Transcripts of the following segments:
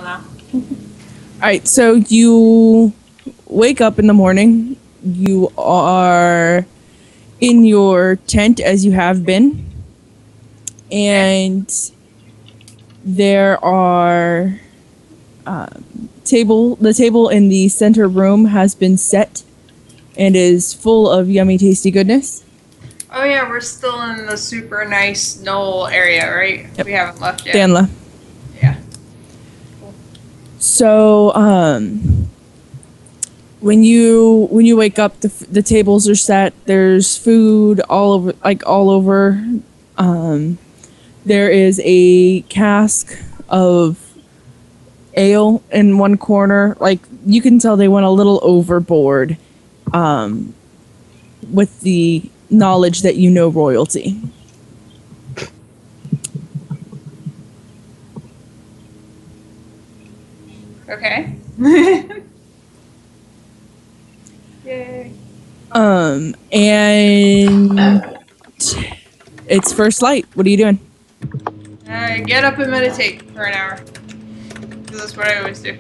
now. Alright, so you wake up in the morning. You are in your tent as you have been. And there are the table in the center room has been set and is full of yummy tasty goodness. Oh yeah, we're still in the super nice knoll area, right? Yep. We haven't left yet. Danla. Yeah. Cool. So when you wake up, the tables are set. There's food all over. There is a cask of ale in one corner. Like, you can tell they went a little overboard with the knowledge that you know royalty. Okay. Yay. And it's first light. What are you doing? Get up and meditate for an hour. That's what I always do.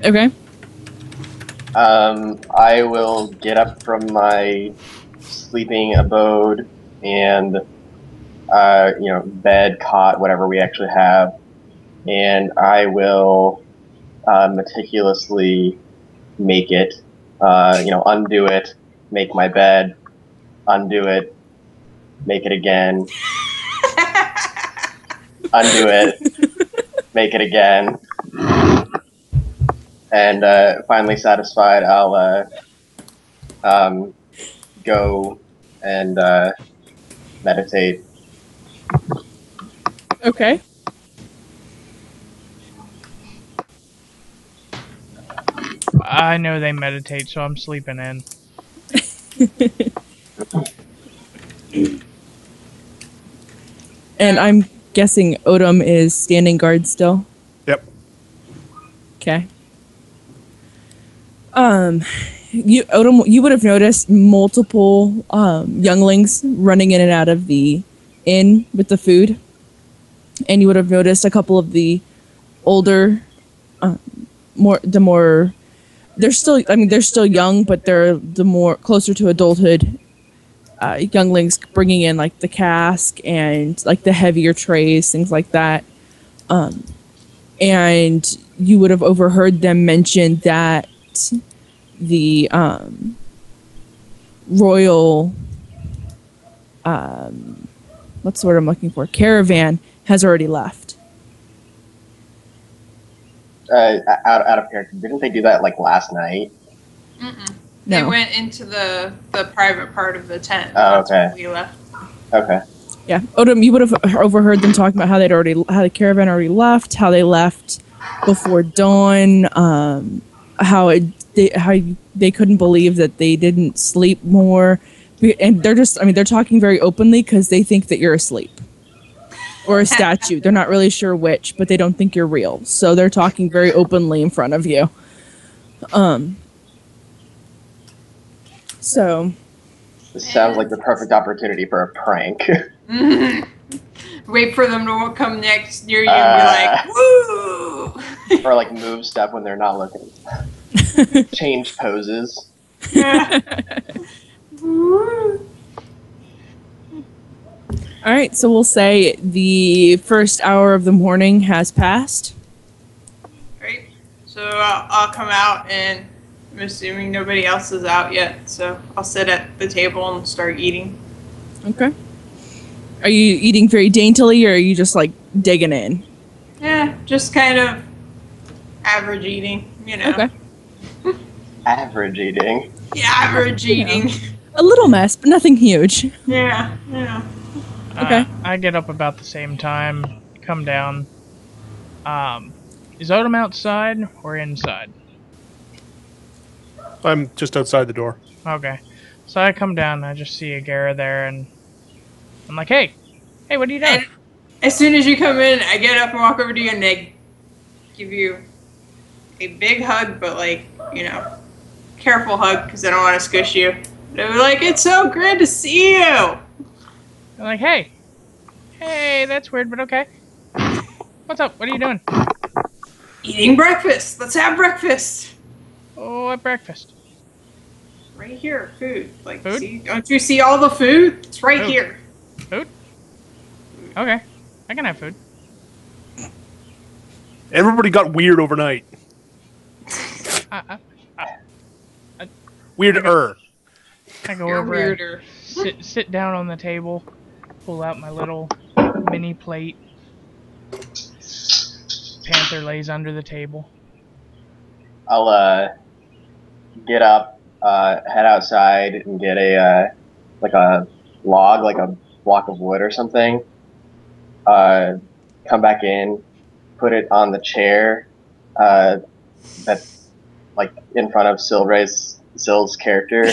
Okay. I will get up from my sleeping abode and, bed, cot, whatever we actually have, and I will meticulously make it, undo it, make my bed, undo it, make it again, undo it, make it again. And finally satisfied, I'll go and meditate. Okay. I know they meditate, so I'm sleeping in. And I'm guessing Odom is standing guard still? Yep. Okay. Odom, you would have noticed multiple younglings running in and out of the inn with the food. And you would have noticed a couple of the older, they're still young, but they're the more closer to adulthood younglings bringing in like the cask and like the heavier trays, things like that. And you would have overheard them mention that the royal, what's the word I'm looking for? Caravan has already left. Out of character, didn't they do that like last night? Mm-mm. No. They went into the private part of the tent. Oh, That's okay. when we left. Okay. Yeah, Odom, you would have overheard them talking about how the caravan already left, how they left before dawn, how they couldn't believe that they didn't sleep more, and they're talking very openly because they think that you're asleep or a statue. They're not really sure which, but they don't think you're real, so they're talking very openly in front of you. So. This sounds like the perfect opportunity for a prank. Wait for them to come next near you and be like, woo! Or like move stuff when they're not looking. Change poses. Yeah. All right, so we'll say the first hour of the morning has passed. Right. So I'll come out, and I'm assuming nobody else is out yet. So I'll sit at the table and start eating. Okay. Are you eating very daintily, or are you just like digging in? Yeah, just kind of average eating, you know. Okay. Average eating. Yeah, average eating. A little mess, but nothing huge. Yeah. Okay. I get up about the same time, come down. Is Odom outside or inside? I'm just outside the door. Okay. So I come down, I just see Agara there, and I'm like, hey, what are you doing? And as soon as you come in, I get up and walk over to you, and I give you a big hug, but like, careful hug, because I don't want to squish you. They're like, it's so good to see you. I'm like, hey, that's weird, but okay. What's up? What are you doing? Eating breakfast. Let's have breakfast. Oh, at breakfast. Right here, food. Like, Food? see? Don't you see all the food? It's right Food. here. Food? Okay. I can have food. Everybody got weird overnight. I Weirder. I go You're over weirder. and sit down on the table, pull out my little mini plate. Panther lays under the table. I'll get up, head outside, and get like a log, like a block of wood or something. Come back in, put it on the chair that's like in front of Syl's character.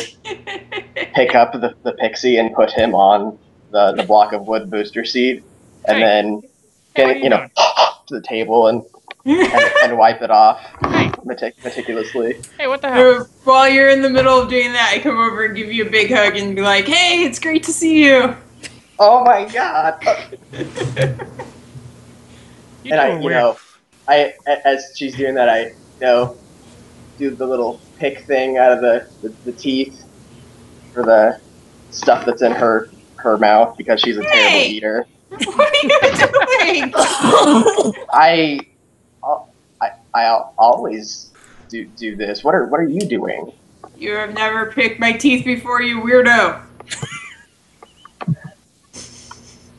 Pick up the pixie and put him on the block of wood booster seat, and Hey. then Hey, get what it, are you doing? to the table and wipe it off Hey. meticulously. Hey, what the hell? While you're in the middle of doing that, I come over and give you a big hug and be like, "Hey, it's great to see you." Oh my god! You And two are weird. as she's doing that, I do the little pick thing out of the teeth for the stuff that's in her mouth because she's a terrible Hey! eater. What are you doing? I always do this. What are you doing? You have never picked my teeth before, you weirdo.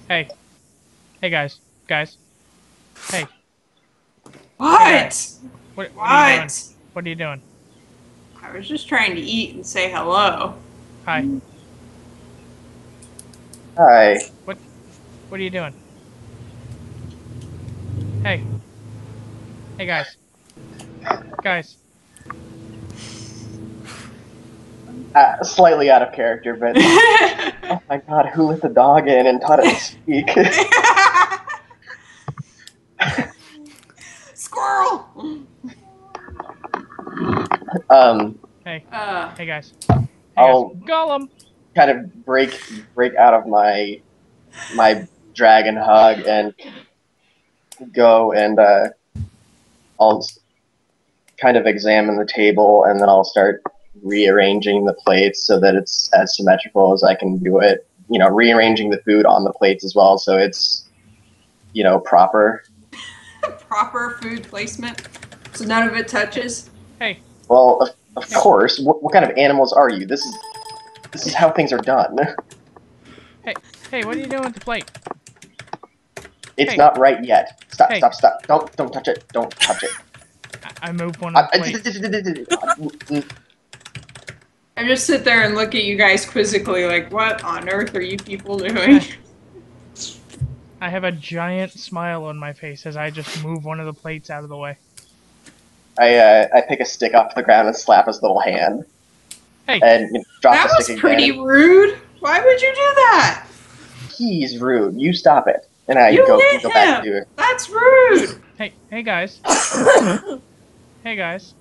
Hey. Hey, guys. Guys. Hey. What? What are you doing? What? What are you doing? I was just trying to eat and say hello. Hi. Hi. What are you doing? Hey. Hey, guys. Guys. Slightly out of character, but oh my god, who let the dog in and taught it to speak? Squirrel! Hey. Uh, Hey, guys. Hey, guys. I'll Gollum! kind of break out of my dragon hug and go and I'll kind of examine the table and then I'll start rearranging the plates so that it's as symmetrical as I can do it. Rearranging the food on the plates as well so it's proper. proper food placement, so none of it touches. Hey. Well, of course. What kind of animals are you? This is how things are done. Hey, what are you doing with the plate? It's Hey. not right yet. Stop! Hey. Stop! Don't touch it! Don't touch it! I moved one of the plates. I just sit there and look at you guys quizzically, like, what on earth are you people doing? I have a giant smile on my face as I just move one of the plates out of the way. I pick a stick off the ground and slap his little hand. Hey. And drop That the was stick pretty again. rude. Why would you do that? He's rude. You stop it. And I You go hit back him. to it. That's rude. Hey guys. Hey guys.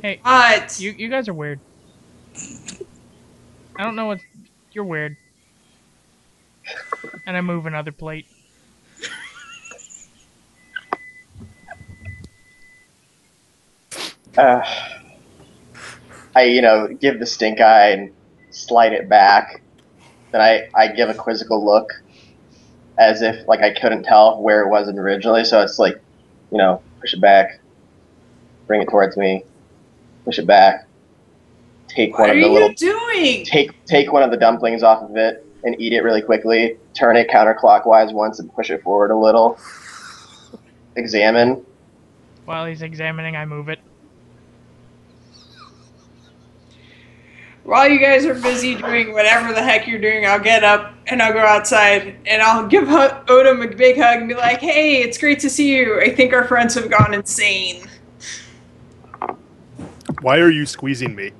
Hey, What? you guys are weird. I don't know what... You're weird. And I move another plate. I give the stink eye and slide it back. Then I give a quizzical look as if like I couldn't tell where it was originally. So it's like, push it back, bring it towards me, push it back, take What one are of the you little doing? take one of the dumplings off of it and eat it really quickly. Turn it counterclockwise once and push it forward a little. Examine. While he's examining, I move it. While you guys are busy doing whatever the heck you're doing, I'll get up and I'll go outside and I'll give Odom a big hug and be like, "Hey, it's great to see you. I think our friends have gone insane." Why are you squeezing me?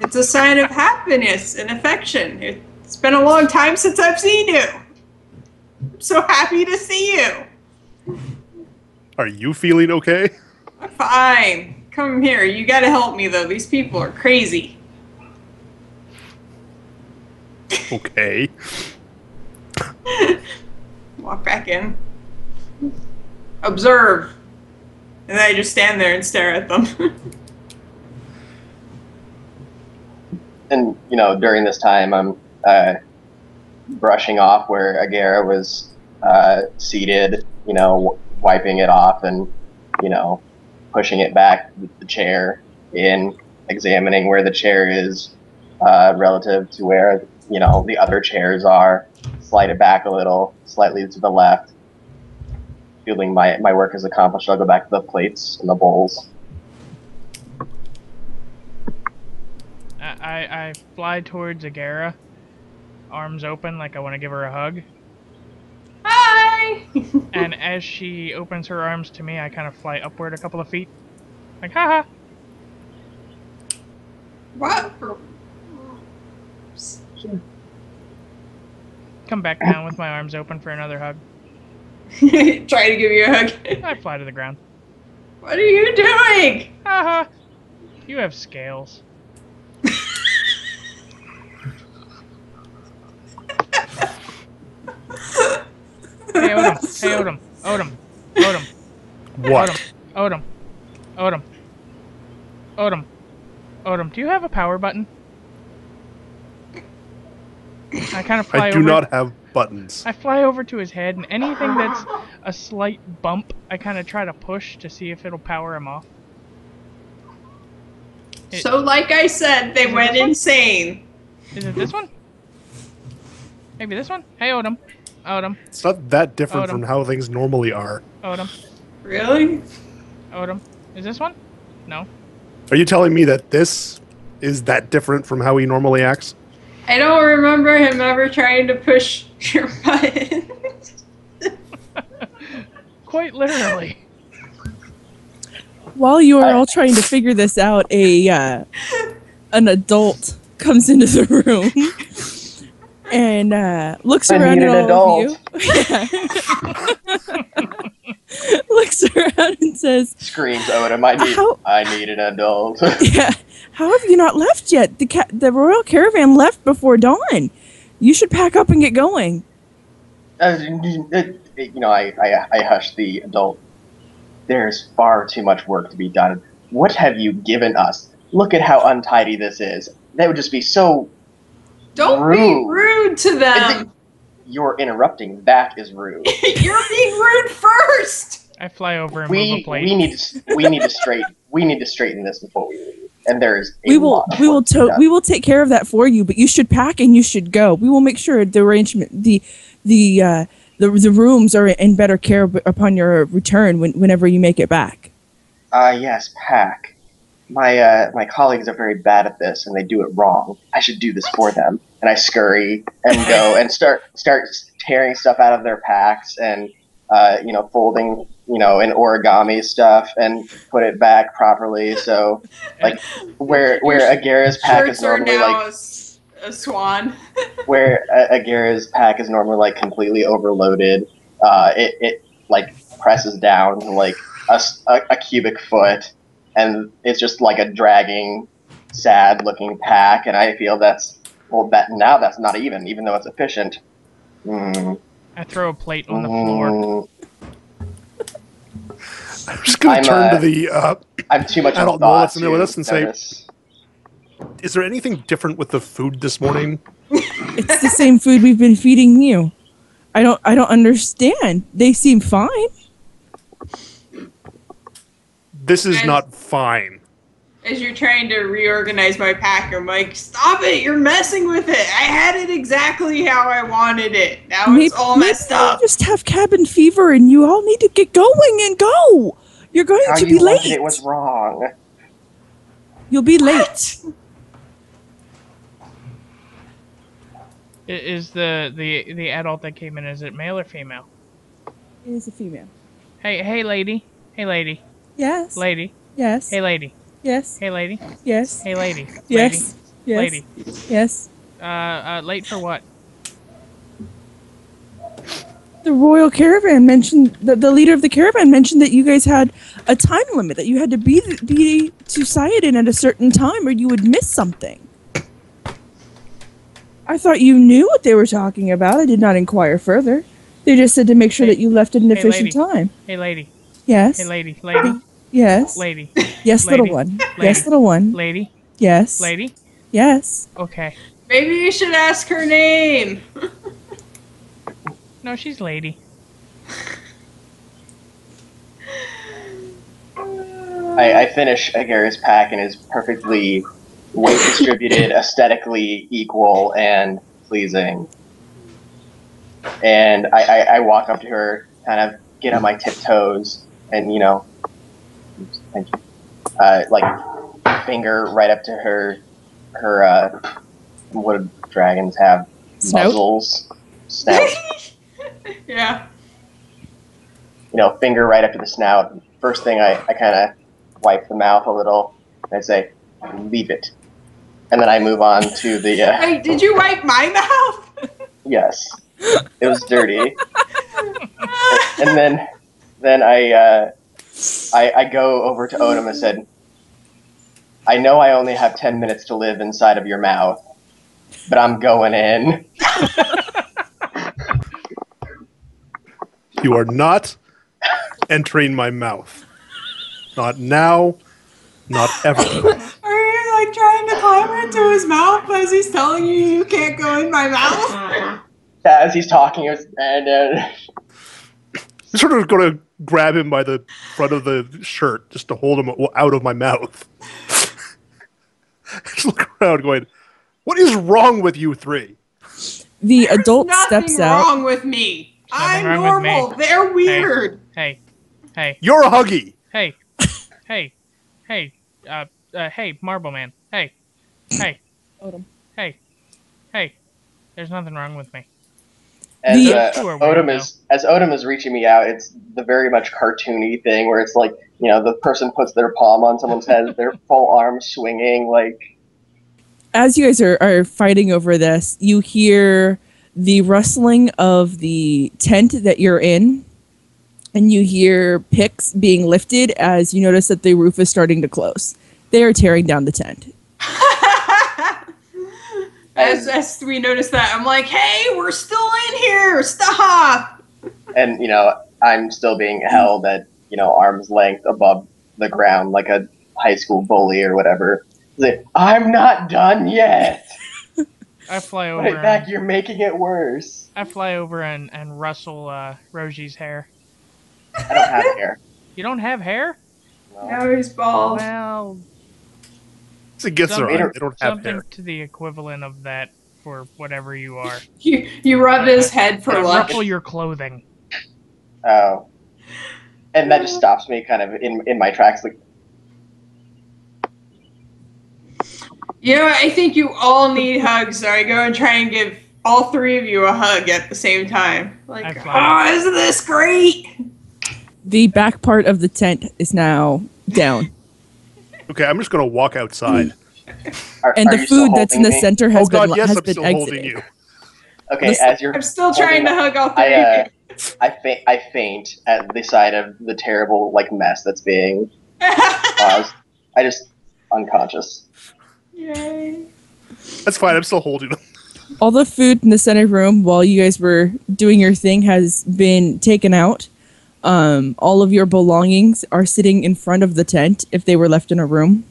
It's a sign of happiness and affection. It's been a long time since I've seen you. I'm so happy to see you. Are you feeling okay? I'm fine. Come here. You gotta help me, though. These people are crazy. Okay. Walk back in. Observe. And then I just stand there and stare at them. And, during this time, I'm brushing off where Agera was seated, wiping it off and, pushing it back with the chair in, examining where the chair is relative to where, the other chairs are. Slide it back a little, slightly to the left. Feeling my work is accomplished, I'll go back to the plates and the bowls. I fly towards Agera, arms open like I want to give her a hug. Hi! And as she opens her arms to me, I kind of fly upward a couple of feet. Like, haha! What? Come back down with my arms open for another hug. Try to give you a hug. I fly to the ground. What are you doing? Haha! You have scales. Hey, Odom. Hey, Odom. Odom. Odom. What? Odom. Odom. Odom. Odom. Do you have a power button? I kind of fly I over. do not have buttons. I fly over to his head, and anything that's a slight bump, I kind of try to push to see if it'll power him off. So, like I said, they went insane. Is it this one? Maybe this one? Hey, Odom. Odom. It's not that different Odom. from how things normally are. Odom. Really? Odom. Is this one? No. Are you telling me that this is that different from how he normally acts? I don't remember him ever trying to push your button. Quite literally. While you are all trying to figure this out, an adult comes into the room and looks around at all of you. Looks around and says, Screams Odom, I need an adult. yeah, how have you not left yet? The royal caravan left before dawn. You should pack up and get going. I hushed the adult. There's far too much work to be done. What have you given us? Look at how untidy this is. That would just be so Don't rude. be rude to them. You're interrupting. That is rude. You're being rude first. I fly over and move a plate. We need to straighten this before we leave. And there is We will take care of that for you, but you should pack and you should go. We will make sure the arrangement, the rooms are in better care upon your return whenever you make it back. Yes, pack. My colleagues are very bad at this, and they do it wrong. I should do this for them. And I scurry and go and start tearing stuff out of their packs and folding in origami stuff and put it back properly. So like where Agera's pack is normally like a swan. where Agera's pack is normally like completely overloaded, it like presses down to like a cubic foot, and it's just like a dragging, sad looking pack. And I feel that's not even though it's efficient. I throw a plate on the floor. I'm just going to turn to the I'm too much adult thought that's in there with us and notice. say, is there anything different with the food this morning? It's the same food we've been feeding you. I don't understand. They seem fine. This is not fine. As you're trying to reorganize my pack, I'm like, stop it, you're messing with it. I had it exactly how I wanted it. Now it's all messed up. You just have cabin fever and you all need to get going and go. You're going to be late. It was wrong. You'll be late. Is the adult that came in, is it male or female? It is a female. Hey lady. Hey lady. Yes. Lady. Yes. Hey lady. Yes. Hey lady. Yes. Hey lady. Yes. Lady. Yes. Lady. Yes. Late for what? The royal caravan mentioned the leader of the caravan mentioned that you guys had a time limit, that you had to be to Sayadin at a certain time or you would miss something. I thought you knew what they were talking about. I did not inquire further. They just said to make sure that you left at an efficient time. Hey lady. Yes. Hey lady. Lady. Yes. Lady. Yes, Lady. little one. Lady. Yes, little one. Lady. Yes. Lady. Yes. Okay. Maybe you should ask her name. No, she's lady. I finish Agari's pack and is perfectly weight distributed, aesthetically equal, and pleasing. And I walk up to her, kind of get on my tiptoes, and thank you. Like finger right up to her. What do dragons have? Snout? Muzzles, snout. Yeah. Finger right up to the snout. First thing I kind of wipe the mouth a little, and I say, "Leave it," and then I move on to the. Wait, did you wipe my mouth? Yes, it was dirty. And then I go over to Odom and said, "I know I only have 10 minutes to live inside of your mouth, but I'm going in." You are not entering my mouth. Not now, not ever. Are you like trying to climb into his mouth as he's telling you you can't go in my mouth? As he's talking, and I'm sort of going to grab him by the front of the shirt just to hold him out of my mouth. Just look around going, what is wrong with you three? The adult Nothing steps out. wrong with me. Nothing I'm wrong with me. normal. They're weird. Hey. You're a huggy. Hey. Hey, Marble Man. Hey. Odom. Hey. There's nothing wrong with me. as The- Odom is reaching me out, it's the very much cartoony thing where it's like the person puts their palm on someone's head, their full arm swinging like. As you guys are fighting over this, you hear the rustling of the tent that you're in, and you hear picks being lifted as you notice that the roof is starting to close. They are tearing down the tent. As we notice that, I'm like, hey, we're still in here. Stop. And I'm still being held at arm's length above the ground like a high school bully or whatever. Like, I'm not done yet. I fly over. Put it back. You're making it worse. I fly over and rustle Rogie's hair. I don't have hair. You don't have hair? No. Now he's bald. Well, It gets Something- around. They don't have something hair. to the equivalent of that for whatever you are. You rub his head for luck. Ruffle your clothing. Oh. And that just stops me kind of in my tracks. Like, I think you all need hugs, so I go and try and give all three of you a hug at the same time. Like, High five. isn't this great? The back part of the tent is now down. Okay, I'm just going to walk outside. And are the you still food that's in holding the me? center Oh has God, been yes, has I'm been still holding exited. you. Okay, Listen, as you're I'm still trying to hug all three of you. I faint at the sight of the terrible mess that's being caused. I just unconscious. Yay. That's fine. I'm still holding him. All the food in the center room while you guys were doing your thing has been taken out. All of your belongings are sitting in front of the tent if they were left in a room.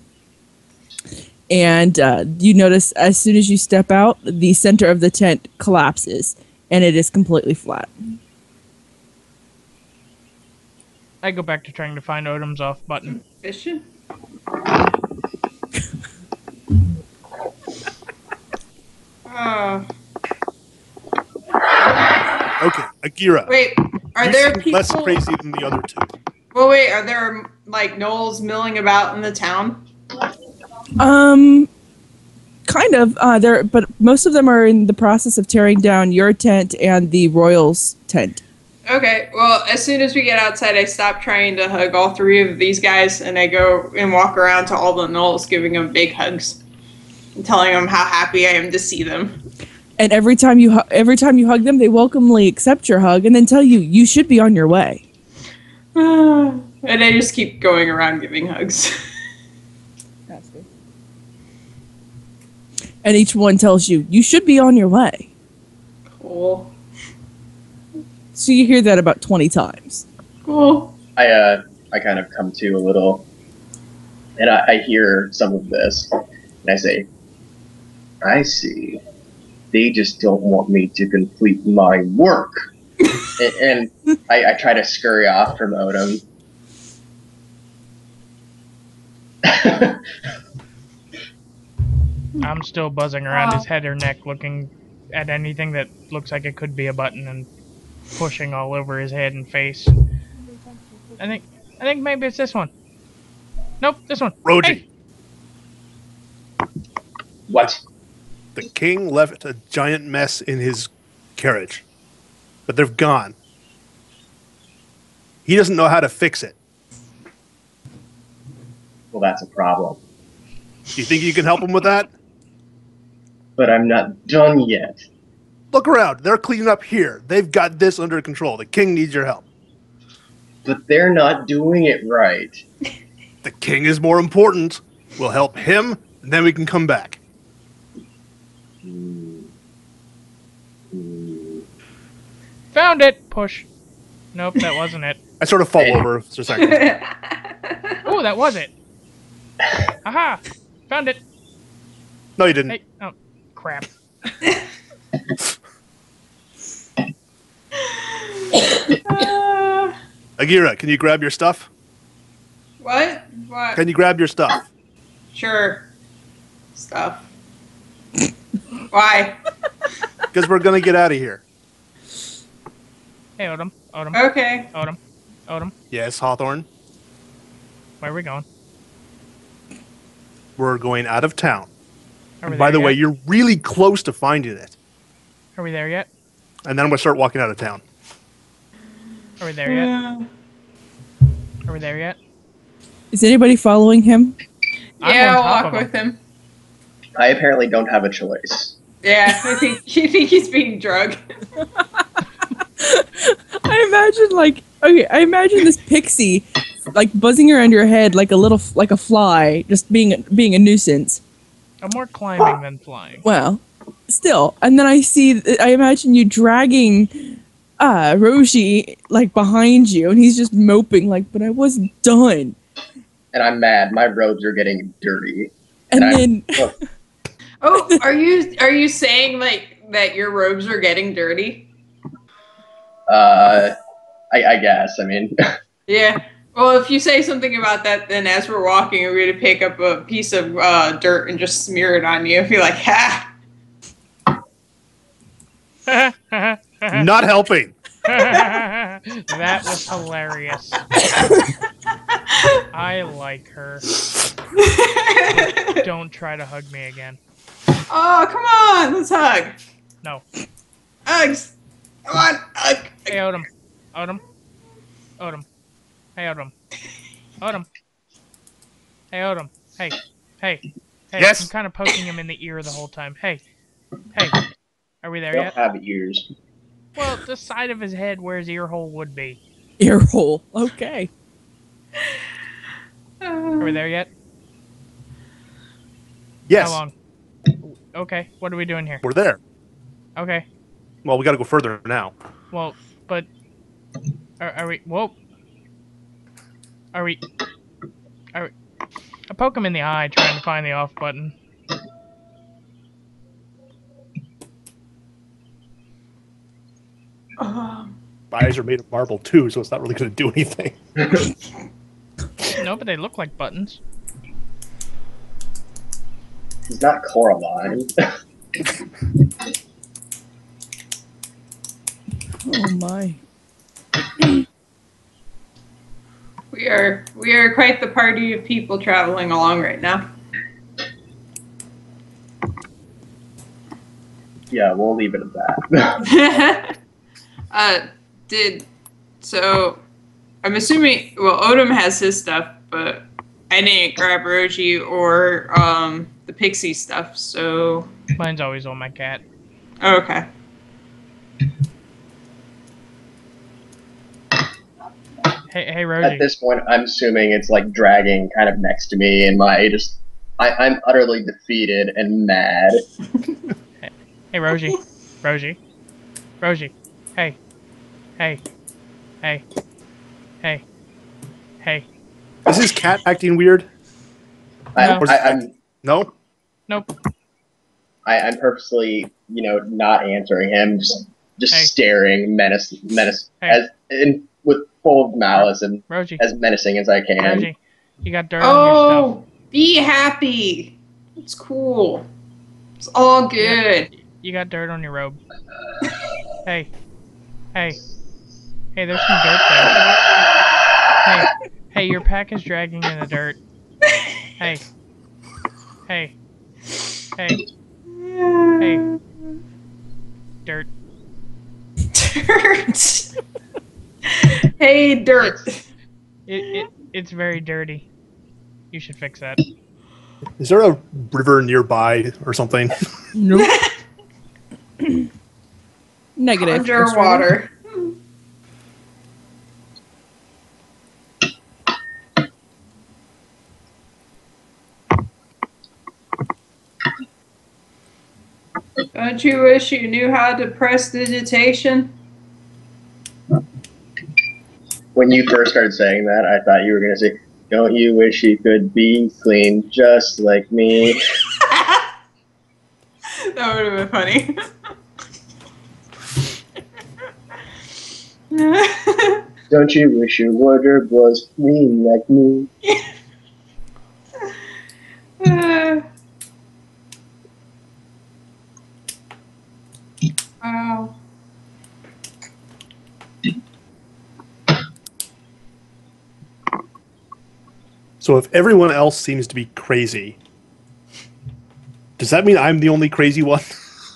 And you notice as soon as you step out, the center of the tent collapses and it is completely flat. I go back to trying to find Odom's off button. Fishing? Oh. Okay, Akira. Wait, are you there seem people... less crazy than the other two. Well, wait, are there, gnolls milling about in the town? Kind of. But most of them are in the process of tearing down your tent and the Royals' tent. Okay, well, as soon as we get outside, I stop trying to hug all three of these guys, and I go and walk around to all the gnolls, giving them big hugs, and telling them how happy I am to see them. And every time you hug them, they welcomely accept your hug and then tell you should be on your way. And I just keep going around giving hugs. That's good. And each one tells you should be on your way. Cool. So you hear that about 20 times. Cool. I I kind of come to a little, and I hear some of this, and I say, I see. They just don't want me to complete my work. and I try to scurry off from Odom. I'm still buzzing around his head or neck, looking at anything that looks like it could be a button and pushing all over his head and face. I think maybe it's this one. Nope, this one. Roji. Hey. What? The king left a giant mess in his carriage, but they've gone. He doesn't know how to fix it. Well, that's a problem. Do you think you can help him with that? But I'm not done yet. Look around. They're cleaning up here. They've got this under control. The king needs your help. But they're not doing it right. The king is more important. We'll help him, and then we can come back. Found it! Push. Nope, that wasn't it. I sort of fall over for a second. Oh, that was it. Aha! Found it. No, you didn't. Hey, oh, crap. Agira, can you grab your stuff? What? What? Can you grab your stuff? Sure. Stuff. Why? Because we're going to get out of here. Hey, Odom. Odom. Okay. Odom. Odom. Yes, Hawthorne. Where are we going? We're going out of town. Are we And by there the way, yet? you're really close to finding it. Are we there yet? And then I'm going to start walking out of town. Are we there yet? Are we there yet? Is anybody following him? I'm Yeah, on top I'll of walk with him. I apparently don't have a choice. Yeah, I think you think he's being drugged. I imagine this pixie like buzzing around your head like a fly, just being a nuisance. I'm more climbing than flying. Well, still, and then I imagine you dragging Roshi like behind you, and he's just moping like, "But I wasn't done." And I'm mad. My robes are getting dirty. And then Oh, are you saying like that your robes are getting dirty? I guess. I mean, Yeah. Well, if you say something about that, then as we're walking, we're going to pick up a piece of dirt and just smear it on you. Be like, ha! Not helping. That was hilarious. I like her. Don't try to hug me again. Oh, come on! Let's hug! No. Hugs! Come on! Hug! Hey, Odom. Odom. Odom. Hey, Odom. Odom. Hey, Odom. Hey. Hey. Hey. Yes? I'm kind of poking him in the ear the whole time. Hey. Hey. Are we I there don't yet? have ears. Well, the side of his head where his ear hole would be. ear hole. Okay. Are we there yet? Yes, How long? Okay. What are we doing here? we're there. Okay. Well, we got to go further now. Well, but are we? Whoa. Are we? I poke him in the eye trying to find the off button. My eyes are made of marble too, so it's not really going to do anything. No, but they look like buttons. He's not Coraline. Oh my. We are quite the party of people traveling along right now. Yeah, we'll leave it at that. So I'm assuming, well, Odom has his stuff, but I didn't grab Roji or the pixie stuff, so... Mine's always on my cat. Okay. Hey, Rosie. At this point, I'm assuming it's like dragging kind of next to me, and I'm utterly defeated and mad. Hey, Rosie. Rosie. Rosie. Hey. Hey. Hey. Hey. Hey. Is his cat acting weird? No. I'm No? Nope. I'm purposely, not answering him, just Hey. staring, menace, Hey. with full of malice and Rosie. as menacing as I can. Rosie. You got dirt on your stuff. Oh, be happy. It's cool. It's all good. You got dirt on your robe. Hey. Hey. Hey, there's some dirt there. Hey. Hey, your pack is dragging in the dirt. Hey. Hey. Hey. Hey. Dirt. Dirt. Hey, dirt. It's very dirty. You should fix that. Is there a river nearby or something? Nope. Negative. Underwater. Don't you wish you knew how to press digitation? When you first started saying that, I thought you were going to say, "Don't you wish you could be clean just like me?" That would have been funny. Don't you wish your wardrobe was clean like me? Wow. So if everyone else seems to be crazy, does that mean I'm the only crazy one?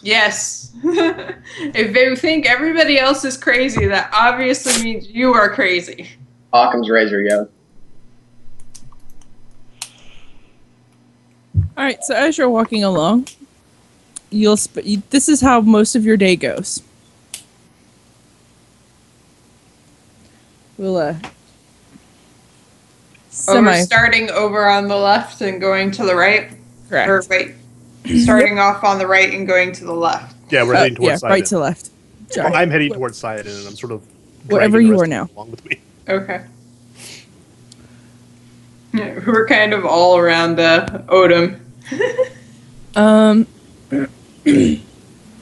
Yes. If you think everybody else is crazy, that obviously means you are crazy. Occam's razor, yo. All right. So as you're walking along, this is how most of your day goes. We'll Starting over on the left and going to the right. correct. Or wait, starting off on the right and going to the left. Yeah, we're heading towards right Sidon. to left. Sorry. I'm heading towards Sidon, and I'm sort of Wherever dragging the you rest are of now. them along with me. Okay. Yeah, we're kind of all around Odom.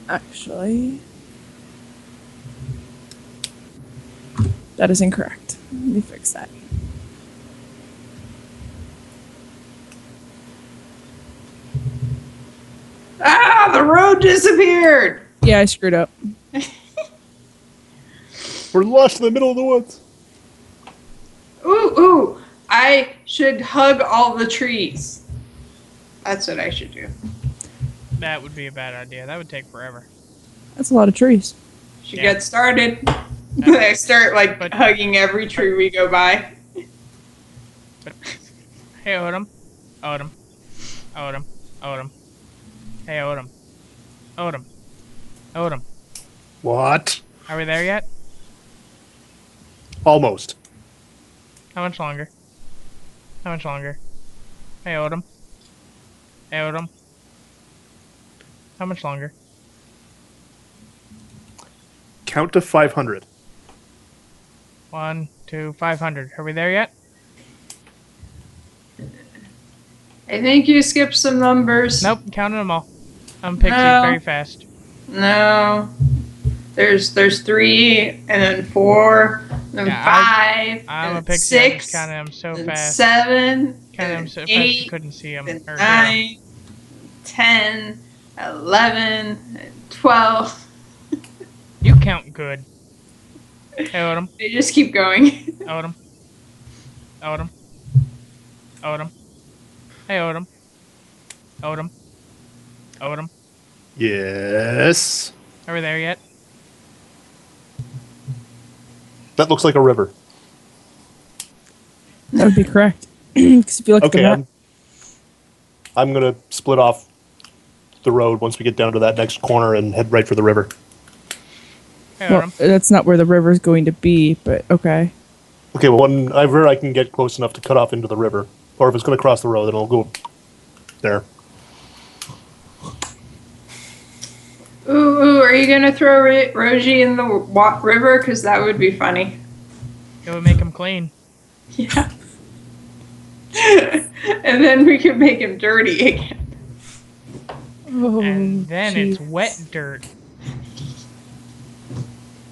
Actually, that is incorrect. Let me fix that. Ah, the road disappeared. Yeah, I screwed up. We're lost in the middle of the woods. Ooh, I should hug all the trees. That's what I should do. That would be a bad idea. That would take forever. That's a lot of trees. Should Yeah. get started. I start hugging every tree we go by. But hey, Odom. Odom. Odom. Odom. Hey, Odom. Odom. Odom. What? Are we there yet? Almost. How much longer? How much longer? Hey, Odom. Hey, Odom. How much longer? Count to 500. 1, 2, 500. Are we there yet? I think you skipped some numbers. Nope, counted them all. I'm Pixie No. very fast. No. There's 3, and then 4, and then Yeah, 5, I'm a and Pixie. I 6, just counted them so and fast. 7, Counted them and so fast you 8, couldn't see them. and Or 9, 10, 11, and 12. you count good. Hey, Odom. They just keep going. Odom. Odom. Odom. Hey, Odom. Odom. Odom. Yes. Are we there yet? That looks like a river. That would be correct. Because if you look at the Okay, map, I'm going to split off the road once we get down to that next corner and head right for the river. Hey, well, Odom. that's not where the river is going to be, but okay. Okay, well, whenever I can get close enough to cut off into the river, or if it's going to cross the road, then I'll go there. Ooh, are you gonna throw Roji in the river? Because that would be funny. It would make them clean. Yeah. And then we can make him dirty again. Oh, And then jeez. it's wet dirt.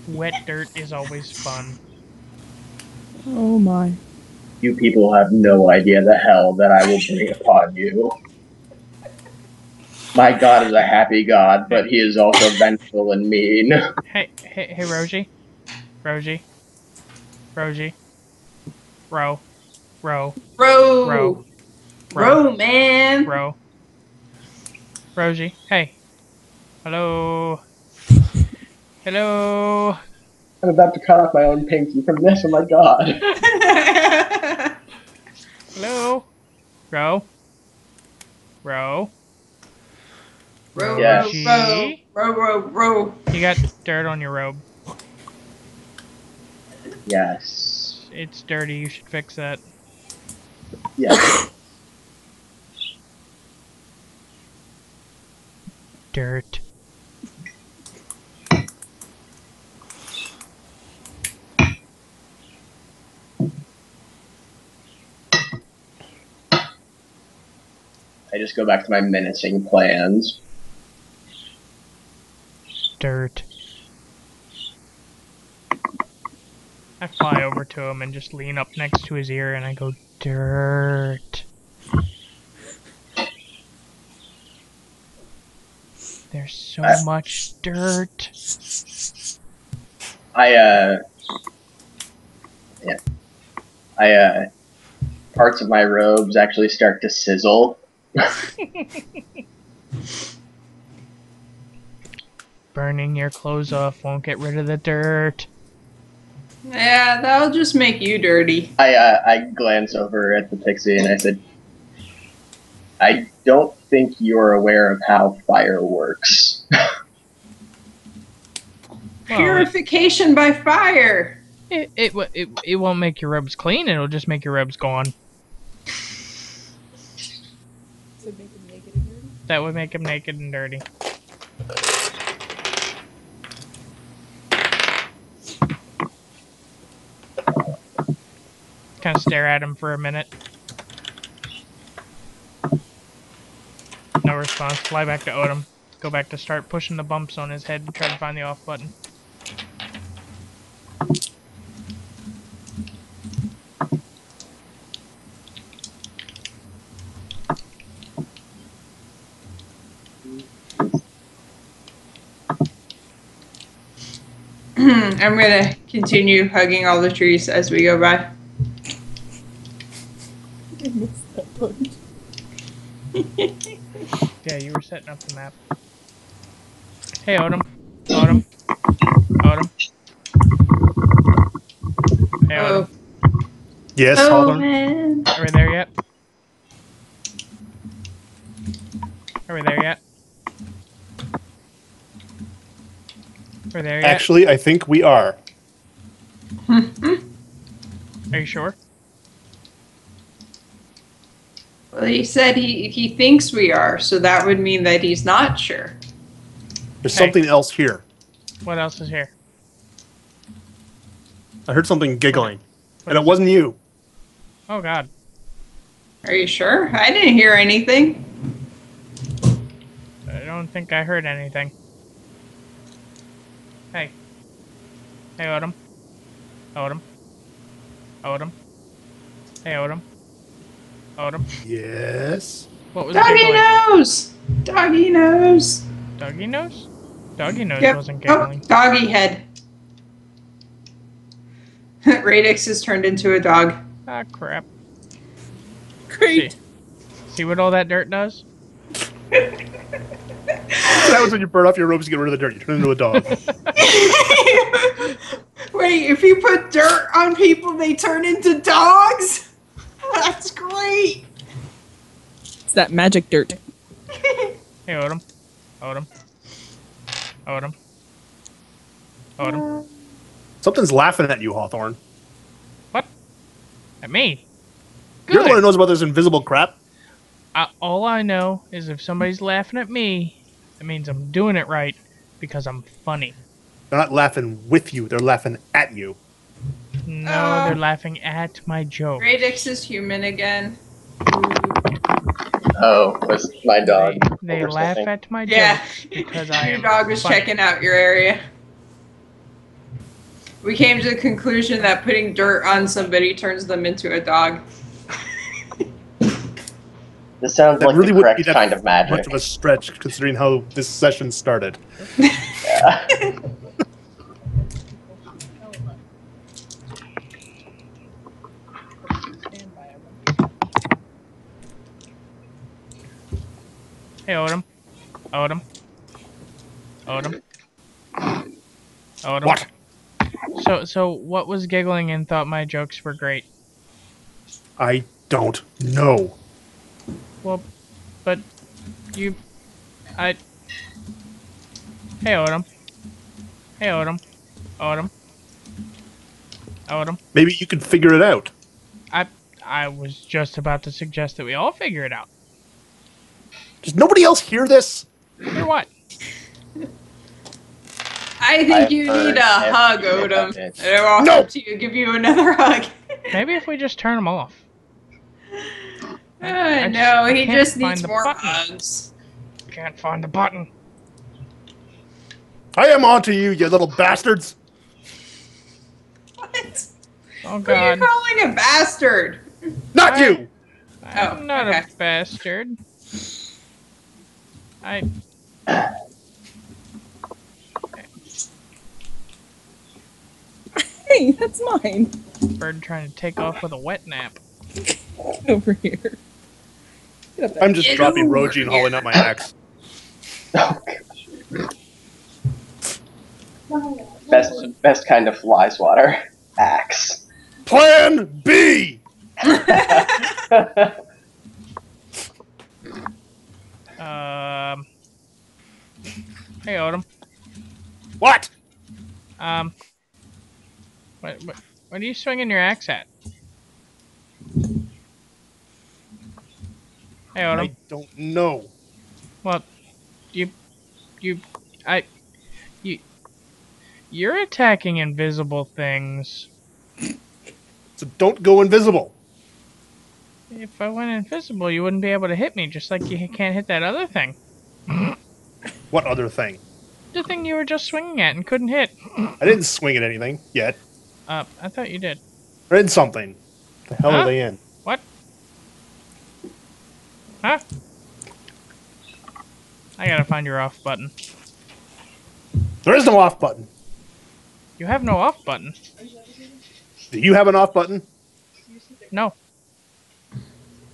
Wet dirt is always fun. Oh my. You people have no idea the hell that I will bring upon you. My God is a happy God, but he is also vengeful and mean. Hey, Rosie. Rosie. Rosie. Row. Row. Row, man. Row. Rosie. Hey. Hello. Hello. I'm about to cut off my own pinky from this, oh my God. Hello. Row. Row. Row, Yes. row. You got dirt on your robe. Yes. It's dirty. You should fix that. Yes. Dirt. I just go back to my menacing plans. Dirt. I fly over to him and just lean up next to his ear and I go, dirt. There's so much dirt. Parts of my robes actually start to sizzle. Burning your clothes off won't get rid of the dirt. Yeah, that'll just make you dirty. I glance over at the pixie and I said, I don't think you're aware of how fire works. Purification by fire. It won't make your robes clean, it'll just make your robes gone. That would make him naked and dirty. Kind of stare at him for a minute. No response. Fly back to Odom. Go back to start pushing the bumps on his head and try to find the off button. I'm gonna continue hugging all the trees as we go by. I missed that part. Yeah, you were setting up the map. Hey, Odom. Odom. Odom. Hey, Odom. Yes, Oh, Hawthorne? man. Are we there yet? Are we there yet? Are we there yet? Actually, I think we are. Are you sure? Well, he said he thinks we are, so that would mean that he's not sure. There's Hey. something else here. What else is here? I heard something giggling. What And is it wasn't you. Oh, God. Are you sure? I didn't hear anything. I don't think I heard anything. Hey. Hey, Odom. Odom. Odom. Hey, Odom. Odom. Yes. What was Doggy giggling? nose! Doggy nose! Doggy nose? Doggy nose Yep. wasn't Oh, giggling. doggy head. Radix has turned into a dog. Ah, crap. Great. See what all that dirt does? What happens when you burn off your robes to get rid of the dirt? You turn into a dog. Wait, if you put dirt on people, they turn into dogs? That's great! It's that magic dirt. Hey, Odom. Odom. Odom. Odom. Something's laughing at you, Hawthorne. What? At me? You're the one who Good. knows about this invisible crap. All I know is if somebody's laughing at me, it means I'm doing it right because I'm funny. They're not laughing with you. They're laughing at you. No, they're laughing at my joke. Radix is human again. Oh, was my dog? They laugh oversniffing? at my Yeah, jokes because I your am dog was funny. checking out your area. We came to the conclusion that putting dirt on somebody turns them into a dog. This sounds That like really the wouldn't be correct that kind of magic. much of a stretch considering how this session started. Yeah. Hey, Odom. Odom. Odom. Odom. What? So what was giggling and thought my jokes were great? I don't know. Well, but you... Hey, Odom. Hey, Odom. Odom. Odom. Maybe you could figure it out. I was just about to suggest that we all figure it out. Does nobody else hear this? Hear what? I think I've you heard need a hug, every bit of Odom. it. And I'll walk No! up to you and give you another hug. Maybe if we just turn them off. I just- know, I he can't just find needs the more button. hugs. Can't find the button. I am onto you, you little bastards. What? Oh, Who are you God. calling a bastard? Not I- you! I'm Oh, not okay. a bastard. Hey, that's mine. Bird trying to take off with a wet nap. Over here. Get up there. I'm just Get dropping over Roji and hauling here. up my axe. Oh, gosh. Best kind of fly swatter. Axe. Plan B! Hey, Odom. What? What are you swinging your axe at? Hey, Odom. I don't know. Well, you're attacking invisible things. So don't go invisible. If I went invisible, you wouldn't be able to hit me, just like you can't hit that other thing. What other thing? The thing you were just swinging at and couldn't hit. I didn't swing at anything yet. I thought you did. They're in something. The hell Huh? are they in? What? Huh? I gotta find your off button. There is no off button. You have no off button. Do you have an off button? No.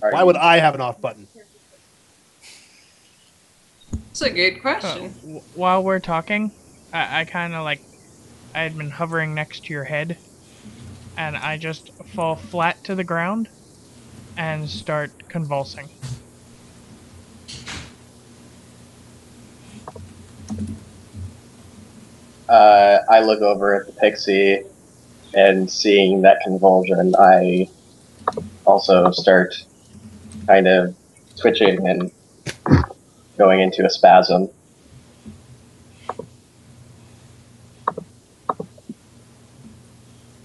Why would I have an off button? That's a good question. While we're talking, I kind of like... I had been hovering next to your head, and I just fall flat to the ground and start convulsing. I look over at the pixie, and seeing that convulsion, I also start kind of twitching and going into a spasm.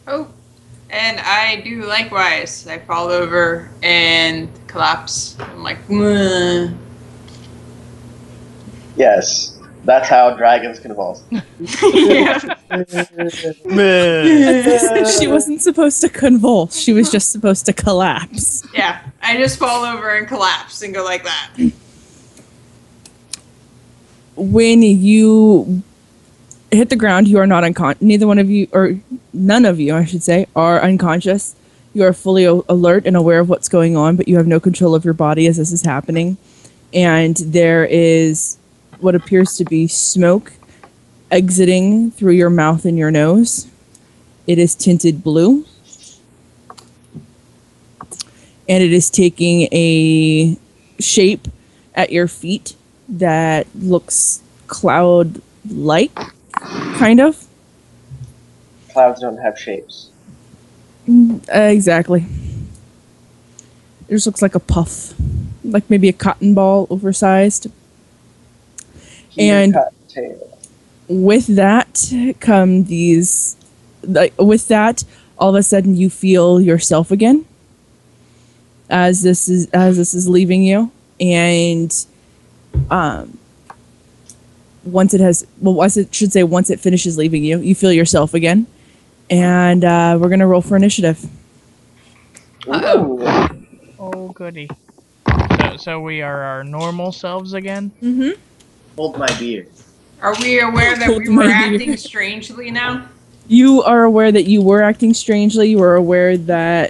Oh, and I do likewise. I fall over and collapse. I'm like, "Mwah." Yes, that's how dragons convulse. Yeah. She wasn't supposed to convulse. She was just supposed to collapse. Yeah, I just fall over and collapse and go like that. When you hit the ground, you are not unconscious. Neither one of you, or none of you, I should say, are unconscious. You are fully alert and aware of what's going on, but you have no control of your body as this is happening. And there is what appears to be smoke exiting through your mouth and your nose. It is tinted blue. And it is taking a shape at your feet that looks cloud-like, kind of. Clouds don't have shapes. Exactly. It just looks like a puff. Like maybe a cotton ball, oversized. And Tail. with that come these... with that, all of a sudden you feel yourself again. as this is leaving you, and once it finishes leaving you, you feel yourself again, and we're gonna roll for initiative. Ooh. Oh, goody. So we are our normal selves again? Mm-hmm. Hold my beer. Are we aware that Hold we my were beer. acting strangely now? You are aware that you were acting strangely. You are aware that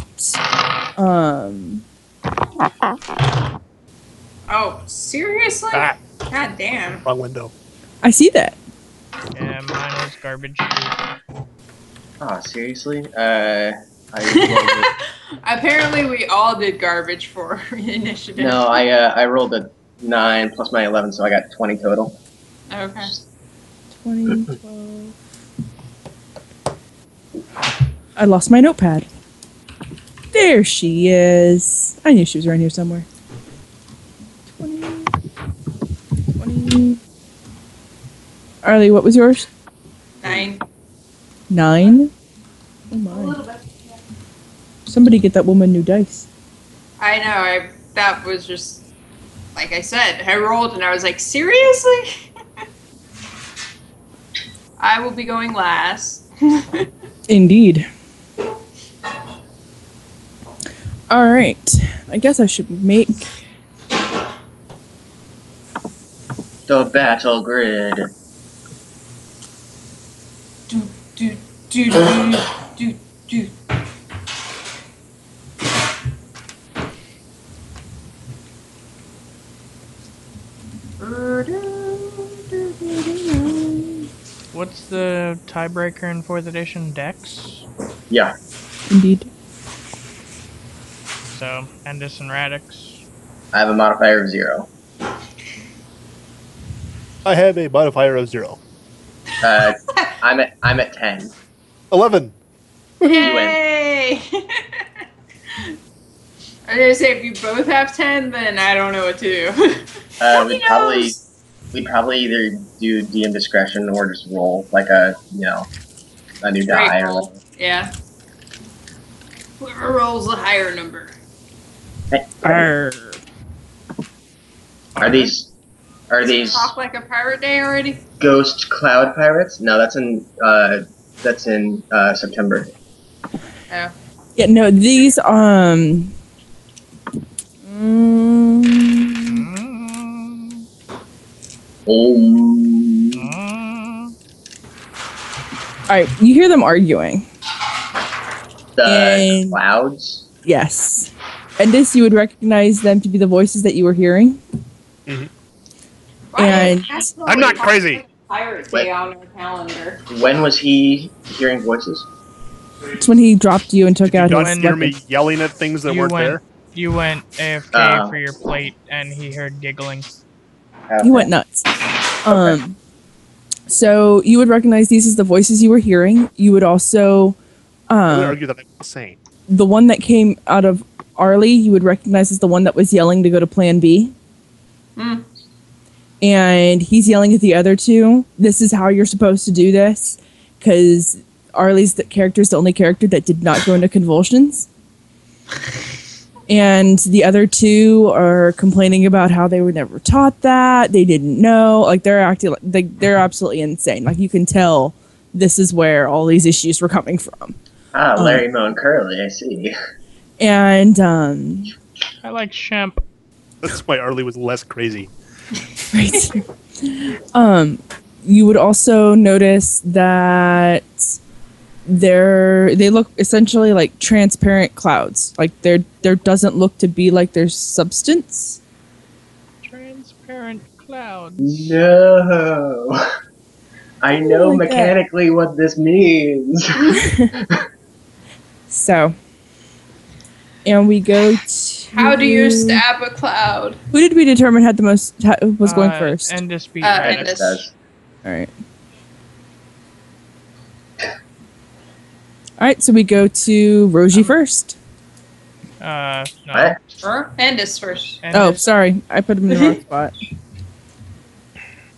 Oh, seriously? Ah, God damn. wrong window. I see that. Yeah, mine was garbage too. Oh, seriously? I rolled Apparently, we all did garbage for initiative. no, I rolled a 9 plus my 11, so I got 20 total. Okay. 20, 12. I lost my notepad. There she is. I knew she was around here somewhere. 20. 20. Arlie, what was yours? 9. 9? Oh my. Somebody get that woman new dice. I know. That was just like I said. I rolled and I was like, seriously? I will be going last. Indeed. Alright. I guess I should make... The battle grid. do do do do do do. What's the tiebreaker in 4th edition? Dex? Yeah. Indeed. So, Endis and Radix. I have a modifier of 0. I have a modifier of 0. I'm at 10. 11. Yay! I was gonna say if you both have 10, then I don't know what to do. We'd probably either do DM discretion or just roll like a new die or roll. Yeah. Whoever rolls the higher number. Are these Talk like a pirate day already? ghost cloud pirates? No, that's in September. Oh. Yeah, no, these, Alright, you hear them arguing. The clouds? Yes. And this, you would recognize them to be the voices that you were hearing. Mm-hmm. And I'm not crazy. Pirate day on our calendar. When was he hearing voices? it's when he dropped you and took out Don't his hear me weapon. yelling at things that weren't there. You went AFK for your plate, and he heard giggling. Okay. He went nuts. So you would recognize these as the voices you were hearing. You would also, I would argue that I'm insane. the one that came out of Arlie, you would recognize as the one that was yelling to go to Plan B. Mm. And he's yelling at the other two. This is how you're supposed to do this, because Arlie's character is the only character that did not go into convulsions. And the other two are complaining about how they were never taught that. They didn't know. Like, they're acting like they're absolutely insane. Like, you can tell this is where all these issues were coming from. Ah, Larry, Moe, and Curly, I see. And I like Shemp. That's why Arlie was less crazy. right. You would also notice that they look essentially like transparent clouds. Like there doesn't look to be like there's substance. Transparent clouds. No. I know like mechanically what this means. So, and we go to... How do you stab a cloud? Who did we determine had the most... was going first? Endis beat Endis. Radix. Does. Alright. Alright, so we go to Rogie first. No. What? Or Endis first. Oh, Endis. sorry. I put him in the wrong spot.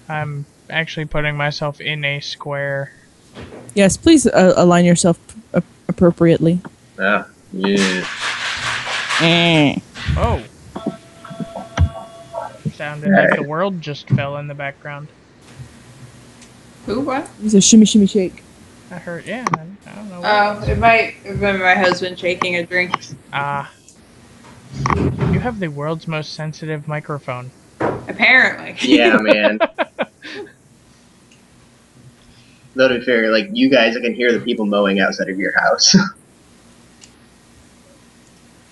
I'm actually putting myself in a square. Yes, please align yourself appropriately. Yeah. Yeah. Oh. Sounded like the world just fell in the background. Who? What? It's a shimmy, shimmy, shake. I heard, yeah, I don't know. Oh, it might have been my husband shaking a drink. Ah. You have the world's most sensitive microphone. Apparently. Yeah, man. Though to be fair, like you guys, I can hear the people mowing outside of your house.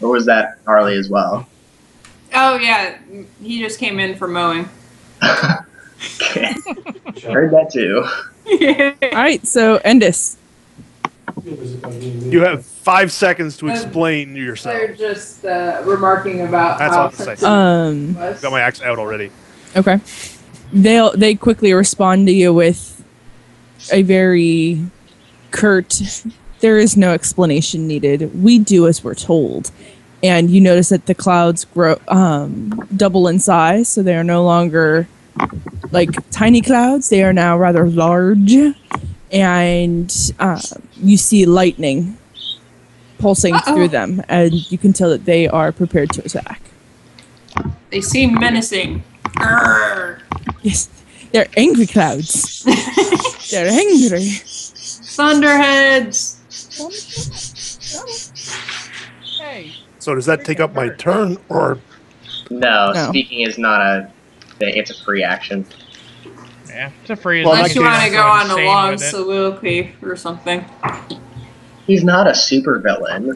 Or was that Harley as well? Oh yeah, he just came in for mowing. Okay. Heard that too. All right, so Endis. You have 5 seconds to explain yourself. They're just remarking about That's how all I have to say. sensitive it was. Got my axe out already. Okay. They quickly respond to you with a very curt, there is no explanation needed. We do as we're told. And you notice that the clouds grow double in size, so they are no longer like tiny clouds. They are now rather large. And you see lightning pulsing through them, and you can tell that they are prepared to attack. They seem menacing. Grrr. Yes, they're angry clouds. They're angry. Thunderheads. Hey. So does that take up my turn, or No, No. speaking is not a thing. It's a free action. Yeah, it's a free. Well, Unless you want to go on a long with it. soliloquy or something. He's not a super villain.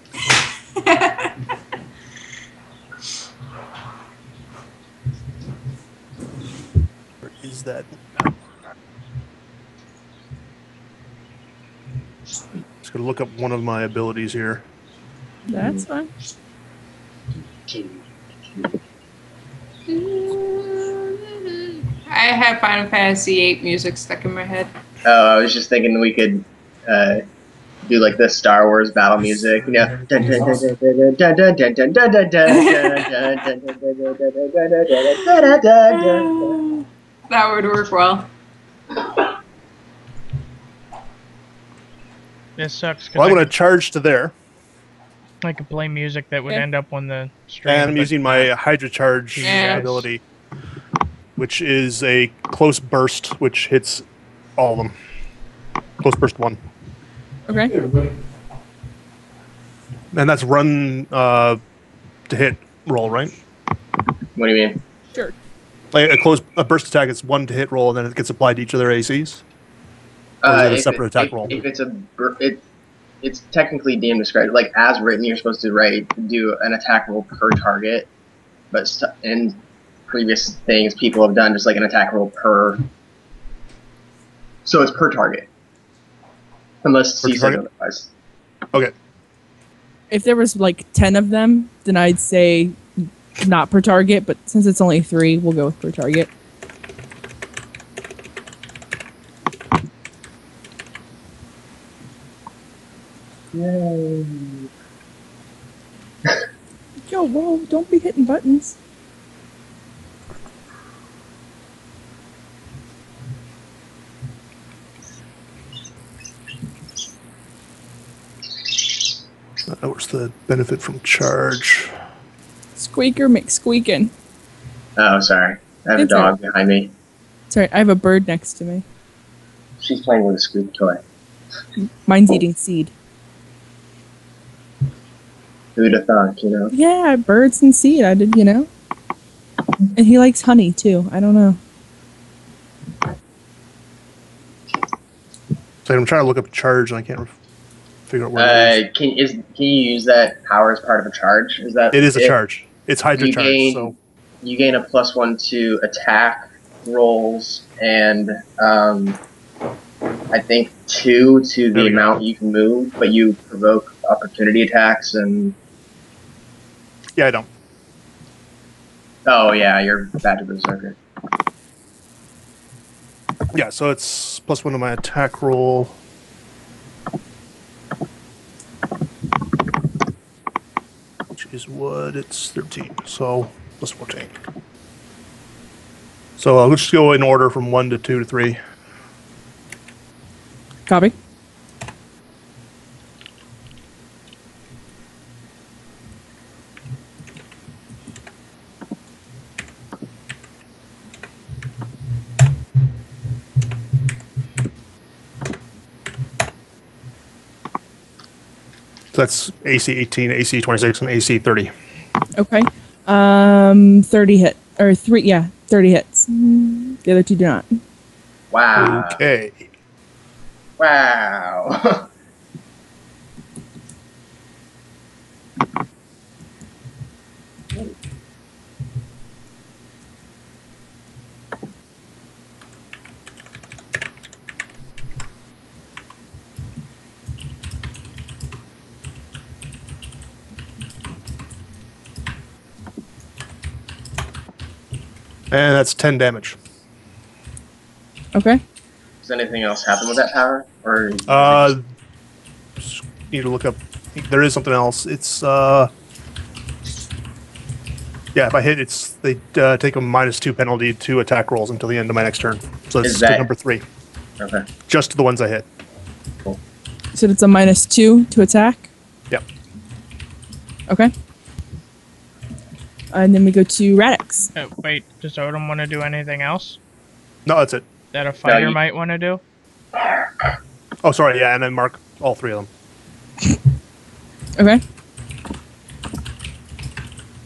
where is that? Just gonna look up one of my abilities here. That's fine. I have Final Fantasy VIII music stuck in my head. Oh, I was just thinking we could do like the Star Wars battle music, you know. That would work well. This sucks. 'Cause Well, I'm gonna charge to there, I could play music that would Okay. end up on the stream. and I'm but using my Hydra Charge Yeah. ability, which is a close burst, which hits all of them. Close burst 1. Okay. And that's run to hit roll, right? What do you mean? Sure. Like a burst attack is 1 to hit roll, and then it gets applied to each of their ACs. Or is it a separate attack roll? If it's it's technically DM described like as written. You're supposed to do an attack roll per target, but in previous things people have done just like an attack roll per. So it's per target, unless Per C said target? otherwise. Okay. If there was like 10 of them, then I'd say not per target, but since it's only 3, we'll go with per target. Yay. Yo, whoa, don't be hitting buttons. What's the benefit from charge? Squeaker makes squeaking. Oh, sorry. I have a It's dog behind me. Sorry, I have a bird next to me. She's playing with a squeak toy. Mine's eating seed. Who'd have thought, you know? Yeah, birds and seed. I did, you know. And he likes honey too. I don't know. So I'm trying to look up charge, and I can't figure out where it is. Can you use that power as part of a charge? Is that It is a charge. It's Hydra You Charge, gain- so You gain a +1 to attack rolls and I think 2 to There the we go. amount you can move, but you provoke opportunity attacks and yeah, I don't. oh yeah, you're bad to berserker. Yeah, so it's +1 to my attack roll. Which is what? It's 13. So +14. So let's just go in order from 1 to 2 to 3. Copy. that's AC 18, AC 26, and AC 30. Okay. 30 hit or 30 hits. The other two do not. Wow. Okay. Wow. And that's 10 damage. Okay. Does anything else happen with that power? Or Need to look up. There is something else. It's yeah. If I hit, they take a -2 penalty to attack rolls until the end of my next turn. So it's to number 3. Okay. Just to the ones I hit. Cool. So it's a -2 to attack. Yep. Okay. And then we go to Radix. Wait, does Odin want to do anything else No, that's it. that a fighter you- might want to do? Oh, sorry. Yeah, and then mark all 3 of them. Okay.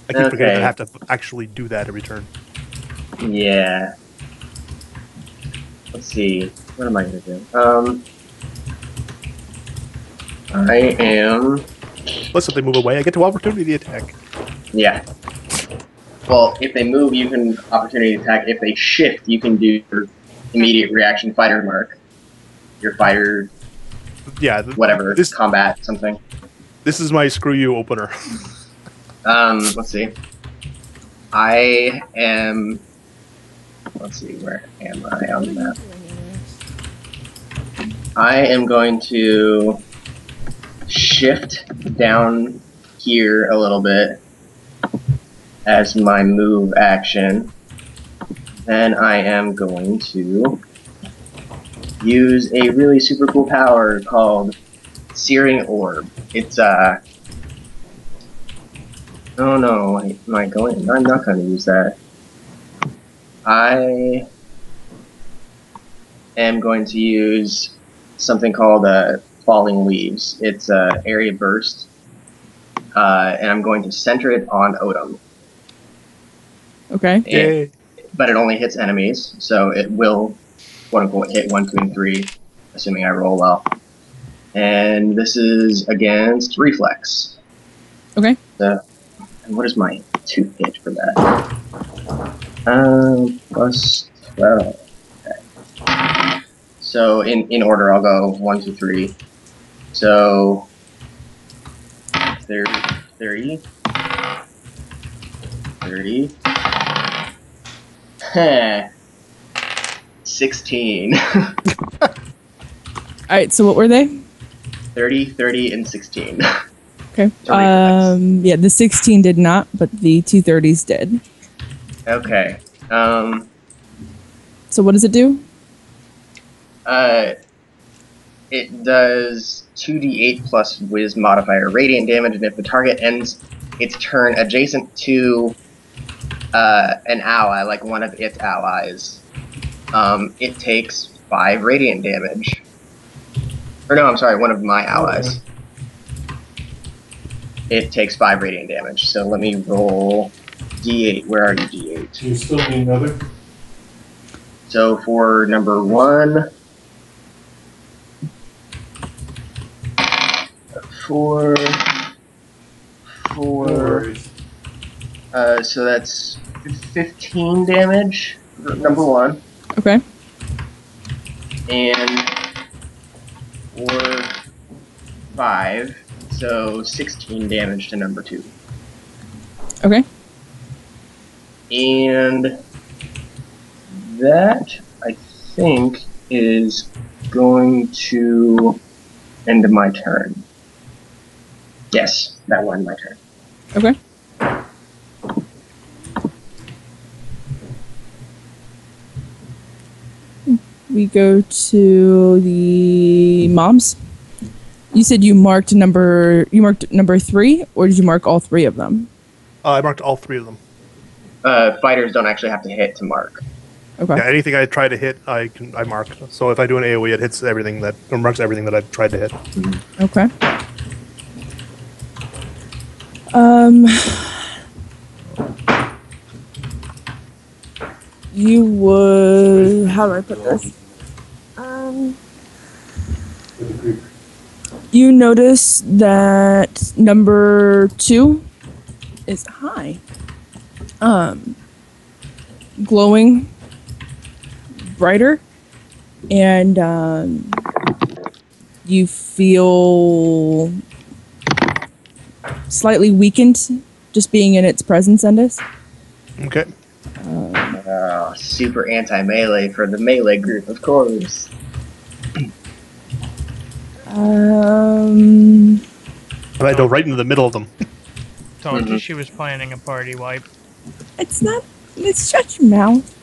I keep forgetting Okay. I have to actually do that every turn. Yeah. Let's see. What am I gonna do? I am. Plus, if they move away, I get to opportunity attack. Yeah. Well, if they move, you can opportunity attack. If they shift, you can do your immediate reaction fighter mark. Your fighter, Yeah. whatever, This combat, something. is my screw you opener. Let's see. I am. Let's see, where am I on the map? I am going to shift down here a little bit as my move action. Then I am going to use a really super cool power called Searing Orb. It's oh no, am I going? I'm not going to use that. I am going to use something called Falling Leaves. It's area burst, and I'm going to center it on Odom. Okay. Yay. But it only hits enemies, so it will, quote unquote, hit 1, 2, and 3, assuming I roll well. And this is against reflex. Okay. And what is my 2 hit for that? Plus 12. Okay. So in order, I'll go 1, 2, 3. So 30, 30, 30. 16. All right. So what were they? 30, 30, and 16. Okay. To reflex. Yeah, the 16 did not, but the 230s did. Okay. So what does it do? It does 2d8 plus Wiz modifier radiant damage, and if the target ends its turn adjacent to an ally, like one of its allies, it takes 5 radiant damage. Or no, I'm sorry, one of my allies. It takes 5 radiant damage. So let me roll d8. Where are you, d8? Do you still need another? So for number 1, 4, 4. So that's 15 damage for number 1, Okay. and 4, 5. So 16 damage to number 2. Okay. And that, I think, is going to end my turn. Yes, that will end my turn. Okay. We go to the moms. You said you marked number 3, or did you mark all 3 of them? I marked all 3 of them. Fighters don't actually have to hit to mark. Okay. Yeah, anything I try to hit, I mark. So if I do an AoE, it hits everything or marks everything that I've tried to hit. Okay. You would. How do I put this? You notice that number 2 is high. Glowing brighter, and you feel slightly weakened just being in its presence, Endis. Okay. Super anti-melee for the melee group, of course. And I go right into the middle of them. Told you she was planning a party wipe. It's not. Let's shut your mouth.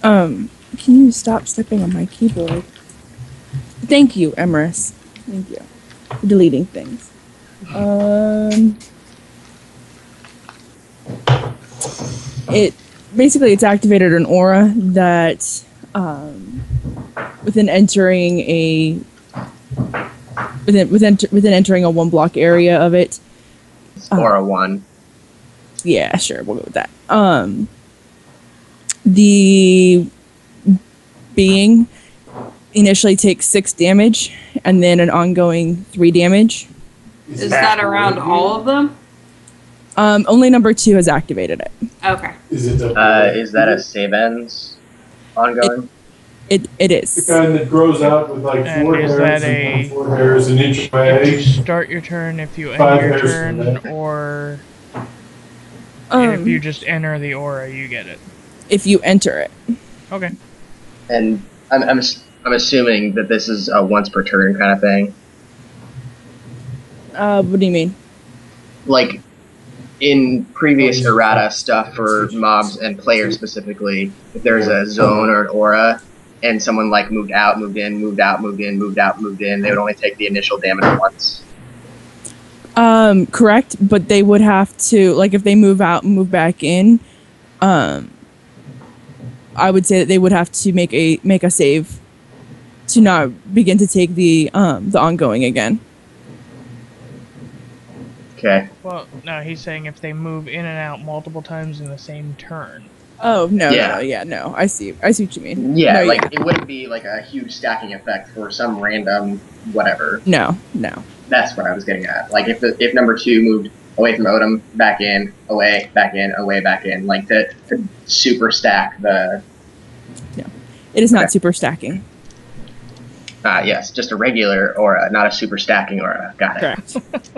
Can you stop stepping on my keyboard? Thank you, Emerus. Thank you for deleting things. It's activated an aura that within entering a 1 block area of it. Aura 1. Yeah, sure, we'll go with that. The being initially takes 6 damage and then an ongoing 3 damage. Is that around all of them? Only number 2 has activated it. Okay. Is that a save ends ongoing? It is. The kind that grows out with like And 4 is hairs that and a- 4 hairs an inch If you away. start your turn, if you end 5 your hairs turn, from that. or if you just enter the aura, you get it. If you enter it. Okay. And I'm assuming that this is a once per turn kind of thing. What do you mean? Like in previous errata stuff for mobs and players specifically, if there's a zone or an aura and someone like moved out, moved in, moved out, moved in, moved out, moved in, they would only take the initial damage once. Correct, but they would have to, like, if they move out and move back in, I would say that they would have to make a save to not begin to take the ongoing again. Okay. Well, no, he's saying if they move in and out multiple times in the same turn. Oh no, Yeah. no. I see what you mean. Yeah, No, like it wouldn't be like a huge stacking effect for some random whatever. no. That's what I was getting at. Like if number 2 moved away from Odom, back in, away, back in, away, back in, like to super stack the. It is not Okay. super stacking. Yes, just a regular aura, not a super stacking aura. Got it. Correct.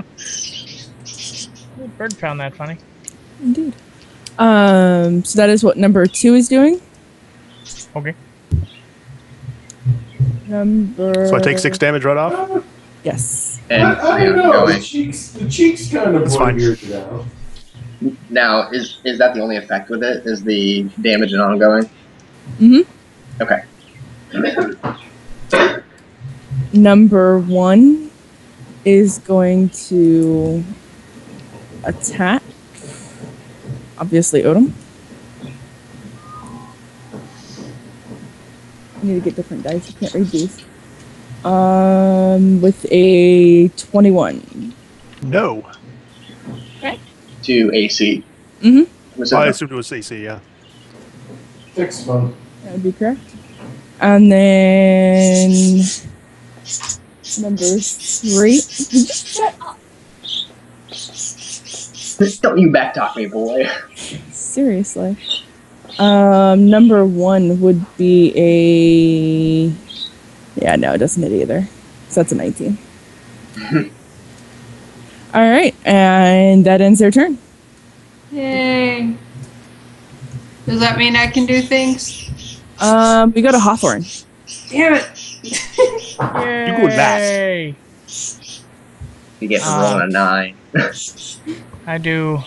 Bird found that funny. Indeed. So that is what number 2 is doing. Okay. Number. So I take 6 damage right off. Yes. And I don't know. going. The cheeks kind of That's fine. weird now. Now, is that the only effect with it? Is the damage and ongoing? Mhm. Okay. Number 1 is going to attack. Obviously, Odom. I need to get different dice. I can't read these. With a 21. No. To AC. Mhm. Was I it assumed it was AC, yeah. Six fun. That would be correct. And then number 3. Did you shut up? Don't you backtalk me, boy. Seriously. Number 1 would be a. Yeah, no, it doesn't hit either. So that's a 19. All right, and that ends their turn. Yay. Does that mean I can do things? We go to Hawthorne. Damn it. You go last. Yay! You get to roll a 9. I do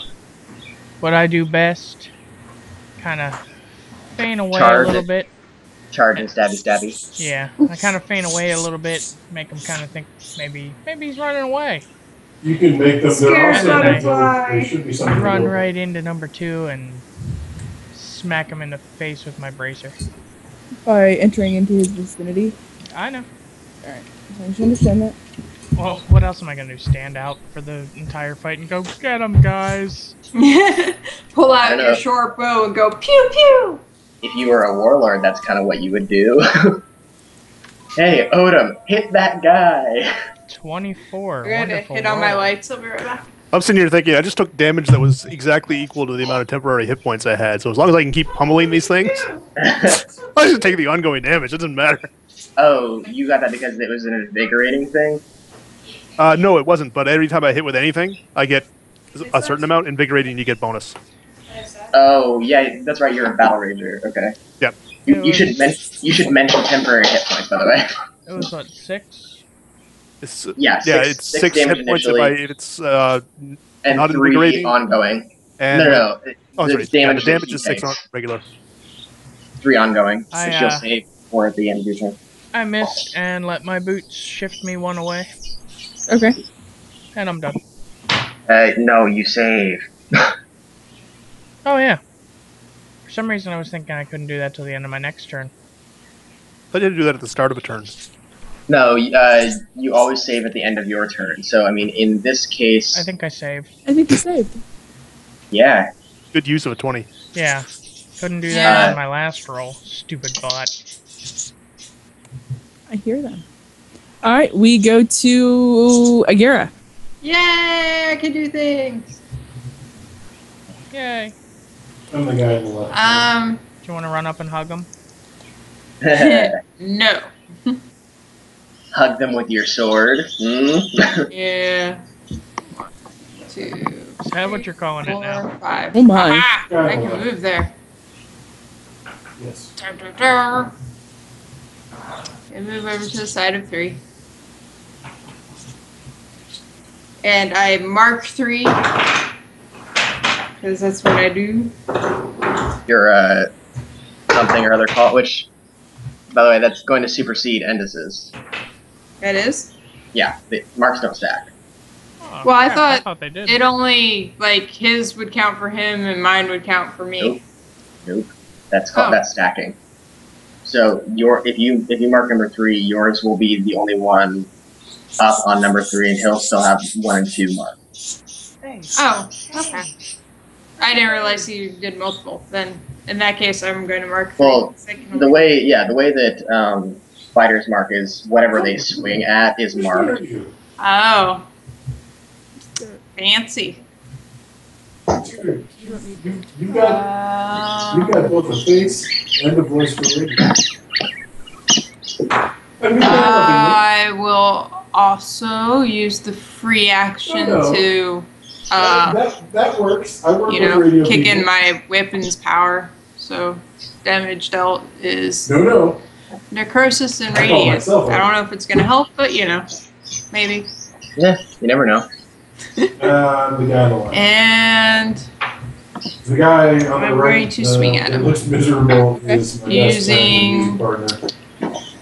what I do best. Kind of feign away Charge a little it. bit. Charge and stabby stabby. Yeah, I kind of feign away a little bit, make them kind of think maybe he's running away. You can make them. They're Scared also butterfly. there should be something. Run to go. right into number 2 and smack him in the face with my bracer. By entering into his vicinity. I know. All right, as long as you understand that. Well, what else am I gonna do? Stand out for the entire fight and go, get him, guys! Pull I out don't your know. short bow and go pew pew. If you were a warlord, that's kind of what you would do. Hey, Odom, hit that guy. 24. I'm gonna Wonderful hit on my roll. lights. I'll be right back. I'm sitting here thinking I just took damage that was exactly equal to the amount of temporary hit points I had. So as long as I can keep pummeling these things, I should take the ongoing damage. It doesn't matter. Oh, you got that because it was an invigorating thing? No, it wasn't. But every time I hit with anything, I get a certain amount. Invigorating, you get bonus. Oh, yeah, that's right. You're a battle rager. Okay. Yep. You should mention temporary hit points, by the way. It was what, 6? It's, Yeah, it's six six damage hit points initially, if it's and not 3 invigorating. ongoing. And No. oh, The sorry. Yeah, the damage damage that is he 6 on takes. regular. 3 ongoing, I, which you'll save for at the end of your turn. I missed and let my boots shift me 1 away, Okay. and I'm done. No, you save. Oh yeah. For some reason I was thinking I couldn't do that till the end of my next turn. I did do that at the start of a turn. No, you always save at the end of your turn. So, I mean, in this case, I think I saved. I think you saved. yeah. Good use of a 20. Yeah. Couldn't do that Yeah. on my last roll. Stupid bot. I hear them. All right, we go to Agira. Yay! I can do things. Yay. I'm the guy in the left. Do you want to run up and hug him? No. Hug them with your sword. Hmm? Yeah. 1, 2. Is that what you're calling it now? 4, 5. Oh my. Aha! I can move there. Yes. And move over to the side of 3. And I mark 3. Because that's what I do. Your, something or other call, which, by the way, that's going to supersede Endus's. That is? Yeah, the marks don't stack. Oh, Well, I crap, thought they did. It only, like, his would count for him and mine would count for me. Nope. That's called that's stacking. So if you mark number 3, yours will be the only one up on number 3, and he'll still have 1 and 2 marked. Oh, okay. I didn't realize you did multiple. Then, in that case, I'm going to mark 3. Well, 'cause I can the only- way that fighters mark is whatever they swing at is marked. Oh. Fancy. You got both a face and a voice for radio. I mean, I will also use the free action No. to, that works. I work you with know, radio kick people. in my weapon's power. So, damage dealt is No. necrosis and I call radiant. myself I don't know if it's going to help, but, you know, maybe. Yeah, you never know. The guy on the left. And The guy on the I'm right. going to swing at that him. looks miserable is my best friend Using- and partner.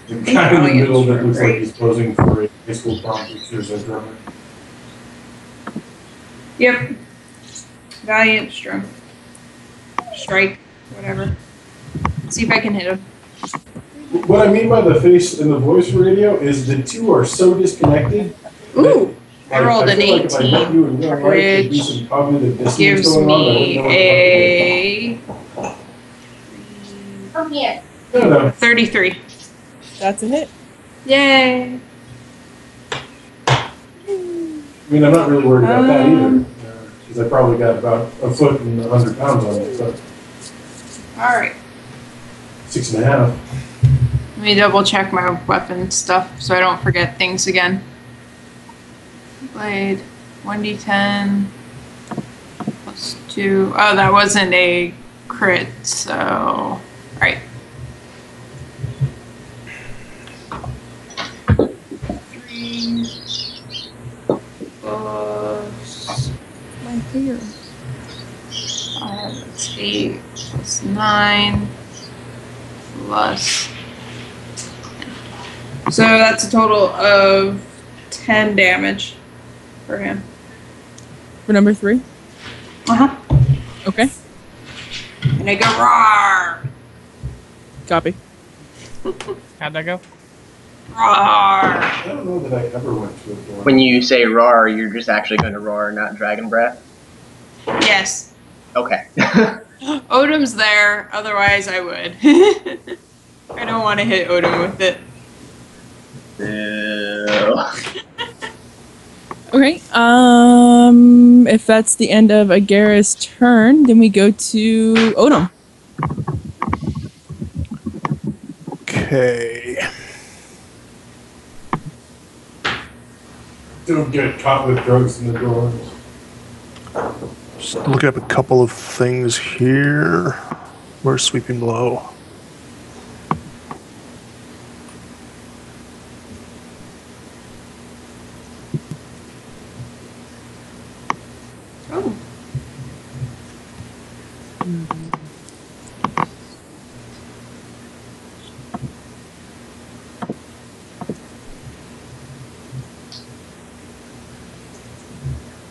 The guy in the middle that looks like he's posing for a high school prom pictures as drummer. Yep. Valiant strength. Strike. Whatever. See if I can hit him. What I mean by the face and the voice radio is the two are so disconnected. Ooh. I Like, rolled an feel like if I met 18, you in real life, there'd be which some cognitive dissonance gives going on. I me wouldn't know what a to do. No. 33. That's a hit. Yay. I mean, I'm not really worried about that either. Um, Because I probably got about a foot and 100 pounds on me, so Alright. 6.5. Let me double check my weapon stuff so I don't forget things again. Blade. 1d10. Plus 2. Oh, that wasn't a crit, so. Alright. 3 plus My hair. 5, that's 8 plus 9 plus 10. So that's a total of 10 damage for him. For number 3? Uh-huh. Okay. And I go, roar! Copy. How'd that go? Roar! I don't know that I ever went to a door. When you say roar, you're just actually going to roar, not dragon breath? Yes. Okay. Odin's there, otherwise I would. I don't want to hit Odin with it. Ew. Okay. If that's the end of Agara's turn, then we go to Odom. Okay. Don't get caught with drugs in the doors. Just looking up a couple of things here. Where's Sweeping Blow? Oh.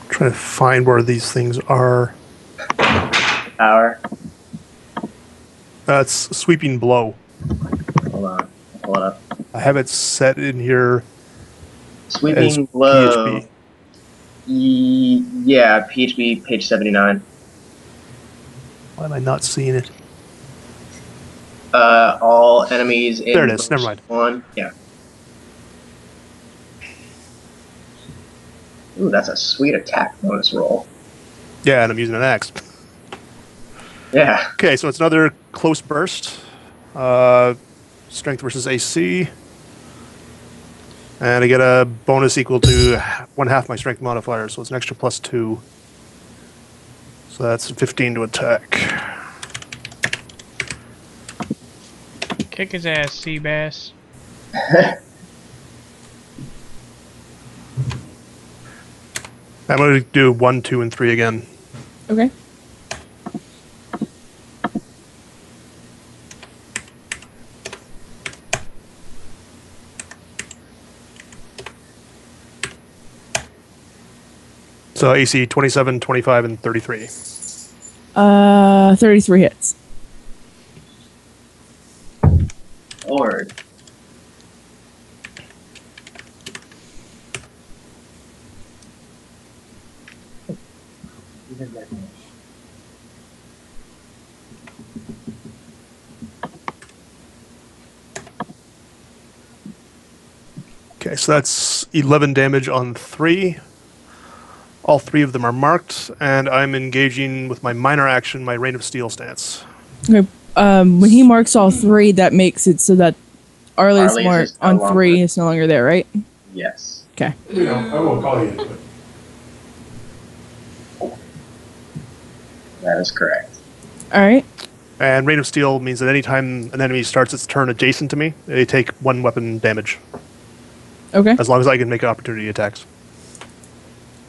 Trying to find where these things are. Power. That's Sweeping Blow. Hold on. Pull it up. I have it set in here Sweeping as blow. PHP. Yeah, PHP page 79. Why am I not seeing it? All enemies in There it is, never mind. One. Yeah. Ooh, that's a sweet attack bonus roll. Yeah, and I'm using an axe. Yeah. Okay, so it's another close burst. Strength versus AC. And I get a bonus equal to 1/2 my strength modifier, so it's an extra +2. So that's 15 to attack. Kick his ass, sea bass. I'm going to do 1, 2, and 3 again. Okay. So AC 27, 25, and 33. 33 hits. Lord. Okay, so that's 11 damage on 3. All 3 of them are marked, and I'm engaging with my minor action, my Rain of Steel stance. Okay. When he marks all 3, that makes it so that Arley's Arley's mark is no on longer- 3 is no longer there, right? Yes. Okay. You know, I won't call you, but That is correct. All right. And Rain of Steel means that anytime an enemy starts its turn adjacent to me, they take 1 weapon damage, Okay. as long as I can make opportunity attacks.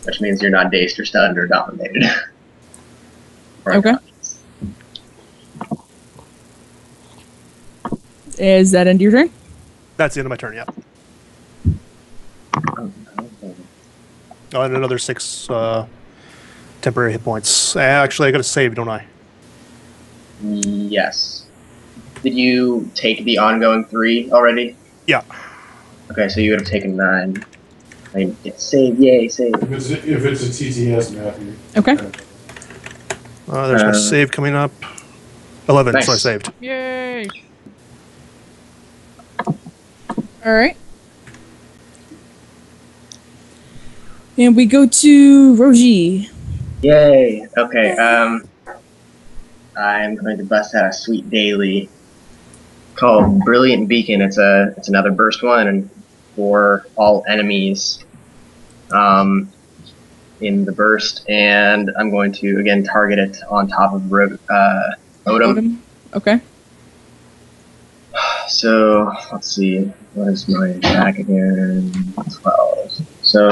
Which means you're not dazed or stunned or dominated. Or Okay. unconscious. Is that end of your turn? That's the end of my turn, yeah. Okay. Oh, and another 6 temporary hit points. Actually, I got to save, don't I? Yes. Did you take the ongoing 3 already? Yeah. Okay, so you would have taken 9. I mean, save, yay, save. if it's a TTS, Matthew. Okay. There's my Uh, save coming up. 11, so I nice. saved. Yay! All right. And we go to Rogi. Yay. Okay, I'm going to bust out a sweet daily called Brilliant Beacon. It's another burst one, and for all enemies in the burst, and I'm going to again target it on top of Odom. Okay. So let's see, what is my attack again? 12. So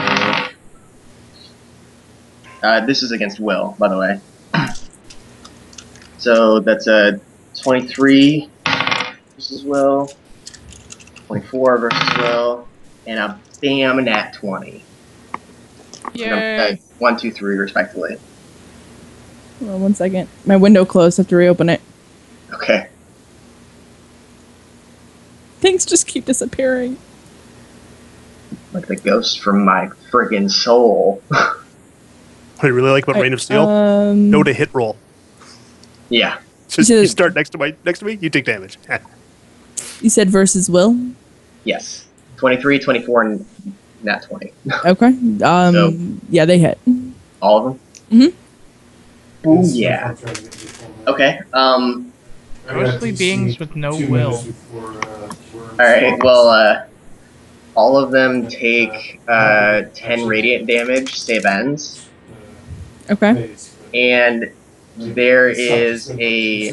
this is against Will, by the way. So that's a 23 versus Will, 24 versus Will, and a bam nat 20. Yay! 1, 2, 3 respectively. Well, 1 second. My window closed. I have to reopen it. Okay. Things just keep disappearing. like the ghost from my friggin' soul. What I really like about Rain of Steel? No to hit roll. Yeah. Just you start next to me, you take damage. You said versus will? Yes. 23, 24, and nat 20. Okay. So, yeah, they hit. all of them? Mm-hmm. Ooh, yeah. Okay. Ghostly beings with no will. Alright, well, all of them take 10 radiant damage, save ends. Okay. And there is a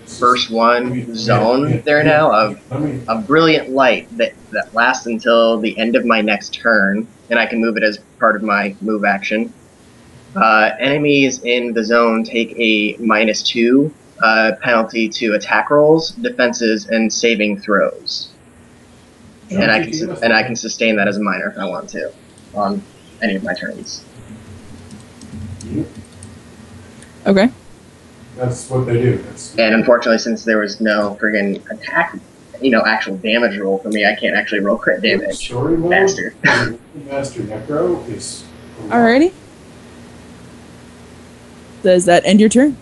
first one zone there now of a brilliant light that lasts until the end of my next turn, and I can move it as part of my move action. Enemies in the zone take a -2 penalty to attack rolls, defenses, and saving throws. And I can sustain that as a minor if I want to on any of my turns. Okay. That's what they do. And unfortunately, since there was no friggin' attack, actual damage roll for me, I can't actually roll crit damage. Story mode, Bastard. Master Necro is. Alrighty. Does that end your turn?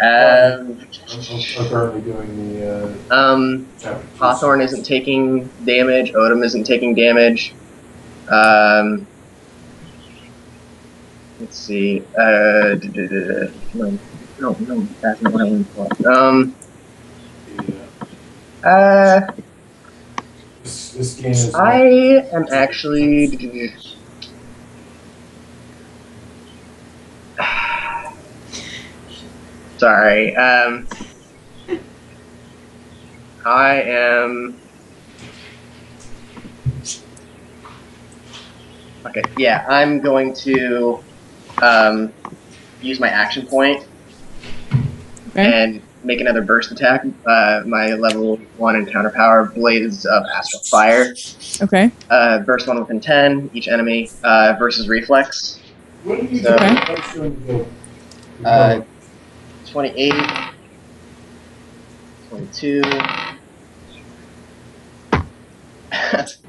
I'm currently doing the. Hawthorne isn't taking damage. Odom isn't taking damage. Let's see. No, that's not what I went for. This game is. I am actually. Sorry. I am. Okay, yeah, I'm going to use my action point and make another burst attack. My level 1 encounter power, Blaze of Astral Fire. Okay. Burst 1 within 10, each enemy, versus Reflex. So, 28, 22,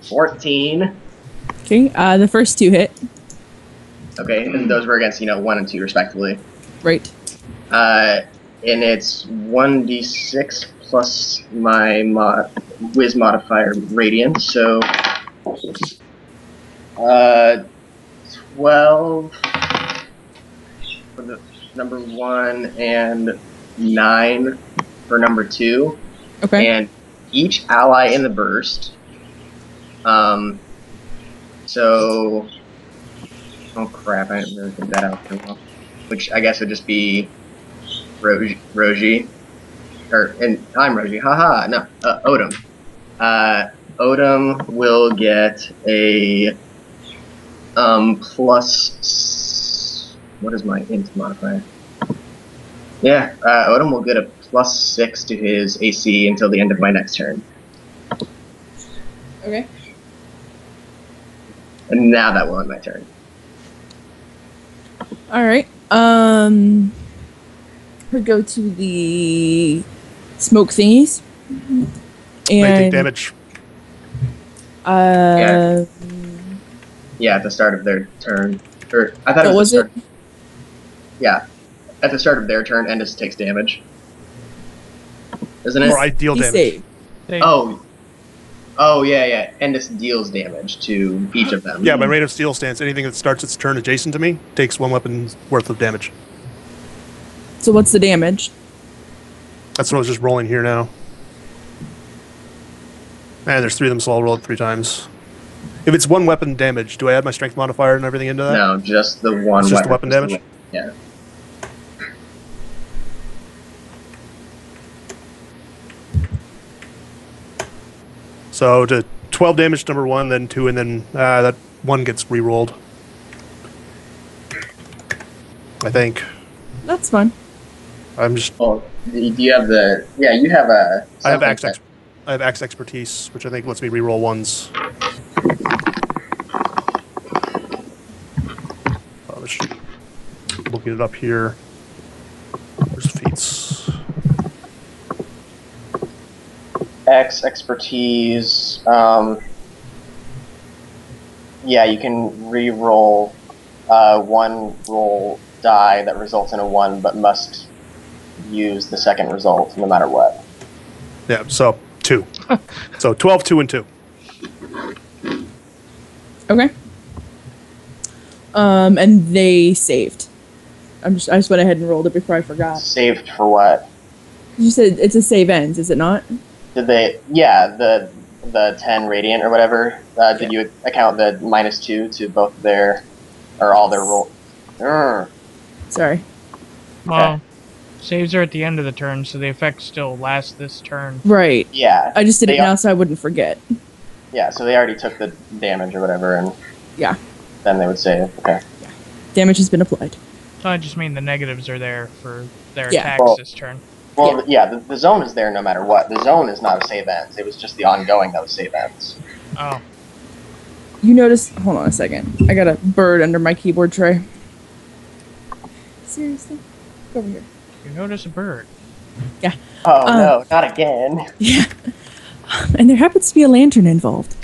14. Okay, the first 2 hit. Okay, and those were against, 1 and 2 respectively. Right. And it's 1d6 plus my Wiz modifier Radiant, so 12 for the number 1 and 9 for number 2. Okay. And each ally in the burst. So, oh crap, I didn't really think that out very well. Which I guess would just be Roji. And I'm Roji, haha, no, Odom. Odom will get a, plus, what is my int modifier? Yeah, Odom will get a +6 to his AC until the end of my next turn. Okay. And now that will end my turn. Alright. We go to the smoke thingies. And They take damage. Yeah, at the start of their turn. Or I thought it was it? Yeah. At the start of their turn, Endus takes damage. Isn't it? Or I deal damage. Save. Oh, yeah. Endus deals damage to each of them. Yeah, by Rain of Steel stance, anything that starts its turn adjacent to me takes 1 weapon's worth of damage. So what's the damage? That's what I was just rolling here now. And there's 3 of them, so I'll roll it 3 times. If it's 1 weapon damage, do I add my strength modifier and everything into that? No, just the one. It's just the weapon damage? Yeah. So to 12 damage to number 1, then 2, and then that 1 gets re-rolled. I think. That's fine. I'm just. Oh, do you have the? Yeah, you have a. I have axe expertise, which I think lets me re-roll 1s. Looking it up here. Where's feats? X expertise. Yeah, you can re-roll one roll die that results in a 1, but must use the second result no matter what. Yeah, so 2. So 12, 2, and 2. Okay. And they saved. I just went ahead and rolled it before I forgot. Saved for what? You said it's a save ends, is it not? Did they? Yeah, the 10 radiant or whatever. Did you account the -2 to both their or all their roll? Sorry. Well, saves are at the end of the turn, so the effects still last this turn. Right. Yeah. I just did it now so I wouldn't forget. Yeah, so they already took the damage or whatever, and Yeah. then they would save. Okay. Damage has been applied. I just mean the negatives are there for their Yeah. attacks Well- this turn. Well, the zone is there no matter what. The zone is not a save ends. It was just the ongoing that was save ends. Oh, You notice... Hold on a second. I got a bird under my keyboard tray. Seriously? Go over here. you notice a bird. Oh no, not again. Yeah. And there happens to be a lantern involved.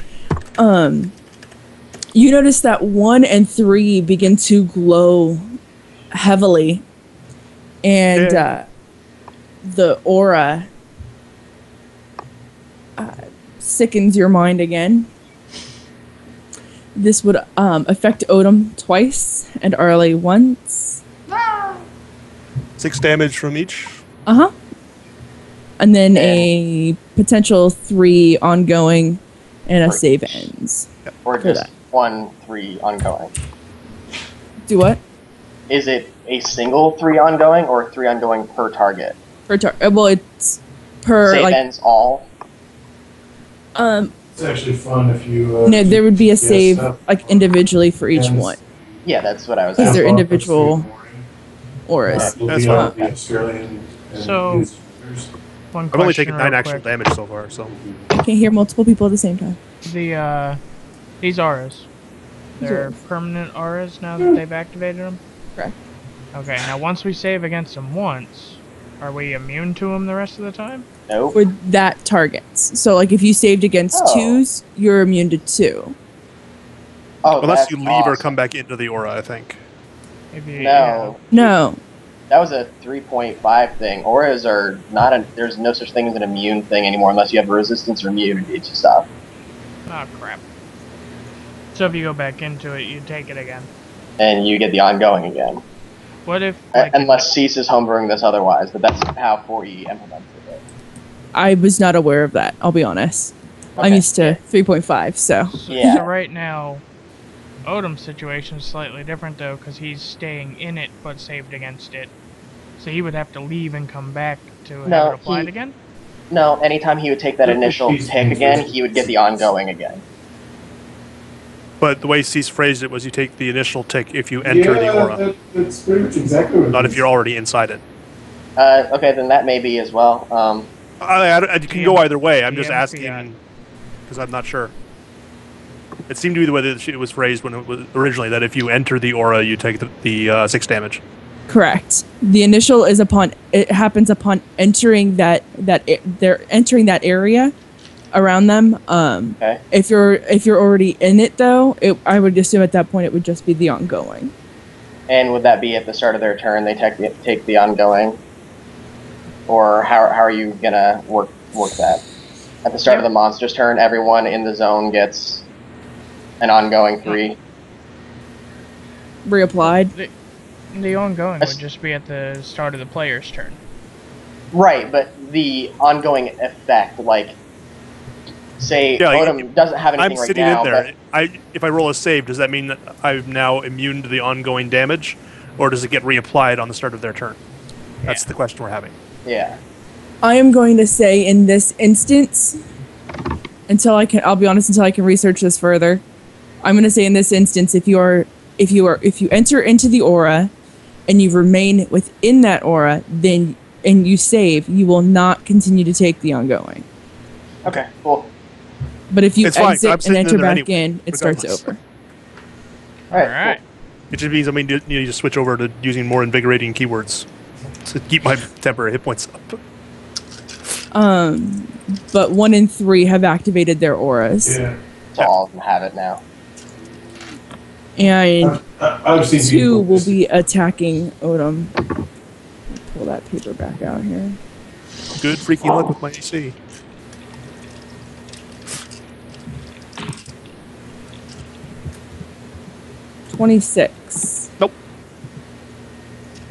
You notice that 1 and 3 begin to glow heavily. And the aura sickens your mind again. This would affect Odom twice and Arlie once. 6 damage from each. Uh-huh. And then a potential 3 ongoing and a save ends. Or For just that. 1, 3 ongoing. Do what? Is it a single 3 ongoing or 3 ongoing per target? Well, it's per Save like ends all. It's actually fun if you. no, there would be a yes, save like individually for each Yes. one. Yeah, that's what I was Because asking. they're individual auras. That's That's fine. fine. Australian and So- New Zealanders. One I've only question taken real 9 actual quick. damage so far, so. I can't hear multiple people at the same time. These auras, they're auras. permanent auras now that they've activated them? Correct. Okay, now once we save against them once, are we immune to them the rest of the time? Nope. For that targets. So like if you saved against Oh. 2s, you're immune to 2. Oh, Unless that's you leave or awesome. come back into the aura, I think. Maybe, No, No. that was a 3.5 thing. Auras are not a. There's no such thing as an immune thing anymore unless you have resistance or immunity to stuff. Yeah. Oh, crap. So if you go back into it, you take it again. And you get the ongoing again. What if, like, Unless Cease is homebrewing this otherwise, but that's how 4E implemented it. I was not aware of that, I'll be honest. I'm Okay. used to 3.5, so. Yeah. So right now, Odom's situation is slightly different though, because he's staying in it but saved against it. So he would have to leave and come back to No, have it applied he- again? No, anytime he would take that initial He's- tick again, he would get the ongoing again. But the way Cease phrased it was you take the initial tick if you enter the aura, That's pretty much exactly what it not is. if you're already inside it. Okay, then that may be as well. I can go either way. I'm just DM asking fiat. because I'm not sure. It seemed to be the way that it was phrased when it was originally that if you enter the aura, you take the 6 damage. Correct. The initial is upon, it happens upon entering they're entering that area around them. Okay. If you're already in it though, I would assume at that point it would just be the ongoing. And would that be at the start of their turn? They take the ongoing, or how are you gonna work that? At the start of the monster's turn, everyone in the zone gets an ongoing 3. Reapplied. The ongoing would just be at the start of the player's turn. Right, but the ongoing effect, like, say Yeah, like, Odom doesn't have anything I'm right sitting now, in there. If I roll a save, does that mean that I'm now immune to the ongoing damage, or does it get reapplied on the start of their turn? That's the question we're having. but yeah. I am going to say in this instance, I'll be honest, until I can research this further. I'm going to say in this instance, if you enter into the aura and you remain within that aura, then and you save, you will not continue to take the ongoing. Okay, cool. But if you It's fine, I'm exit and sitting in enter there back anyway, in, it starts regardless. over. All right. Alright. It just means you need to switch over to using more invigorating keywords to keep my temporary hit points up. But 1 and 3 have activated their auras. Yeah. So all of them have it now. and I've seen 2 people will be attacking Odom. Pull that paper back out here. Good freaking luck with my AC. $26. Nope.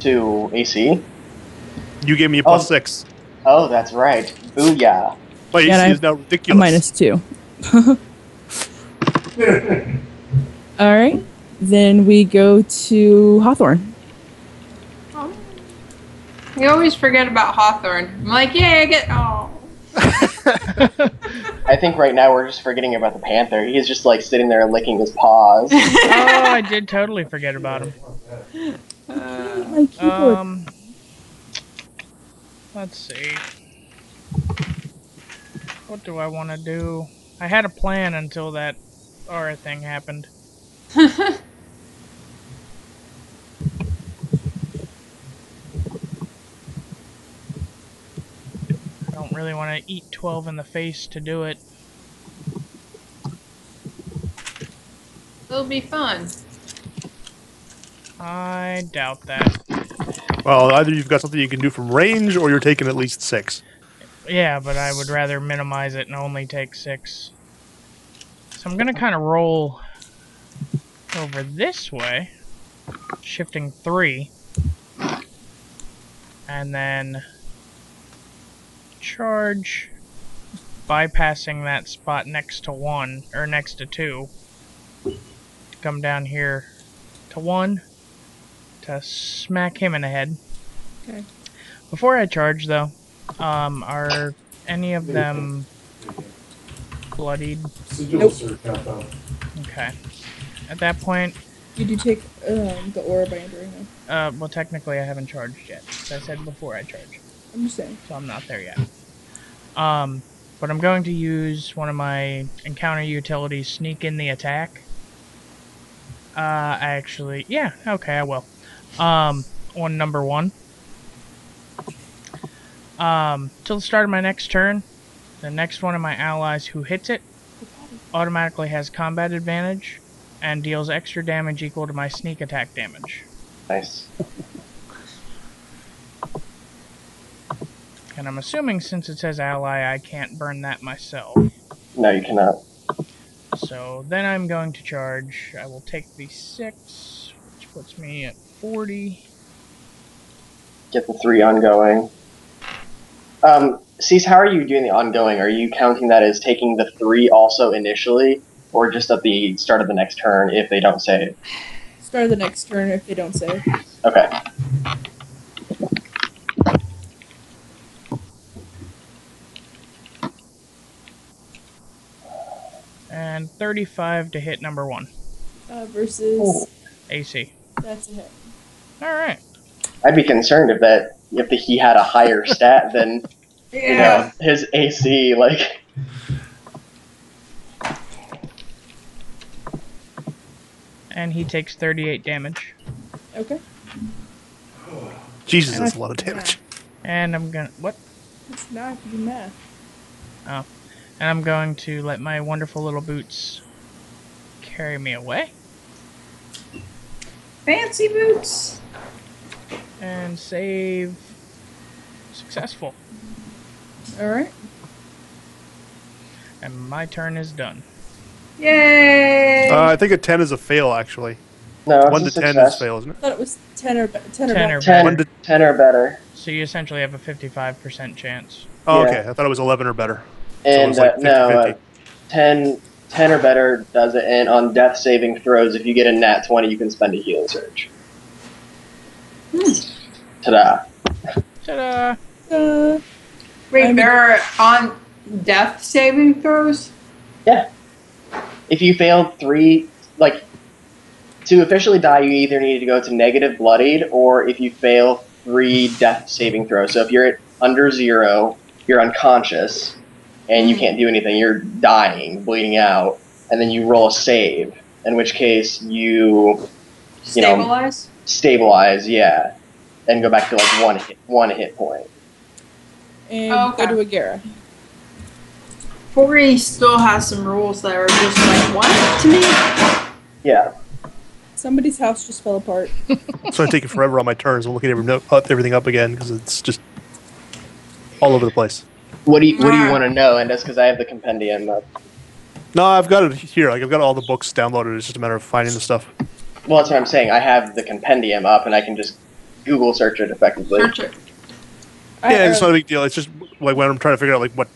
To AC. You gave me a Oh. +6. Oh, that's right. Booyah. My Yeah, AC is now A ridiculous. -2. All right. Then we go to Hawthorne. You always forget about Hawthorne. I'm like, yeah, I get. Oh. I think right now we're just forgetting about the panther. He's just like sitting there licking his paws. Oh, I did totally forget about him. My keyboard. Let's see. What do I want to do? I had a plan until that aura thing happened. I don't really want to eat 12 in the face to do it. It'll be fun. I doubt that. Well, either you've got something you can do from range, or you're taking at least 6. Yeah, but I would rather minimize it and only take 6. So I'm going to kind of roll over this way, shifting 3, and then charge, bypassing that spot next to 1, or next to 2, come down here to 1, to smack him in the head. Okay. Before I charge, though, are any of them bloodied? Sigil search countdown. Okay. At that point, You do take the aura by entering them. well, technically I haven't charged yet. As I said before I charge. I'm just saying. So I'm not there yet. But I'm going to use one of my encounter utilities, sneak in the attack. Actually, yeah, okay, I will. On number 1. Till the start of my next turn, the next one of my allies who hits it automatically has combat advantage and deals extra damage equal to my sneak attack damage. Nice. And I'm assuming since it says ally, I can't burn that myself. No, you cannot. So then I'm going to charge. I will take the 6, which puts me at 40. Get the 3 ongoing. Cease, how are you doing the ongoing? Are you counting that as taking the 3 also initially, or just at the start of the next turn if they don't save? Start of the next turn if they don't save. Okay. And 35 to hit number 1. Versus AC. that's a hit. Alright. I'd be concerned if he had a higher stat than Yeah. his AC. Like, And he takes 38 damage. Okay. Jesus, that's a lot of damage. And I'm gonna... What? It's not do math. Oh. And I'm going to let my wonderful little boots carry me away. Fancy boots. And save... Successful. All right. And my turn is done. Yay! I think a 10 is a fail, actually. no, 1 to it's a 10 is success. fail, isn't it? I thought it was 10 or 10 or 10 or better. 10, One to- 10 or better. So you essentially have a 55% chance. Oh, Yeah. okay. I thought it was 11 or better. And it's like no, 50-50. 10 or better does it, and on death saving throws, if you get a nat 20, you can spend a healing surge. Ta-da. Ta-da! Wait, I'm- there are on death saving throws? Yeah. If you failed 3, like, to officially die, you either need to go to negative bloodied, or if you fail 3 death saving throws. So if you're at under 0, you're unconscious, and you can't do anything, you're dying, bleeding out, and then you roll a save, in which case you Stabilize? stabilize, yeah, and go back to like one hit point. And Oh, okay. go to Agara. 4E still has some rules that are just like, what to me? Yeah. Somebody's house just fell apart. It's going to take forever on my turns. I'm looking everything up again because it's just all over the place. What do you want to know? And that's because I have the compendium up. No, I've got it here. Like I've got all the books downloaded. It's just a matter of finding the stuff. Well, that's what I'm saying. I have the compendium up, and I can just Google search it effectively. Search it. Yeah, it's not a big deal. It's just like when I'm trying to figure out like what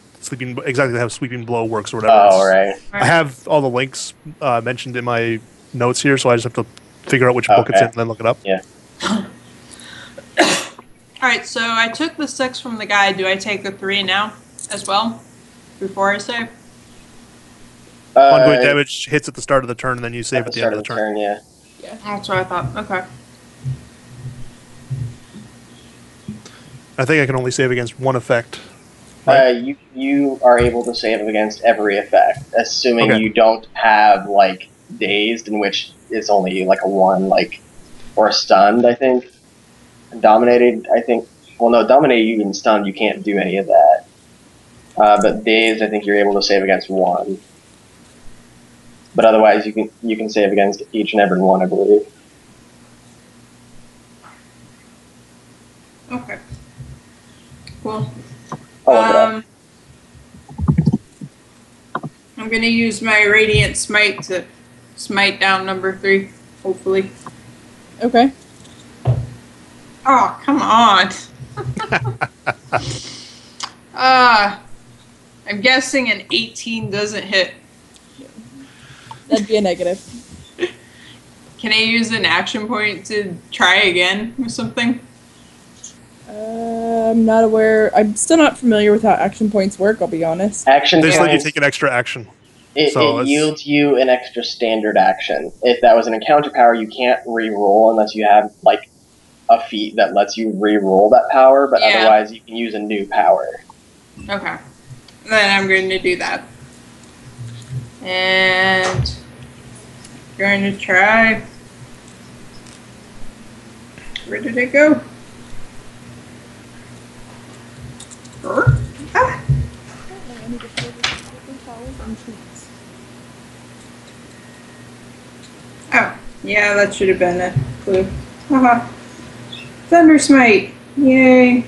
exactly how sweeping blow works or whatever. Oh, right. I have all the links mentioned in my notes here, so I just have to figure out which book it's in and then look it up. Yeah. Alright, so I took the 6 from the guy. Do I take the 3 now as well? Before I save? Ongoing damage hits at the start of the turn, and then you save at the end of the turn. Yeah. That's what I thought. Okay. I think I can only save against one effect. You are able to save against every effect, assuming you don't have like dazed, in which it's only like a 1, like, or stunned. I think. Dominated, I think. Well, no, dominated. You can stunned. You can't do any of that. But dazed, I think you're able to save against 1. But otherwise, you can save against each and every one, I believe. Okay. Cool. Oh, I'm gonna use my Radiant Smite to smite down number 3, hopefully. Okay. Oh, come on. I'm guessing an 18 doesn't hit. That'd be a negative. Can I use an action point to try again or something? I'm not aware. I'm still not familiar with how action points work, I'll be honest. Action They just let you points. take an extra action. It yields you an extra standard action. If that was an encounter power, you can't re-roll unless you have like a feat that lets you re-roll that power, but otherwise you can use a new power. Okay. Then I'm going to do that. And going to try. Where did it go? Ah. Oh, yeah, that should have been a clue. Haha. Thunder Smite. Yay.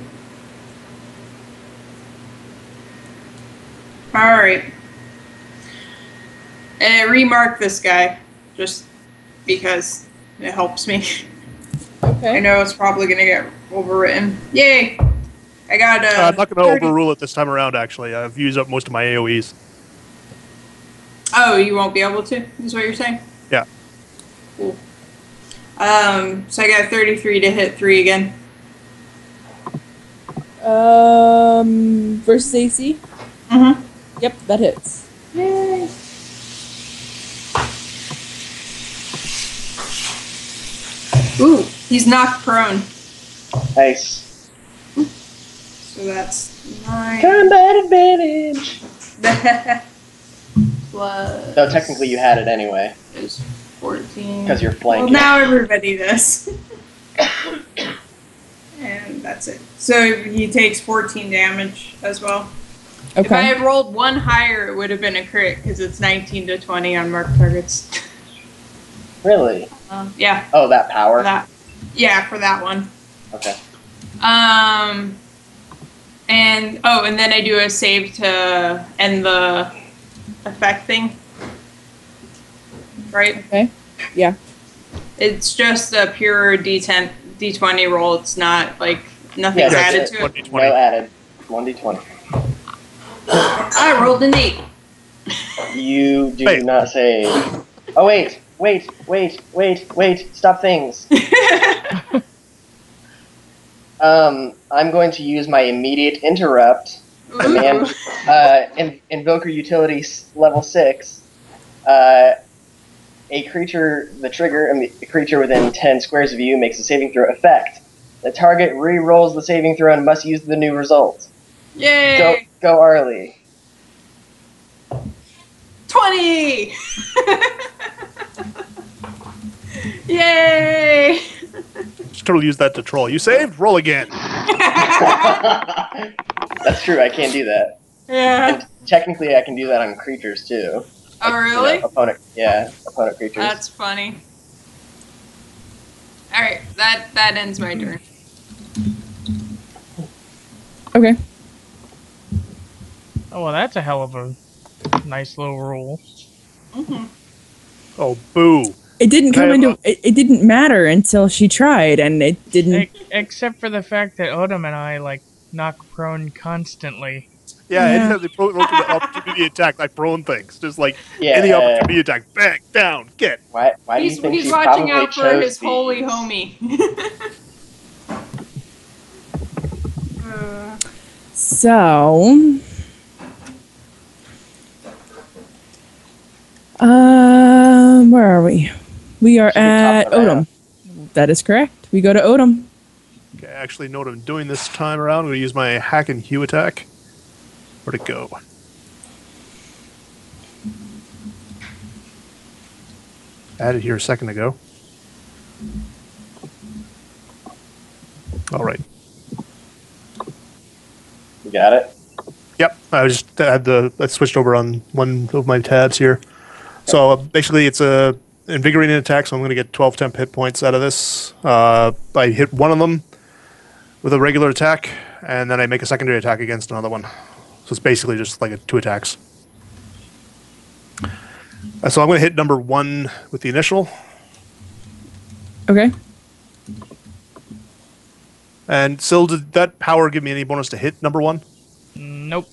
Alright. And remark this guy, just because it helps me. Okay. I know it's probably going to get overwritten. Yay! I got I'm not going to overrule it this time around, actually. I've used up most of my AoEs. Oh, you won't be able to, is what you're saying? Yeah. Cool. So I got 33 to hit 3 again. Versus AC? Mm-hmm. Yep, that hits. Yay! Ooh, he's knocked prone. Nice. So that's 9. Combat advantage! Plus... No, technically you had it anyway. Is 14. Because you're flanking. Well, now everybody does. And that's it. So he takes 14 damage as well. Okay. If I had rolled 1 higher, it would have been a crit because it's 19 to 20 on marked targets. Really? Yeah. Oh, that power? For that. Yeah, for that one. Okay. And then I do a save to end the effect thing. Right? Okay. Yeah. It's just a pure D20 roll. It's not like nothing's added to it. No added. 1d20. I rolled an 8. You do not say. Oh wait! Stop things. I'm going to use my immediate interrupt. Command, Invoker Utility level 6. A creature within 10 squares of you makes a saving throw effect. The target re-rolls the saving throw and must use the new result. Yay! Go Arlie. 20! Yay! Just totally use that to troll. You saved? Roll again. That's true, I can do that. Yeah. And technically I can do that on creatures too. Oh, really? Opponent creatures. That's funny. Alright, that ends my turn. Okay. Oh, well, that's a hell of a nice little roll. Mm-hmm. Oh, boo. It didn't come into it didn't matter until she tried, and it didn't. Except for the fact that Odom and I, like, knock prone constantly. Yeah, Yeah. anytime they provoke an opportunity attack, I prone things. Just like Yeah. any opportunity attack, bang, down, get. Why do you He's think she watching probably out for chose his holy these? homie. So, where are we? We are Should be top at of the map. Odom. That is correct. We go to Odom. Okay, I actually know what I'm doing this time around. I'm going to use my hack and hew attack. Where'd it go? I had it here a second ago. All right. You got it? Yep, I switched over on one of my tabs here. So basically, it's a invigorating attack. So I'm going to get 12 temp hit points out of this. I hit one of them with a regular attack, and then I make a secondary attack against another one. So it's basically just like 2 attacks. So I'm going to hit number 1 with the initial. Okay. And Syl, did that power give me any bonus to hit number 1? Nope.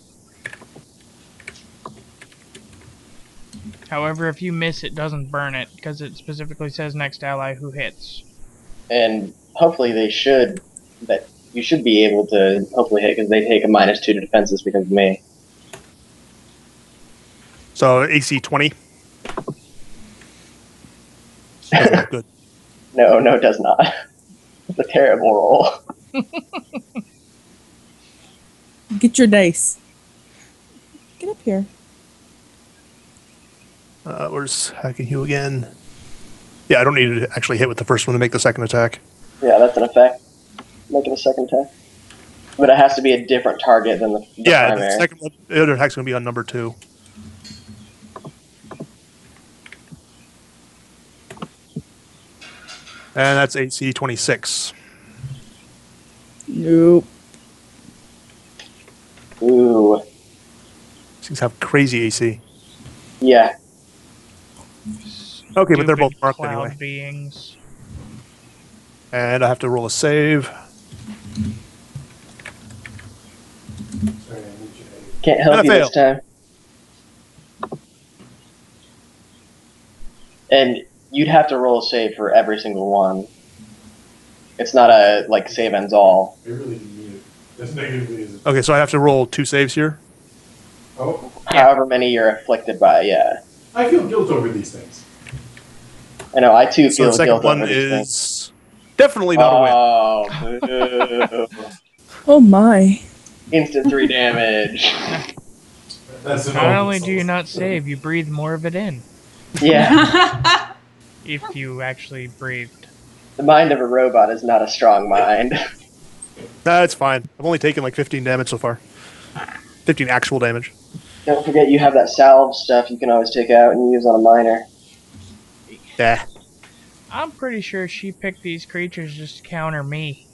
However, if you miss, it doesn't burn it, because it specifically says next ally who hits. And hopefully they should. That you should be able to hopefully hit because they take a -2 to defenses because of me. So AC 20. Doesn't look good. No, it does not. It's a terrible roll. Get your dice. Get up here. Where's Hack and Hew again? Yeah, I don't need to actually hit with the first one to make the second attack. Yeah, that's an effect. Making a second attack. But it has to be a different target than the Yeah, primary. the second one, the other attack's going to be on number 2. And that's AC 26. Nope. Ooh. These have crazy AC. Yeah. Okay, but they're both Stupid marked cloud anyway. beings. And I have to roll a save. Can't help And you a this time. And you'd have to roll a save for every single one. It's not a, like, save ends all. It really didn't need it. As negatively as it. Okay, so I have to roll 2 saves here. Oh, However many you're afflicted by, yeah. I feel guilt over these things. I know, I too So feel the second guilt one over these things. is definitely not a win. Oh, boo. Oh my. Instant 3 damage. That's an Not only do you not save, you breathe more of it in. Yeah. If you actually breathed. The mind of a robot is not a strong mind. Nah, it's fine. I've only taken like 15 damage so far. 15 actual damage. Don't forget you have that salve stuff you can always take out and use on a miner. Yeah. I'm pretty sure she picked these creatures just to counter me.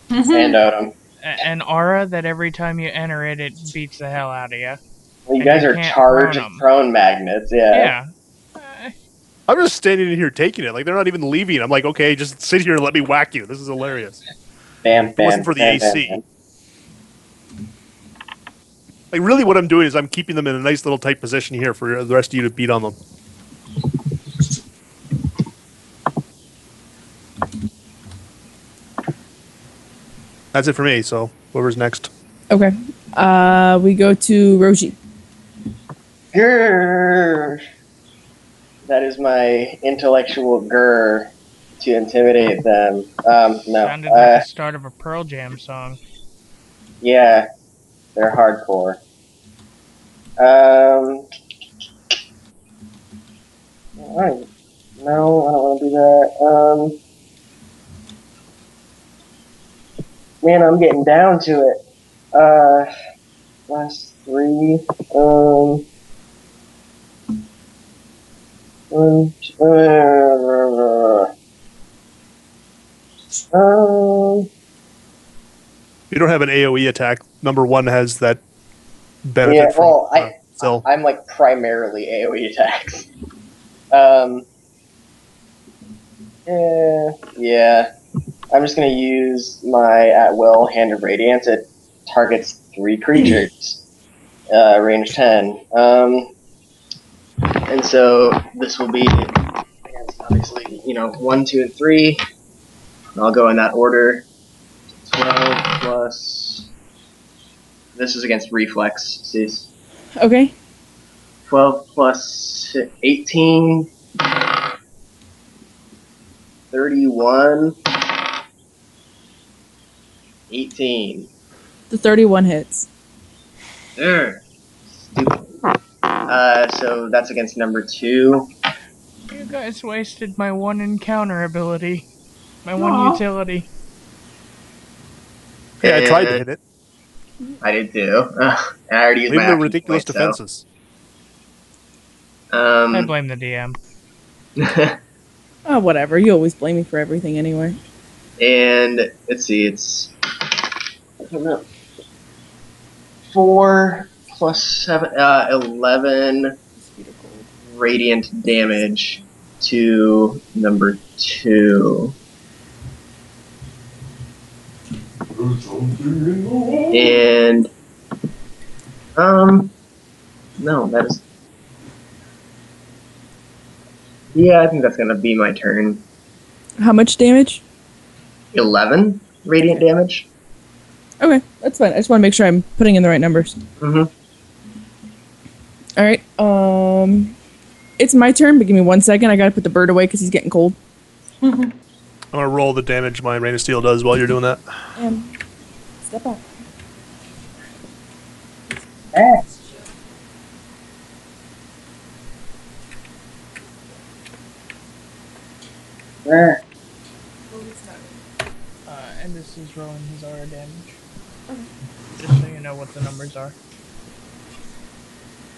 And Odom. An aura that every time you enter it, it beats the hell out of you. Well, you And guys you are can't charged prone 'em. prone magnets, yeah. Yeah. I'm just standing in here taking it. Like, they're not even leaving. I'm like, okay, just sit here and let me whack you. This is hilarious. Bam, If it bam, wasn't for the bam, AC. bam, Like, really what I'm doing is I'm keeping them in a nice little tight position here for the rest of you to beat on them. That's it for me, so whoever's next. Okay. We go to Roshi. Grrr. That is my intellectual grrr to intimidate them. No. Sounded like the start of a Pearl Jam song. Yeah. They're hardcore. Alright. No, I don't want to do that. Man, I'm getting down to it. Last 3. You don't have an AoE attack. Number 1 has that benefit. Yeah, well, so I'm like primarily AoE attacks. Yeah. I'm just gonna use my at will Hand of Radiance. It targets 3 creatures, range 10. And so this will be obviously 1, 2, and 3. And I'll go in that order. 12 plus. This is against reflex. See, Okay. 12 plus 18. 31. 18. The 31 hits. Stupid. So that's against number 2. You guys wasted my 1 encounter ability. My Aw. 1 utility. yeah, I tried to hit it. I did too. And I already used Leave my the action ridiculous point, defenses. I blame the DM. Oh, whatever. You always blame me for everything anyway. and let's see, it's I don't know. 4 plus 7, 11 radiant damage to number 2. And no, that is. Yeah, I think that's gonna be my turn. How much damage? 11 radiant damage. Okay, that's fine. I just want to make sure I'm putting in the right numbers. Mm-hmm. All right. It's my turn, but give me 1 second. I gotta put the bird away because he's getting cold. I'm gonna roll the damage my Rain of Steel does while you're doing that. Step up. And this is rolling his aura damage. Just so you know what the numbers are.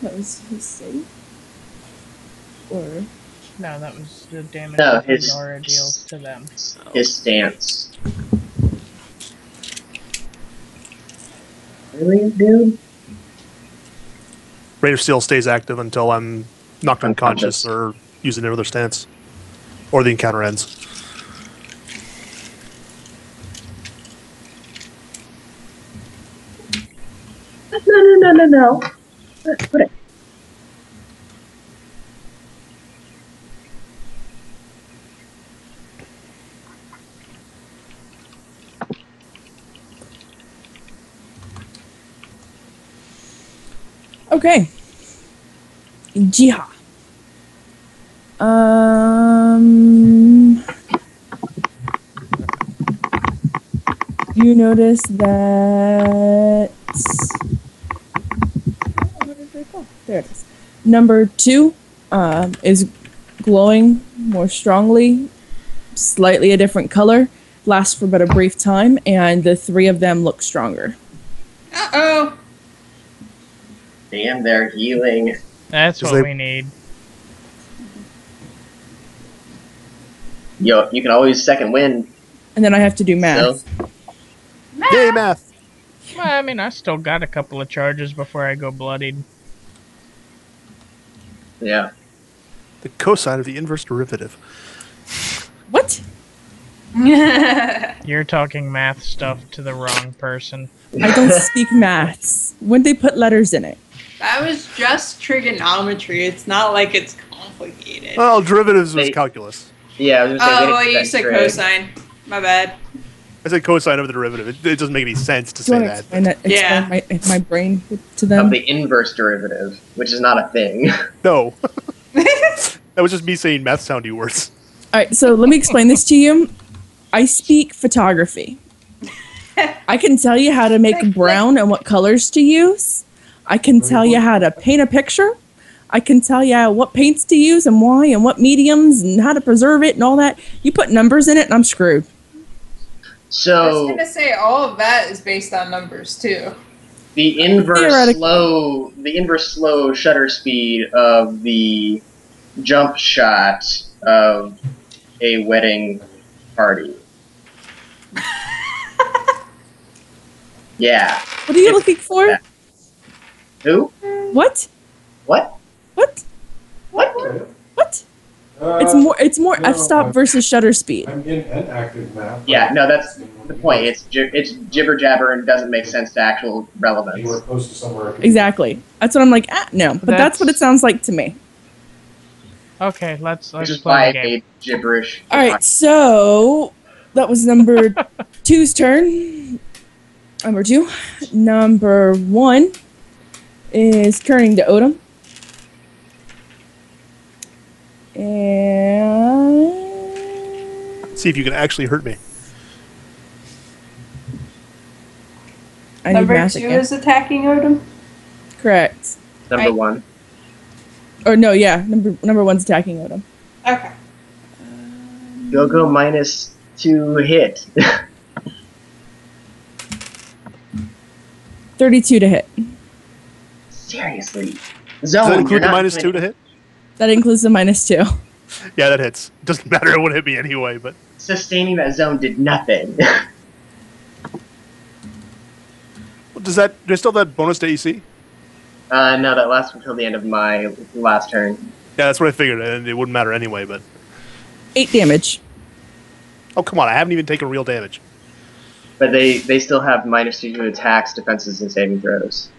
That was his save? Or... No, that was the damage No, that his his- aura deals to them. His stance. Really, dude? Rain of Steel stays active until I'm knocked unconscious or using another stance. Or the encounter ends. No. Put it. Okay. Jiha. You notice that... Where did they go? There it is. Number 2 is glowing more strongly, slightly a different color, lasts for but a brief time, and the 3 of them look stronger. Uh-oh. Damn, they're healing. That's what we need. Yo, you can always second wind. And then I have to do math. So, Yay, math! Well, I mean, I still got a couple of charges before I go bloodied. yeah. The cosine of the inverse derivative. What? You're talking math stuff to the wrong person. I don't speak maths. When they put letters in it. That was just trigonometry. It's not like it's complicated. Well, derivatives was They- calculus. Yeah, I was gonna say. Oh, they well, didn't you do said that trick. cosine. My bad. I said cosine of the derivative. It doesn't make any sense to Do you say want to that. explain that? Yeah. Explain my brain to Of them? the inverse derivative, which is not a thing. No. That was just me saying math soundy words. Alright, so let me explain this to you. I speak photography. I can tell you how to make brown and what colors to use. I can tell you how to paint a picture. I can tell you what paints to use and why and what mediums and how to preserve it and all that. You put numbers in it and I'm screwed. I was So gonna say all of that is based on numbers too. the inverse Theoretically. slow shutter speed of the jump shot of a wedding party. Yeah. What are you looking for? Yeah. Who? What? What? What? What? What? It's more no, f-stop versus shutter speed. I'm in an active map. Yeah, no, that's the point. It's jibber jabber and doesn't make sense to actual You were relevance. close to somewhere. I could Exactly. That's what I'm like. No, but that's what it sounds like to me. Okay, let's Which is play why the I game. made gibberish. All right, so that was number 2's turn. Number 2. Number 1 is turning to Odom. And See if you can actually hurt me. I need Number math 2 again. is attacking Odom. Correct. Number Right. 1. Or no, yeah, number 1's attacking Odom. Okay. Go -2 hit. 32 to hit. Seriously. Does Zone, that you're include the not -2 doing to hit? That includes the -2. Yeah, that hits. Doesn't matter. It would hit me anyway, but... Sustaining that zone did nothing. Do I still have that bonus to AC? No, that lasts until the end of my last turn. Yeah, that's what I figured, and it wouldn't matter anyway, but... 8 damage. Oh, come on, I haven't even taken real damage. But they still have -2 to attacks, defenses, and saving throws.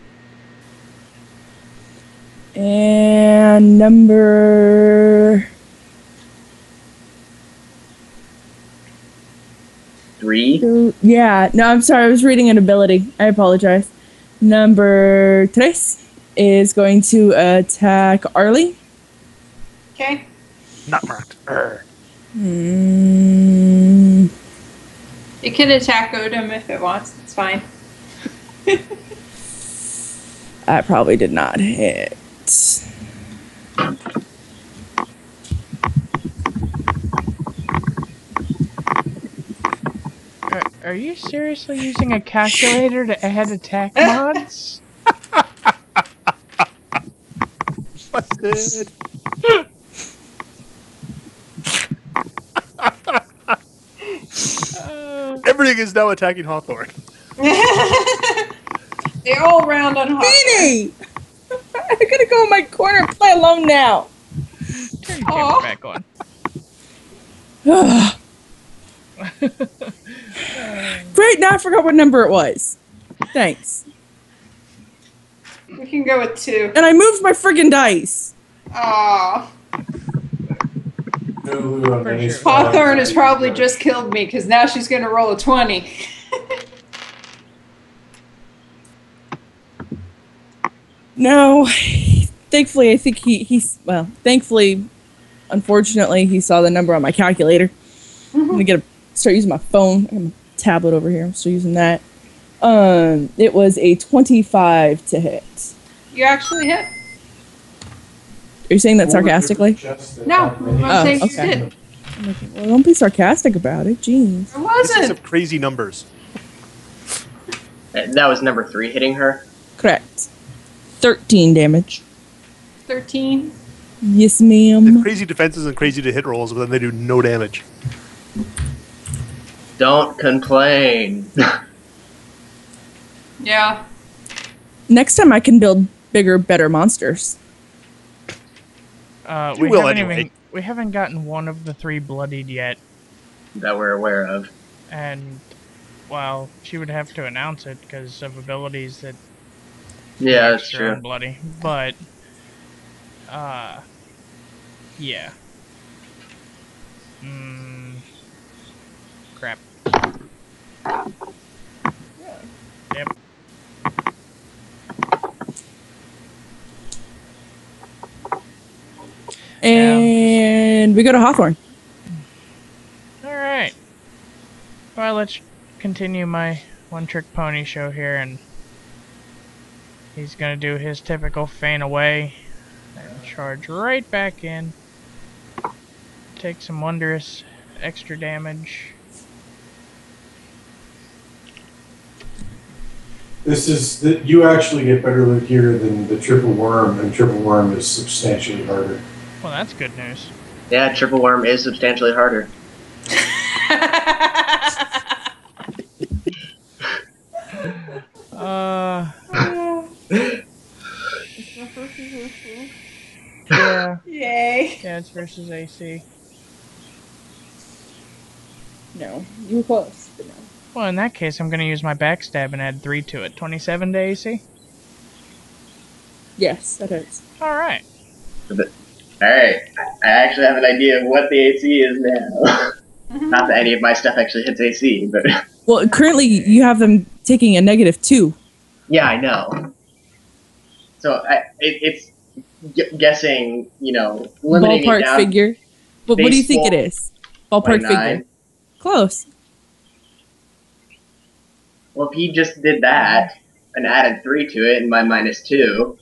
And number 3. Yeah, no, I'm sorry. I was reading an ability. I apologize. Number 3 is going to attack Arlie. Okay. Not marked. It can attack Odom if it wants. It's fine. That probably did not hit. Are you seriously using a calculator to add attack mods? Busted. Everything is now attacking Hawthorne. They all round on Hawk. Beanie! I'm gonna go in my corner and play alone now. Turn your camera back on. Great, now I forgot what number it was. Thanks. We can go with 2. And I moved my friggin' dice. Aww. No, on any sure. Hawthorne has probably just killed me because now she's going to roll a 20. No, thankfully, I think thankfully, unfortunately, he saw the number on my calculator. I'm gonna start using my phone. I have a tablet over here. I'm still using that. It was a 25 to hit. You actually hit? Are you saying that sarcastically? No, I'm saying okay. you did. Well, don't be sarcastic about it. Jeez. It This is wasn't. some crazy numbers. That was number 3 hitting her. Correct. 13 damage. 13. Yes, They have ma'am. crazy defenses and crazy to hit rolls, but then they do no damage. Don't complain. Yeah. Next time I can build bigger, better monsters. You will anyway. We haven't gotten one of the 3 bloodied yet, That we're aware of. and well, she would have to announce it because of abilities that Yeah, that's extra true. and bloody. But yeah. Crap. Yep. And we go to Hawthorne. Alright. Well, let's continue my one-trick pony show here, and he's gonna do his typical feint away and charge right back in. Take some wondrous extra damage. You actually get better loot here than the triple worm, and triple worm is substantially harder. Well, that's good news. Yeah, triple worm is substantially harder. Yeah. Yay. Yeah, it's versus AC. No, you were close, but no. Well, in that case, I'm going to use my backstab and add 3 to it. 27 to AC? Yes, that hurts. Alright. Alright, I actually have an idea of what the AC is now. Not that any of my stuff actually hits AC, but Well, currently you have them taking a -2. yeah, I know. So it's guessing, limiting it Ballpark down. figure. But what do you think it Baseball, is? Ballpark like figure. 9. Close. Well, if he just did that and added 3 to it and my -2.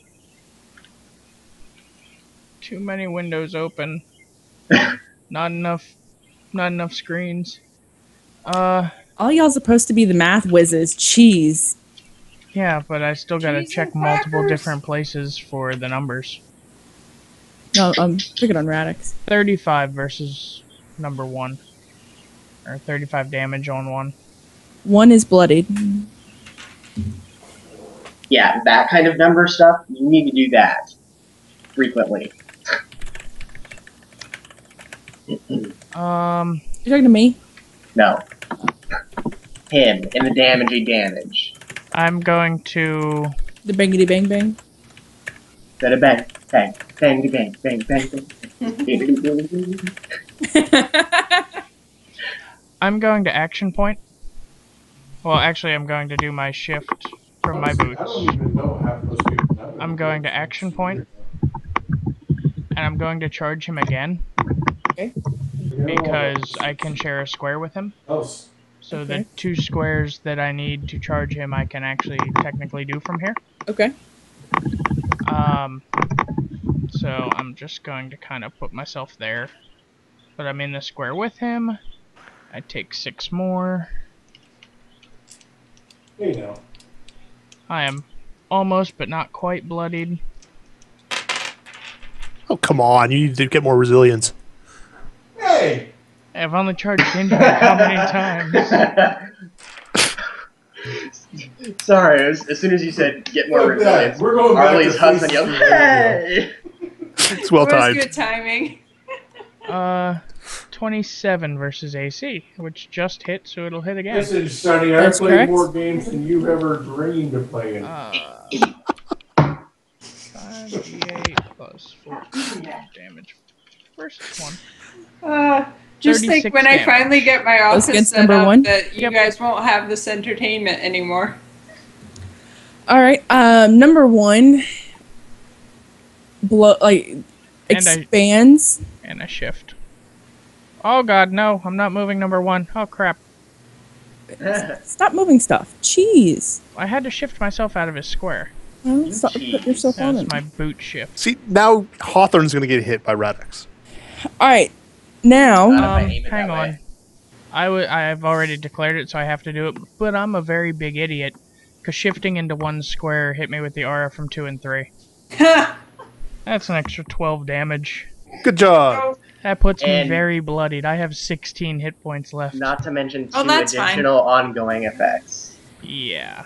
Too many windows open. Not enough screens. All y'all supposed to be the math whizzes. Cheese. Yeah, but I still gotta Cheese check and multiple crackers. different places for the numbers. No, I'm picking on Radix. 35 versus number 1. Or 35 damage on 1. 1 is bloodied. Yeah, that kind of number stuff, you need to do that frequently. You're talking to me? No. Him, and the damage. I'm going to... The bangity bang bang. Bada bang, bang, bang, bang, bang, bang, bang. I'm going to action point. Well, actually, I'm going to do my shift from my I boots. don't even know half those people. Now that I'm going to action point. And I'm going to charge him again. Okay. Because I can share a square with him. Else. So Okay. the 2 squares that I need to charge him, I can actually technically do from here. Okay. So I'm just going to kind of put myself there. But I'm in the square with him. I take 6 more. Hey now. I am almost but not quite bloodied. Oh, come on. You need to get more resilience. Hey! I've only charged into him how many times? Sorry, as soon as you said get more Look at that. resilience, We're going back Arlie's to husband faces yelled, for "Hey!" It's well It was timed. good timing. 27 versus AC, which just hit, so it'll hit again. Listen, Sonny, I've That's played correct. more games than you've ever dreamed of playing. 5d8 plus 14 damage. First one. Just 36 think when I damage. finally get my That's office against set number up 1? that you Yep. guys won't have this entertainment anymore. Alright, number 1 expands. And a shift. Oh god, no, I'm not moving number 1. Oh crap. Stop moving stuff. Cheese. I had to shift myself out of his square. Well, stop, put yourself on That's it. my boot shift. See, now Hawthorne's going to get hit by Radix. Alright, now. I aim it Hang that on. way. I've already declared it, so I have to do it, but I'm a very big idiot. Because shifting into 1 square hit me with the aura from 2 and 3. That's an extra 12 damage. Good job. That puts me And- very bloodied. I have 16 hit points left. Not to mention 2 Oh, that's fine. additional ongoing effects. Yeah.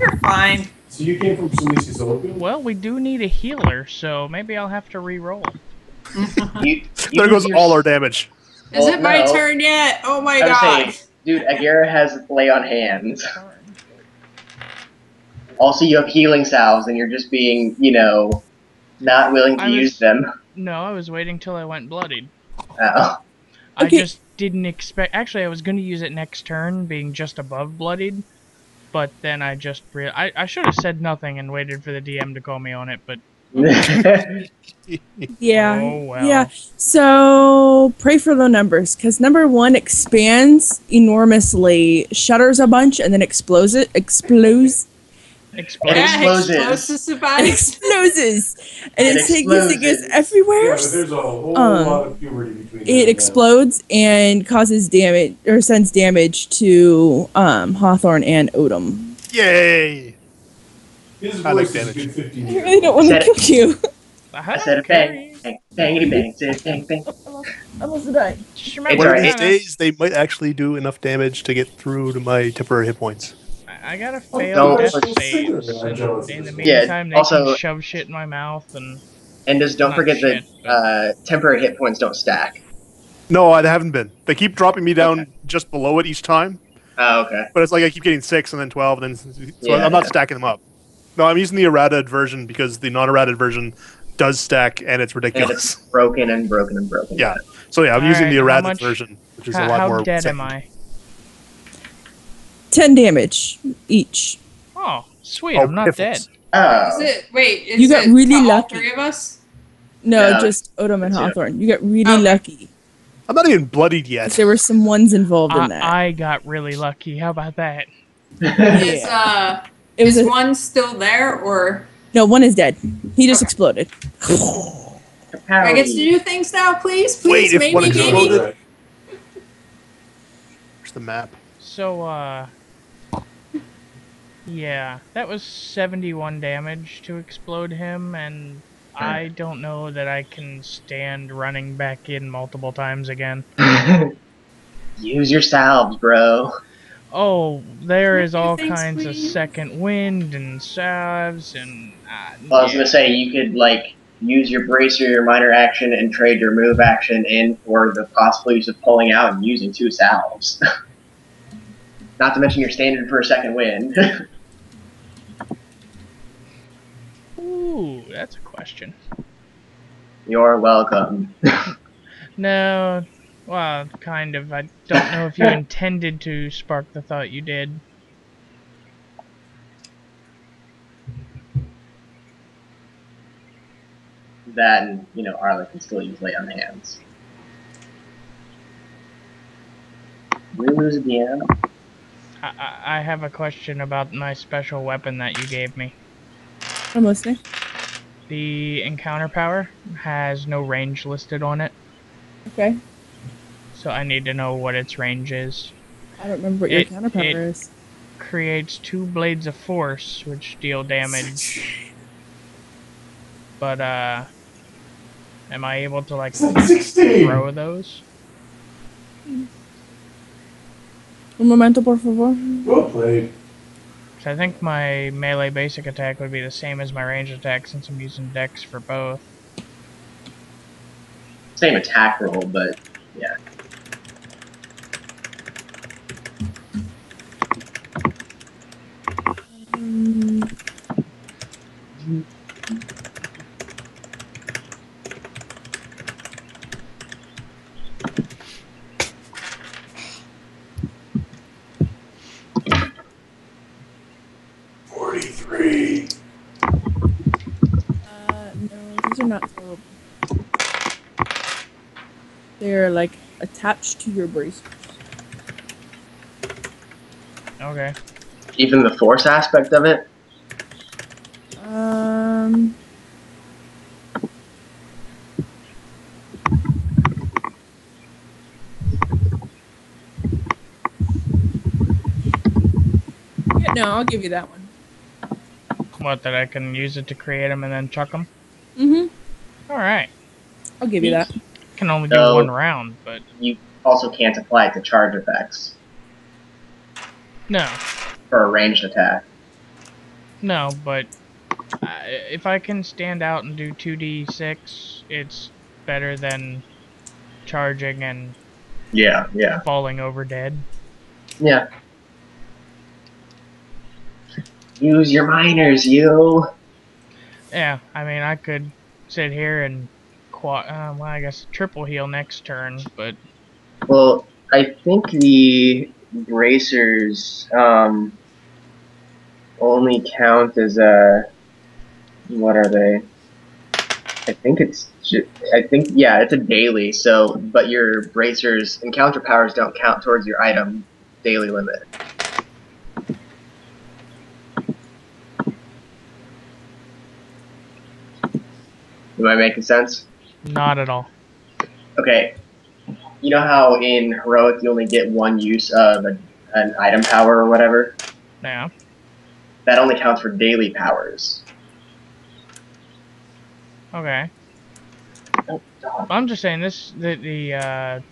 You're fine. So you came from Sumissi's Opium? Well, we do need a healer, so maybe I'll have to re-roll. You There goes use all our damage. Is Well, it my no. turn yet? Oh my I was god. saying, dude, Agera has lay on hands. Also, you have healing salves, and you're just being, not willing to I was- use them. No, I was waiting till I went bloodied. Oh. I Okay. just didn't expect... Actually, I was going to use it next turn, being just above bloodied. But then I just... I should have said nothing and waited for the DM to call me on it, but... Yeah. Oh, well. Yeah. So pray for the numbers, because number 1 expands enormously, shudders a bunch, and then explodes. It Explodes. Yeah, exploses. Explodes. And It it's taking us explodes. everywhere. Yeah, but there's a whole lot of puberty between It explodes and causes damage, or sends damage to Hawthorne and Odom. Yay! His I like voice is a damage. good 15 I years really don't want to Said kill it. you. I said a bang, bang, bangity bang, said bang, bang. I almost died. Just It's remember, One of alright. these days, they might actually do enough damage to get through to my temporary hit points. I gotta Oh, fail don't- death Well, saves. I'm And jealous in the of Yeah, meantime, they also- can shove shit in my mouth and And just don't Not forget shit, that temporary hit points don't stack. No, I haven't been. They keep dropping me down Okay. just below it each time, Oh, okay. but it's like I keep getting 6 and then 12, and then so Yeah, I'm not yeah. stacking them up. No, I'm using the errata version because the non-errata version does stack, and it's And ridiculous. it's broken and broken and broken. Yeah. So yeah, I'm using the Alright, how errata much- version, which is a lot how more. dead insane. am I? 10 damage each. Oh, sweet, Oh, I'm not dead. piffles. Oh. Is You got it really to all lucky. 3 of us? No, No, just Odom and it's you. Hawthorne. You got really Okay. lucky. I'm not even bloodied yet. There were some ones involved in that. I got really lucky. How about that? Is It was is a, one still there, or no, one is dead. He just Okay. exploded. I get to do things now, please? Please, Wait, if maybe, one You're exploded? maybe. right. Where's the map? So, yeah, that was 71 damage to explode him, and I don't know that I can stand running back in multiple times again. Use your salves, bro. Oh, there is all Thanks, kinds of please. second wind and salves and Well, I was yeah. gonna say you could like use your bracer, your minor action, and trade your move action in for the possible use of pulling out and using 2 salves. Not to mention your standard for a second wind. Ooh, that's a question. You're welcome. No, well, kind of. I don't know if you intended to spark the thought you did. That and Arla can still use lay on hands. We lose at the end. I have a question about my special weapon that you gave me. I'm listening. The encounter power has no range listed on it, Okay. so I need to know what its range is. I don't remember what your It- counterpower it- is. Creates 2 blades of force, which deal damage. But, am I able to, like, 16. throw those? Un momento, por favor. Well played. 'Cause I think my melee basic attack would be the same as my ranged attack since I'm using dex for both. Same attack roll, but yeah. No, these are not throwable. They're like attached to your bracers. Okay. Even the force aspect of it. Yeah, no, I'll give you that one. What, that I can use it to create them and then chuck them? Mm-hmm. Alright. I'll give you that. Can only do So- 1 round, but You also can't apply it to charge effects no. for a ranged attack. No, but if I can stand out and do 2d6, it's better than charging and Yeah, yeah, falling over dead. yeah. Use your minors, you. Yeah, I mean, I could sit here and well, I guess triple heal next turn, but Well, I think the bracers only count as what are they? I think it's a daily. So, but your bracers encounter powers don't count towards your item daily limit. Am I making sense? not at all. Okay. You know how in heroic you only get one use of an item power or whatever? Yeah. That only counts for daily powers. Okay. Oh, God. I'm just saying the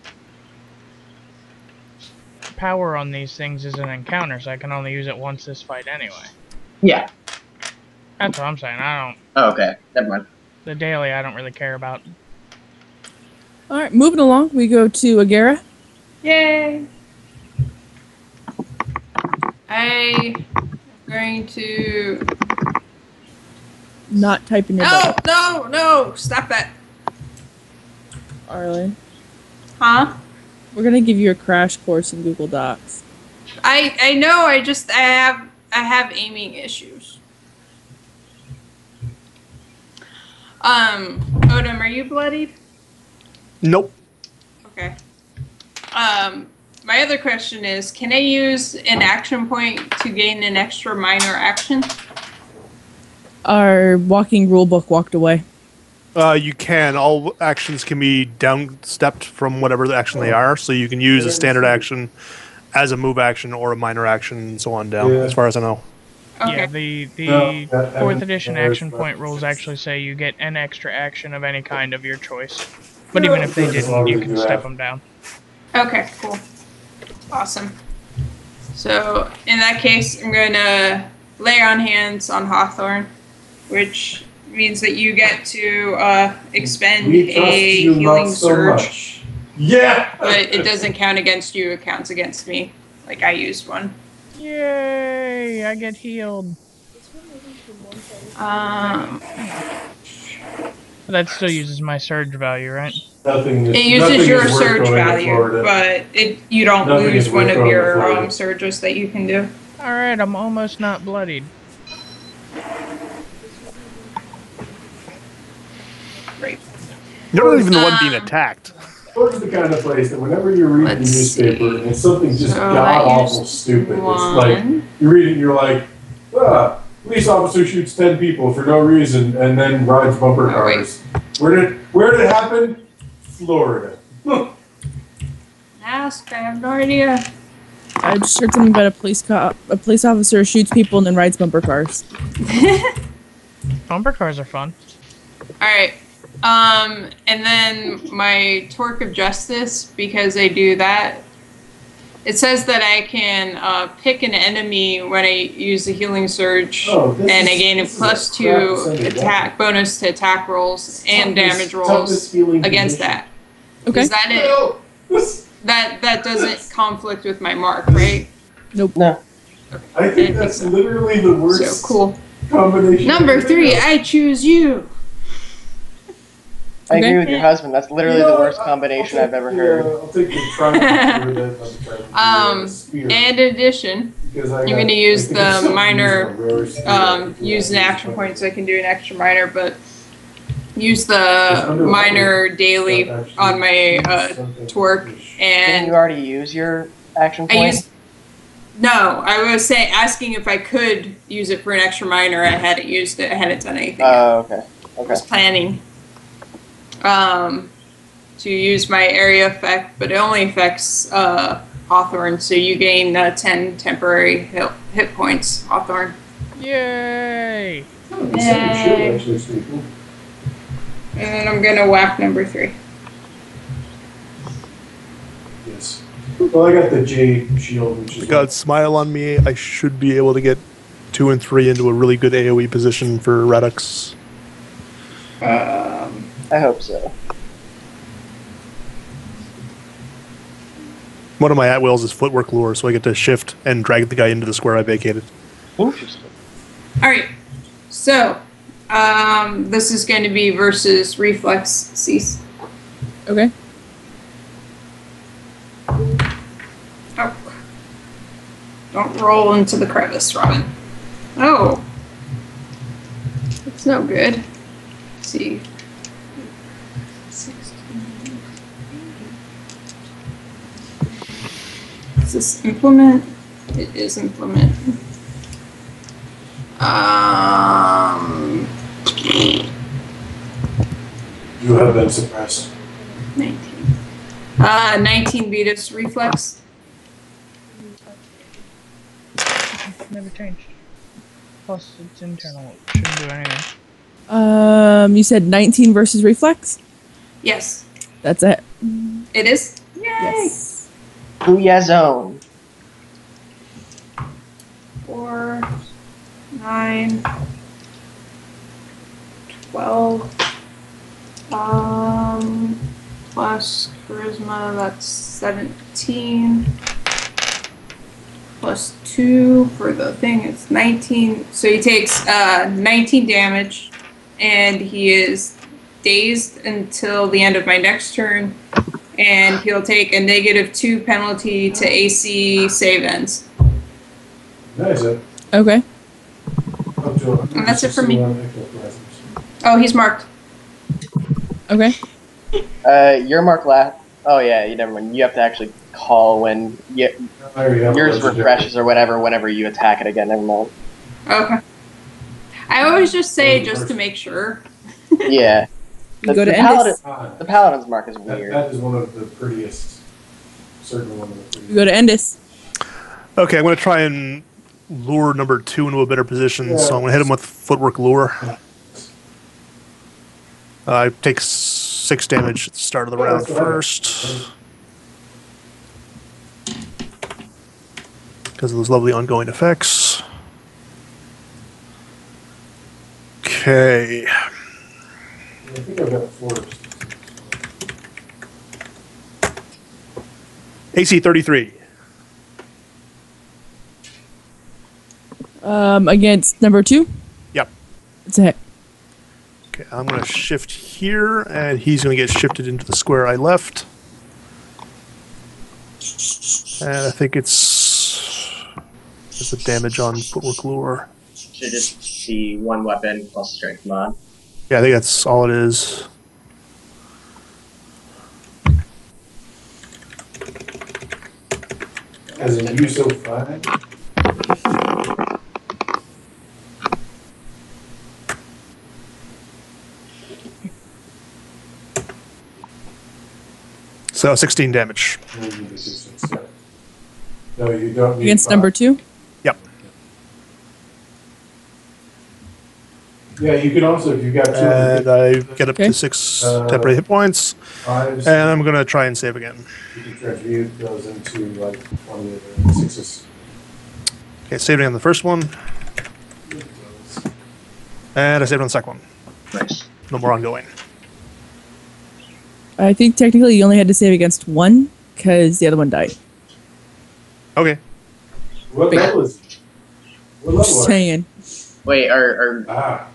power on these things is an encounter, so I can only use it once this fight anyway. Yeah. That's what I'm saying. I don't. Oh, okay. Never mind. The daily, I don't really care about. All right, moving along, we go to Agera. Yay! I'm going to. Not typing your No, button. no! Stop that. Arlie. Huh? We're gonna give you a crash course in Google Docs. I know. I have aiming issues. Odom, are you bloodied? Nope. Okay. My other question is, can I use an action point to gain an extra minor action? Our walking rulebook walked away. You can. All actions can be downstepped from whatever the action they are, so you can use a standard action as a move action or a minor action and so on down, as far as I know. Okay. Yeah, the No, that- 4th edition that is action point referenced. rules actually say you get an extra action of any kind of your choice. But even if they didn't, you can step them down. Okay, cool. Awesome. So, in that case, I'm going to lay on hands on Hawthorne, which means that you get to expend We trust a you healing not so surge. much. Yeah! But it doesn't count against you, it counts against me. Like, I used one. Yay! I get healed. Um, But that still uses my surge value, right? Nothing is, it uses nothing your is worth surge going to value, Florida. but you don't Nothing lose is one worth of going to your Florida. surges that you can do. Alright, I'm almost not bloodied. Great. You're not even the one being attacked. Florida's the kind of place that whenever you read the Let's newspaper see. and it's something just So god I awful used stupid, it's one. like you read it and you're like, police officer shoots 10 people for no reason and then rides bumper Oh, wait. cars. Where did it happen? Florida. Ask, I have no idea. I just heard something about a police officer shoots people and then rides bumper cars. Bumper cars are fun. Alright. And then my Torque of Justice, because I do that, it says that I can pick an enemy when I use the healing surge, Oh, this and I is- gain a this is plus a 2 crap Sunday attack bonus to attack rolls and damage rolls Toughest healing against condition. that. Okay. Is that it? No, this- That doesn't conflict with my mark, right? Nope. No. I think that's literally the worst So cool. combination. Number 3, I choose you. I Okay. agree with your husband. That's literally the worst combination I've ever heard. I'll take the triumph over the spear. And in addition, Because I I'm got- going to I use think the it's so minor, easy, rare spear. use an action point so I can do an extra minor, but use the minor daily on my Torque, Didn't and you already use your action I point? used. No, I was asking if I could use it for an extra minor. I hadn't used it. I hadn't done anything. Oh, okay. I Okay. was planning to use my area effect, but it only affects Hawthorne, so you gain 10 temporary hit points, Hawthorne. Yay! The second shield actually is pretty cool. And then I'm gonna whack number 3. Yes. Well, I got the Jade shield, which is God, smile on me. I should be able to get 2 and 3 into a really good AoE position for Radix. I hope so. One of my at-wills is footwork lure, so I get to shift and drag the guy into the square I vacated. Interesting. Alright, so this is going to be versus Reflex Cease. Okay. Oh. Don't roll into the crevice, Robin. Oh. That's no good. Let's see. 16. Is this implement? It is implement. You have been suppressed. 19. 19 Vetus Reflex. Never changed. Plus, it's internal. It shouldn't do anything. You said 19 versus reflex? Yes. That's it. It is? Yay! Yes. Booyah zone. 9, 12. Plus charisma, that's 17. Plus 2 for the thing, it's 19. So he takes 19 damage, and he is dazed until the end of my next turn. And he'll take a -2 penalty to AC save ends. Nice. Okay. And that's it for me. Oh, he's marked. Okay. Your mark last. Oh yeah, you never mind. You have to actually call when yours refreshes or whatever. Whenever you attack it again, never mind. Okay. I always just say just to make sure. Yeah. You go to Endis. The paladin's mark is weird. That is one of the prettiest. Certainly one of the prettiest. You go to Endis. Okay, I'm going to try and lure number 2 into a better position, so I'm going to hit him with footwork lure. I take 6 damage at the start of the round first. Because of those lovely ongoing effects. Okay. I think I've got 4. AC 33. Against number 2. Yep. It's a hit. Okay, I'm going to shift here, and he's going to get shifted into the square I left. And I think it's the damage on footwork lure. Should just be 1 weapon plus strength mod. Yeah, I think that's all it is. As in use of 5. So 16 damage. No, you don't need Against 5. number 2. Yep. Yeah, you can also, if you've got 2. And I get up Okay. to 6 temporary hit points. 5s, And I'm going to try and save again. you can transmute those into like one of the 6s. Okay, saving on the first one. And I saved on the second one. Nice. No more ongoing. I think technically you only had to save against 1 because the other one died. Okay. What level is it? What level Just are you? saying. Wait, are Ah.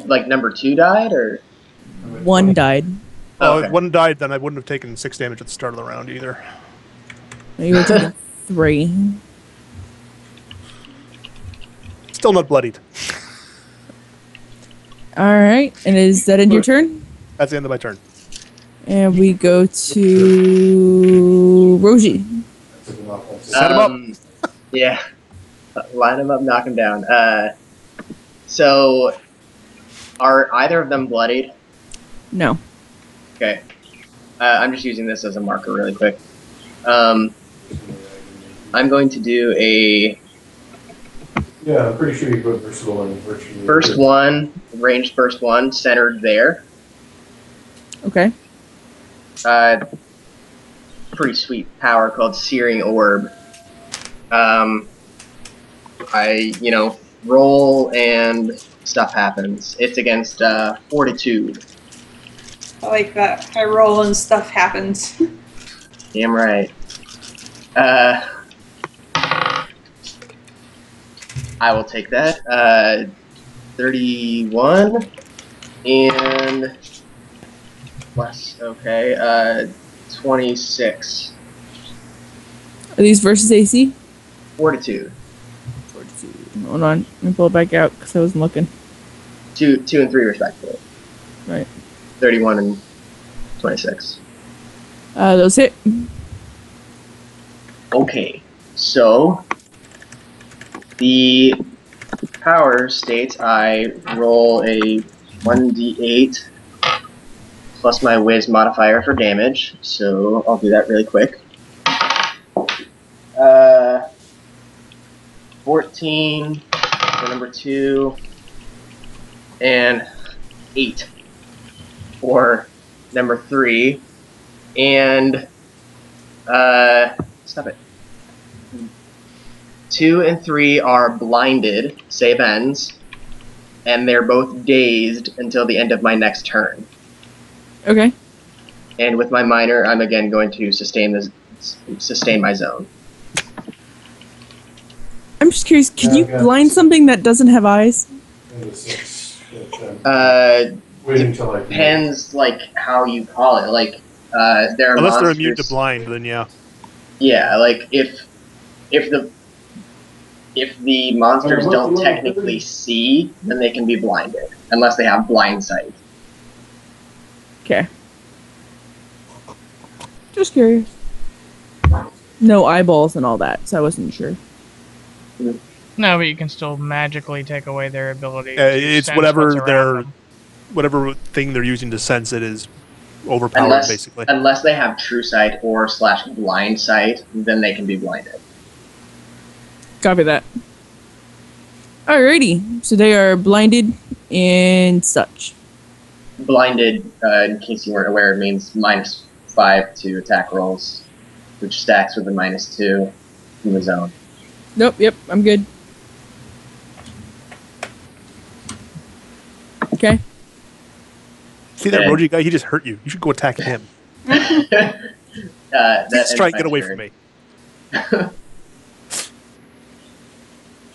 like number 2 died or? 1 died. Well, Okay. if one died, then I wouldn't have taken 6 damage at the start of the round either. You were taking 3. Still not bloodied. All right. And is that end your turn? That's the end of my turn. And we go to Roji. That's an offensive. Set him up. Yeah. Line him up, knock him down. So, are either of them bloodied? No. Okay. I'm just using this as a marker really quick. I'm going to do a Yeah, I'm pretty sure you put versatile in virtually. first one, ranged first one, centered there. Okay. Pretty sweet power called Searing Orb. I roll and stuff happens. It's against Fortitude. I like that. I roll and stuff happens. Damn right. I will take that. 31 and plus, okay, 26. Are these versus AC? Fortitude. Hold on. Let me pull it back out because I wasn't looking. 2 and 3 respectively. Right. 31 and 26. Those hit. Okay, so the power states I roll a 1d8 plus my whiz modifier for damage, so I'll do that really quick. 14 for number 2, and 8 for number 3, and stop it. 2 and 3 are blinded, save ends, and they're both dazed until the end of my next turn. Okay. And with my minor, I'm again going to sustain my zone. I'm just curious, can Yeah, you I've got blind this. something that doesn't have eyes? And the 6. Waiting until I Depends, like, how you call it. Like, there are Unless monsters... they're immune to blind, then yeah. Yeah, like, if the monsters Alright, don't level technically 30. see, then they can be blinded. Unless they have blind sight. Okay. Just curious. No eyeballs and all that, so I wasn't sure. No, but you can still magically take away their ability to It's sense whatever what's around them. whatever thing they're using to sense it is overpowered, basically. Unless they have true sight or / blind sight, then they can be blinded. Copy that. Alrighty, so they are blinded and such. Blinded, in case you weren't aware, means -5 to attack rolls, which stacks with a -2 in the zone. Nope, yep, I'm good. Okay. See that Yeah. Roji guy? He just hurt you. You should go attack him. That's Try and get away from me.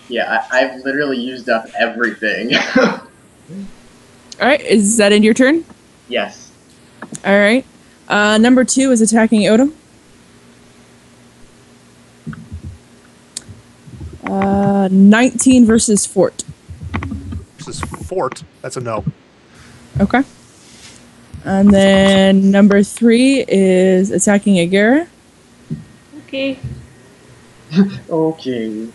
Yeah, I've literally used up everything. Alright, is that end your turn? Yes. Alright. Number 2 is attacking Odom. 19 versus Fort. This is Fort. That's a no. Okay. And then number 3 is attacking Agara. Okay. Okay.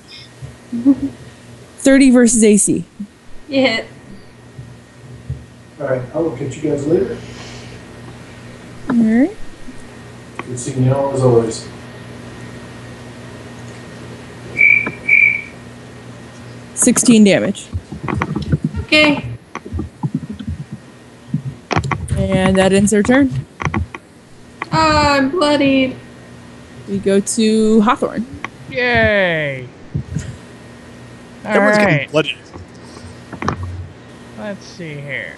30 versus AC. You hit. Alright, I will catch you guys later. Alright. Good seeing y'all as always. $16 damage. Okay. And that ends their turn. I'm bloodied. We go to Hawthorne. Yay! Everyone's getting Alright, bloodied. let's see here.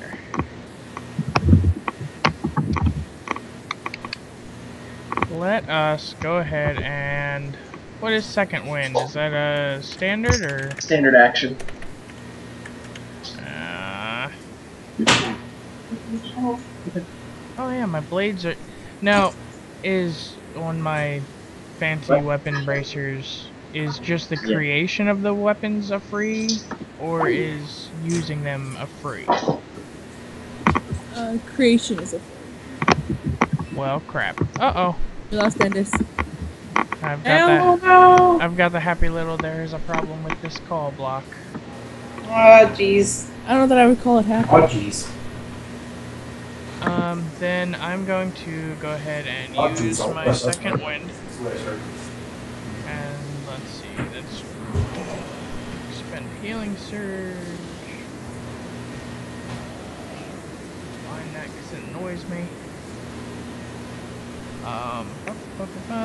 Let us go ahead and... What is second wind? Is that a standard or... Standard action. Oh yeah, my blades are... Now, is on my fancy weapon bracers, is just the creation of the weapons a free, or is using them a free? Creation is a Well, crap. Uh-oh. We lost Endis. I've got Oh that. no. I've got the happy little there's a problem with this call block. Oh jeez. I don't know that I would call it happy. Oh jeez. Then I'm going to go ahead and Oh, use geez, my that's second fine. wind. That's what I heard. And let's see, let's spend healing surge. Find that because it annoys me.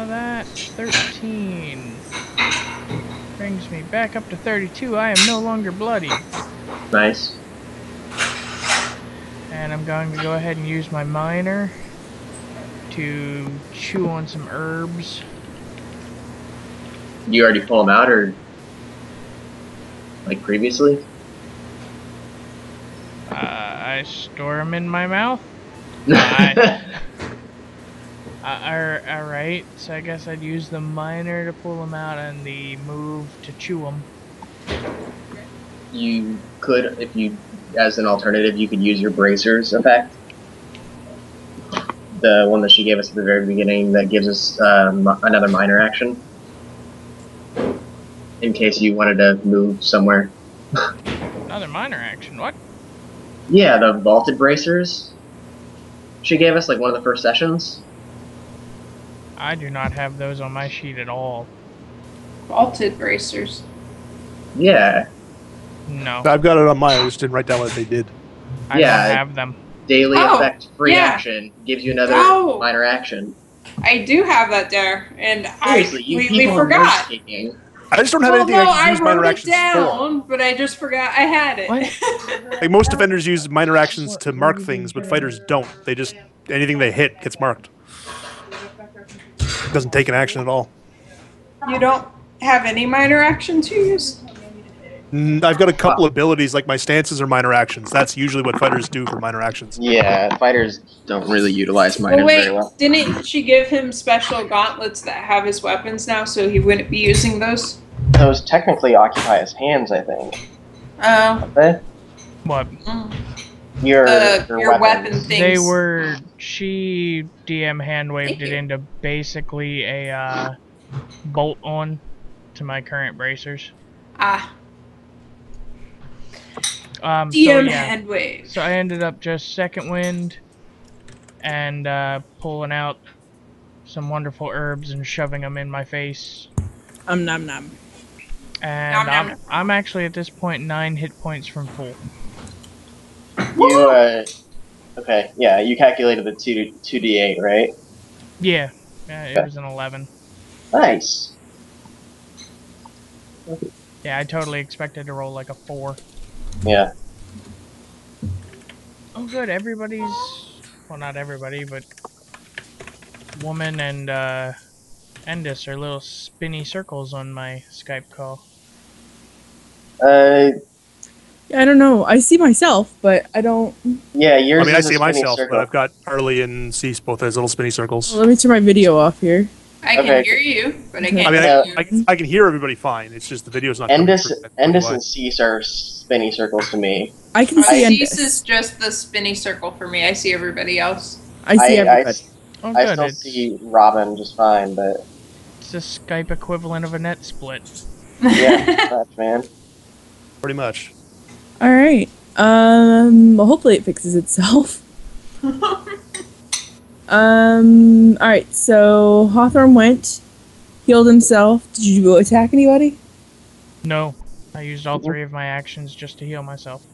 That 13 brings me back up to 32. I am no longer bloody. Nice. And I'm going to go ahead and use my minor to chew on some herbs. You already pull them out, or like previously? I store them in my mouth. Alright, so I guess I'd use the minor to pull them out and the move to chew them. You could, if you, as an alternative, you could use your bracers effect. The one that she gave us at the very beginning that gives us another minor action. In case you wanted to move somewhere. Another minor action, what? Yeah, the vaulted bracers. She gave us like one of the first sessions. I do not have those on my sheet at all. Vaulted bracers. Yeah. No, I've got it on mine. I just didn't write down what they did. I Yeah. don't have them. Daily Oh, effect free yeah. action gives you another Oh. minor action. I do have that there, and Seriously, I you completely people are forgot. taking. I just don't have Well, anything no, I can use minor wrote it actions for. down, but I just forgot I had it. What? Like most defenders use minor actions to mark things, but fighters don't. They just anything they hit gets marked. It doesn't take an action at all. You don't have any minor actions you use? I've got a couple abilities, like my stances are minor actions. That's usually what fighters do for minor actions. Yeah, fighters don't really utilize minors Well, very wait, well. didn't she give him special gauntlets that have his weapons now, so he wouldn't be using those? Those technically occupy his hands, I think. Oh. Don't they? What? Your Your weapon weapons. things. They were. She DM hand waved Thank it you. into basically a bolt on to my current bracers. Ah, So DM yeah. hand wave. So I ended up just second wind and pulling out some wonderful herbs and shoving them in my face. Nom nom. And Nom, nom, nom. I'm actually at this point 9 hit points from full. You okay? Yeah, you calculated the 2d8, right? Yeah, it was an 11. Nice. Yeah, I totally expected to roll like a 4. Yeah. Oh good, everybody's... Well, not everybody, but... Woman and Endis are little spinny circles on my Skype call. Yeah, I don't know. I see myself, but I don't. Yeah, yours I mean, I is a see spinning myself, circle. but I've got Harley and Cease both as little spinny circles. Well, let me turn my video off here. I can Okay. hear you, but I Okay. can't I mean, hear you. I can hear everybody fine. It's just the video's not coming Endis, through. That's Endis why. and Cease are spinny circles to me. I can see Cease is Endis. just the spinny circle for me. I see everybody else. I see everybody. Oh I good, still it's, see Robin just fine, but it's the Skype equivalent of a net split. yeah, much, man. Pretty much. All right. Well, hopefully it fixes itself. All right. So Hawthorne went, healed himself. Did you go attack anybody? No, I used all 3 of my actions just to heal myself.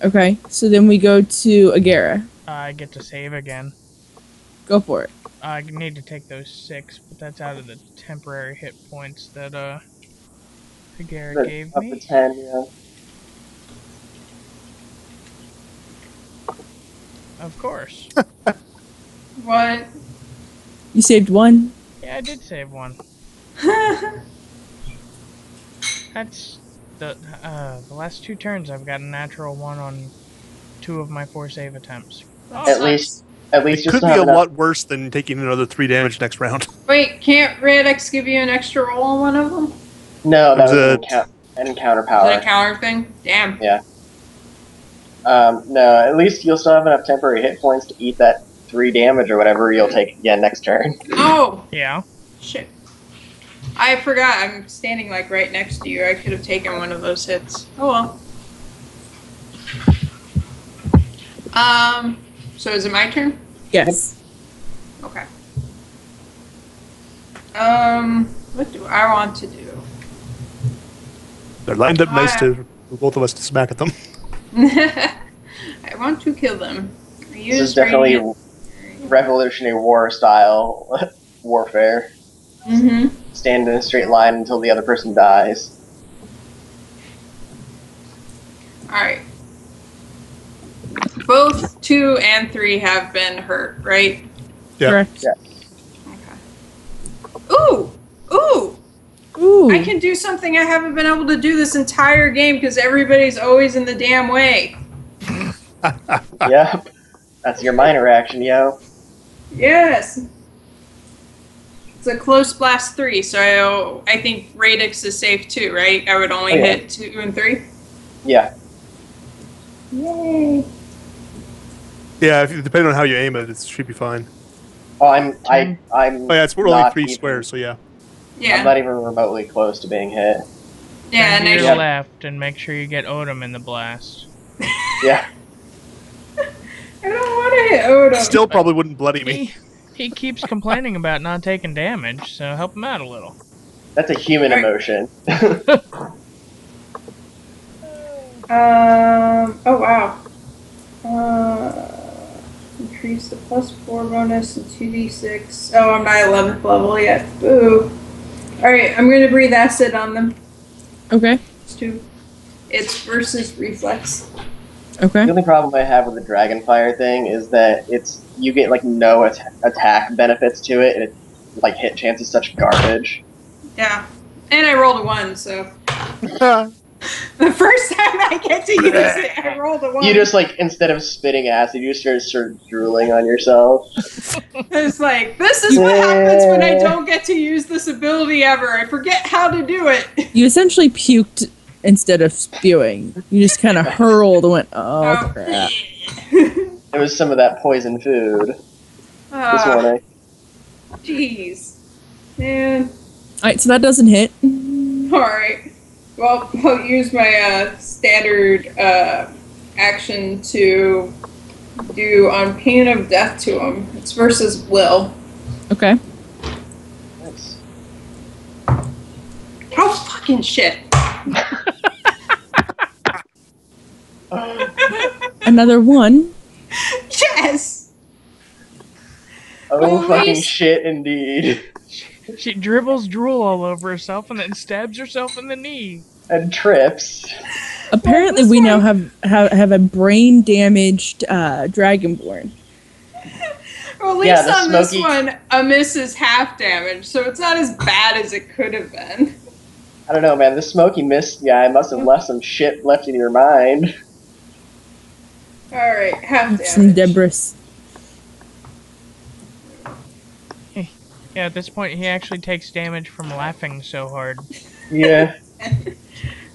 Okay. So then we go to Agara. I get to save again. Go for it. I need to take those 6, but that's out of the temporary hit points that Higara gave Up me. to 10, yeah. Of course. What? You saved one. Yeah, I did save one. That's the last 2 turns I've got a natural 1 on 2 of my 4 save attempts. At least It you could still be have a enough. lot worse than taking another 3 damage next round. Wait, can't Radix give you an extra roll on one of them? No, that was There's an encounter Is power. that a counter thing? Damn. Yeah. No, at least you'll still have enough temporary hit points to eat that 3 damage or whatever you'll take again next turn. Oh, Yeah. shit. I forgot. I'm standing like right next to you. I could have taken one of those hits. Oh well. So is it my turn? Yes. Okay. What do I want to do? They're lined up nice for both of us to smack at them. I want to kill them. This is definitely Revolutionary War style warfare. Mm-hmm. Stand in a straight line until the other person dies. Alright. Both 2 and 3 have been hurt, right? Yeah. Correct. Yeah. Okay. Ooh! Ooh! Ooh. I can do something I haven't been able to do this entire game because everybody's always in the damn way. Yep. That's your minor action, yo. Yes! It's a close blast 3, so I think Radix is safe too, right? I would only Oh, yeah. hit 2 and 3? Yeah. Yay! Yeah, depending on how you aim it, it should be fine. Oh, I'm Oh yeah, we're only not 3 even- squares, so yeah. Yeah. I'm not even remotely close to being hit. Yeah, Turn and to I your left and make sure you get Odom in the blast. Yeah. I don't want to hit Odom. Still probably wouldn't bloody me. He keeps complaining about not taking damage, so help him out a little. That's a human Alright. emotion. Oh wow. Increase the +4 bonus and 2d6. Oh, I'm not 11th level yet. Boo. Alright, I'm gonna breathe acid on them. Okay. It's versus reflex. Okay. The only problem I have with the Dragonfire thing is that you get like no attack benefits to it, and it like hit chance is such garbage. Yeah. And I rolled a 1, so the first time I get to use it, I rolled a 1. You just like instead of spitting acid, you just start drooling on yourself. It's like, this is what happens when I don't get to use this ability ever. I forget how to do it. You essentially puked instead of spewing. You just kind of hurled and went, oh, crap. It was some of that poison food this morning. Jeez. Man. Alright, so that doesn't hit. Alright. Well, I'll use my standard action to do on pain of death to him. It's versus will. Okay. Nice. Oh, fucking shit. Another 1. Yes! Oh, At fucking least- shit, indeed. She dribbles drool all over herself and then stabs herself in the knee. And trips. Apparently, this we now one- have a brain damaged Dragonborn. Well, at least Yeah, the on this smoky- one, a miss is half damage, so it's not as bad as it could have been. I don't know, man. The smoky mist guy must have left some shit left in your mind. Alright, half Some damage. debris. Yeah, at this point, he actually takes damage from laughing so hard. Yeah.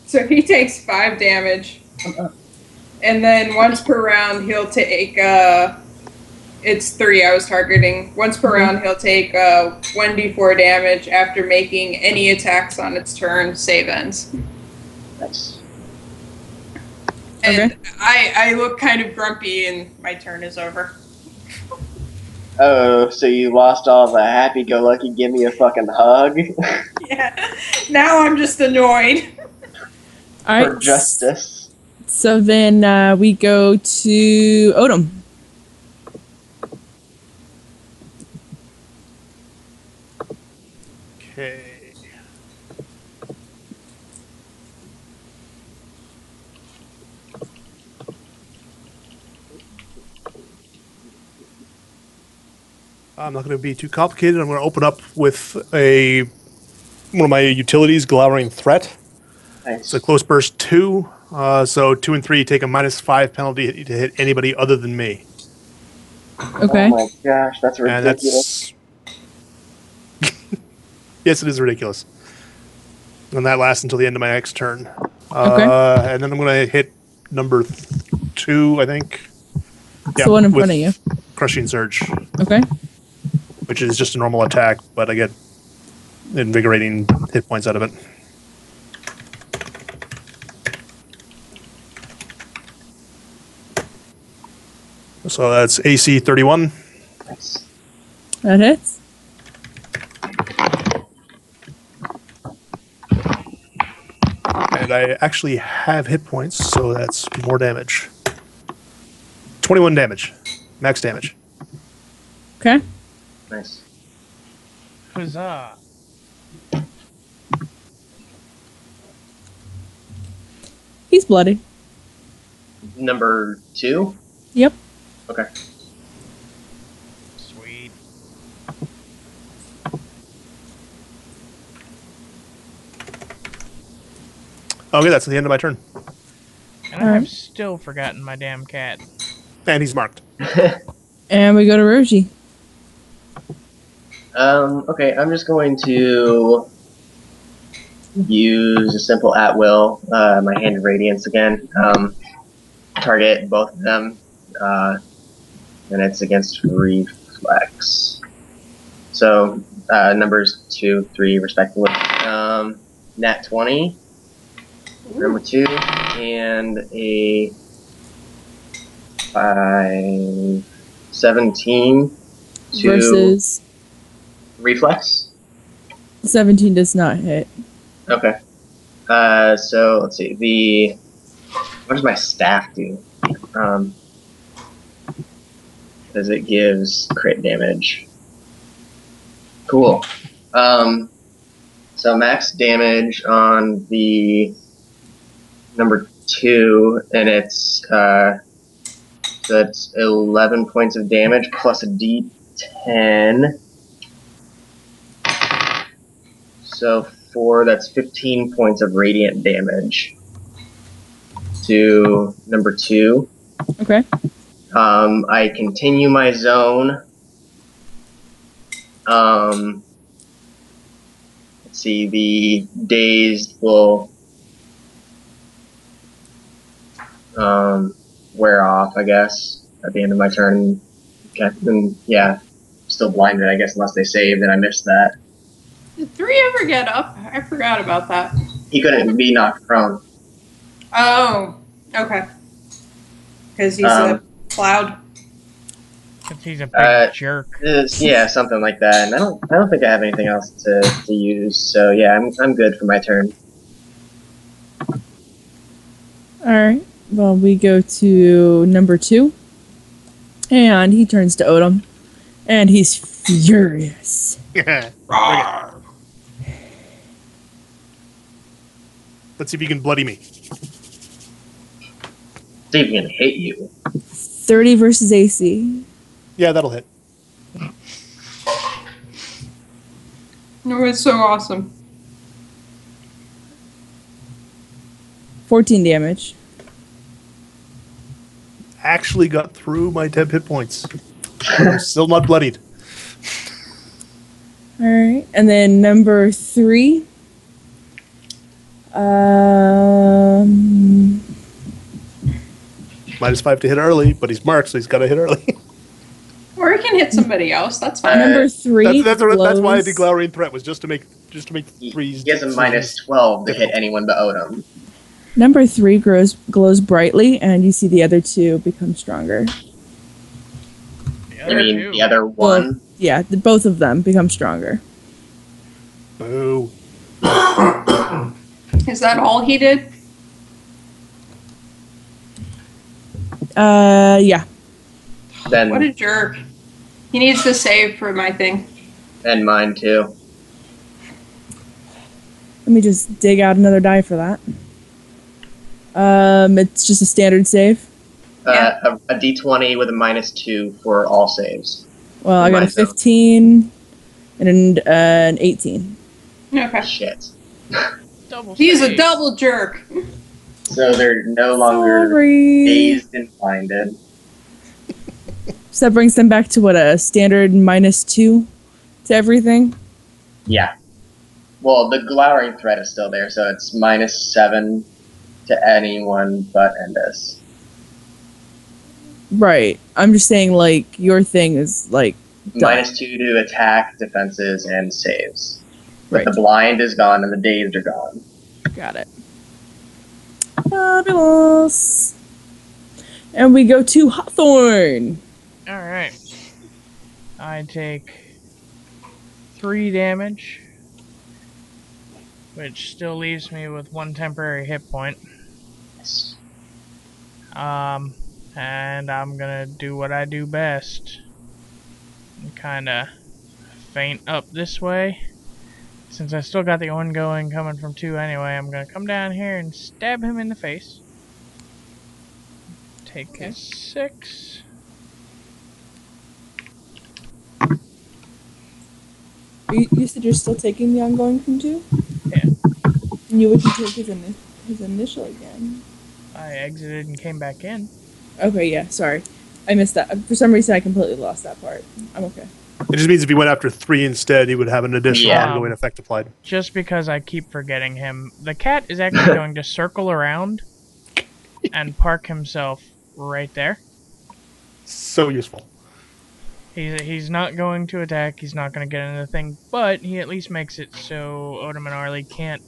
So he takes 5 damage. And then once per round, he'll take, it's 3 I was targeting. Once per round, he'll take 1d4 damage after making any attacks on its turn, save ends. Nice. And Okay. I look kind of grumpy and my turn is over. Oh, so you lost all the happy-go-lucky give me a fucking hug? Yeah. Now I'm just annoyed. Alright. For justice. So then we go to Odom. Okay. I'm not going to be too complicated. I'm going to open up with one of my utilities, Glowering Threat. Nice. It's a close burst 2. So 2 and 3 take a -5 penalty to hit anybody other than me. Okay. Oh my gosh, that's And ridiculous. that's yes, it is ridiculous. And that lasts until the end of my next turn. Okay. And then I'm going to hit number 2, I think. It's the one in with front of you. Crushing Surge, Okay. which is just a normal attack, but I get invigorating hit points out of it. So that's AC 31. Nice. That hits. And I actually have hit points, so that's more damage. 21 damage. Max damage. Okay. Nice. Huzzah. He's bloody. Number 2? Yep. Okay. Sweet. Okay, that's the end of my turn. And I have still forgotten my damn cat. And he's marked. And we go to Roji. Okay, I'm just going to use a simple at will, my Hand of Radiance again. Target both of them, and it's against reflex. So, numbers 2, 3, respectively. Nat 20, number 2, and a 5, 17 to Versus reflex. 17 does not hit. Okay. So let's see. What does my staff do? Because it gives crit damage. Cool. So max damage on the number 2, and it's so it's 11 points of damage plus a D10. So 4, that's 15 points of radiant damage to number 2. Okay. I continue my zone. Let's see, the dazed will wear off, I guess, at the end of my turn. Okay, then, yeah, still blinded, I guess, unless they save, and I missed that. Did 3 ever get up? I forgot about that. He couldn't be knocked prone. Oh, okay. Because he's a cloud. Because he's a big jerk. Yeah, something like that. And I don't think I have anything else to use. So yeah, I'm good for my turn. All right. Well, we go to number 2. And he turns to Odom. And he's furious. Let's see if you can bloody me. See if he can hit you. 30 versus AC. Yeah, that'll hit. No, it's so awesome. 14 damage. Actually got through my 10 hit points. I'm still not bloodied. All right. And then number 3. -5 to hit early, but he's marked, so he's got to hit early. Or he can hit somebody else. That's fine. Number 3. That's why I did Glowering Threat, was just to make threes. He has a -12 to hit anyone but Odom. Number 3 glows brightly, and you see the other 2 become stronger. You mean the other one? Well, yeah, both of them become stronger. Boo. Is that all he did? Yeah. Then What a jerk. He needs to save for my thing. and mine too. Let me just dig out another die for that. It's just a standard save. Yeah. A D20 with a -2 for all saves. Well, I got a Mine, though. 15 and an 18. Okay. Shit. Double He's a save. double jerk. So they're no longer Sorry. dazed and blinded. So that brings them back to what, a standard -2 to everything? Yeah. Well, the glowering threat is still there, so it's -7 to anyone but Endus. Right. I'm just saying, like, your thing is, like, done. -2 to attack, defenses, and saves. But Right. the blind is gone and the dazed are gone. Got it. Fabulous. And we go to Hawthorne. Alright. I take 3 damage, which still leaves me with 1 temporary hit point. Yes. And I'm gonna do what I do best. And kinda faint up this way. Since I still got the ongoing coming from 2 anyway, I'm gonna come down here and stab him in the face. Take a 6. You said you're still taking the ongoing from 2? Yeah. And you wouldn't take his initial again. I exited and came back in. Okay, yeah, sorry. I missed that. For some reason, I completely lost that part. I'm okay. It just means if he went after 3 instead, he would have an additional Yeah. ongoing effect applied. Just because I keep forgetting him. The cat is actually going to circle around and park himself right there. So useful. He's not going to attack, he's not going to get into the thing, but he at least makes it so Odom and Arlie can't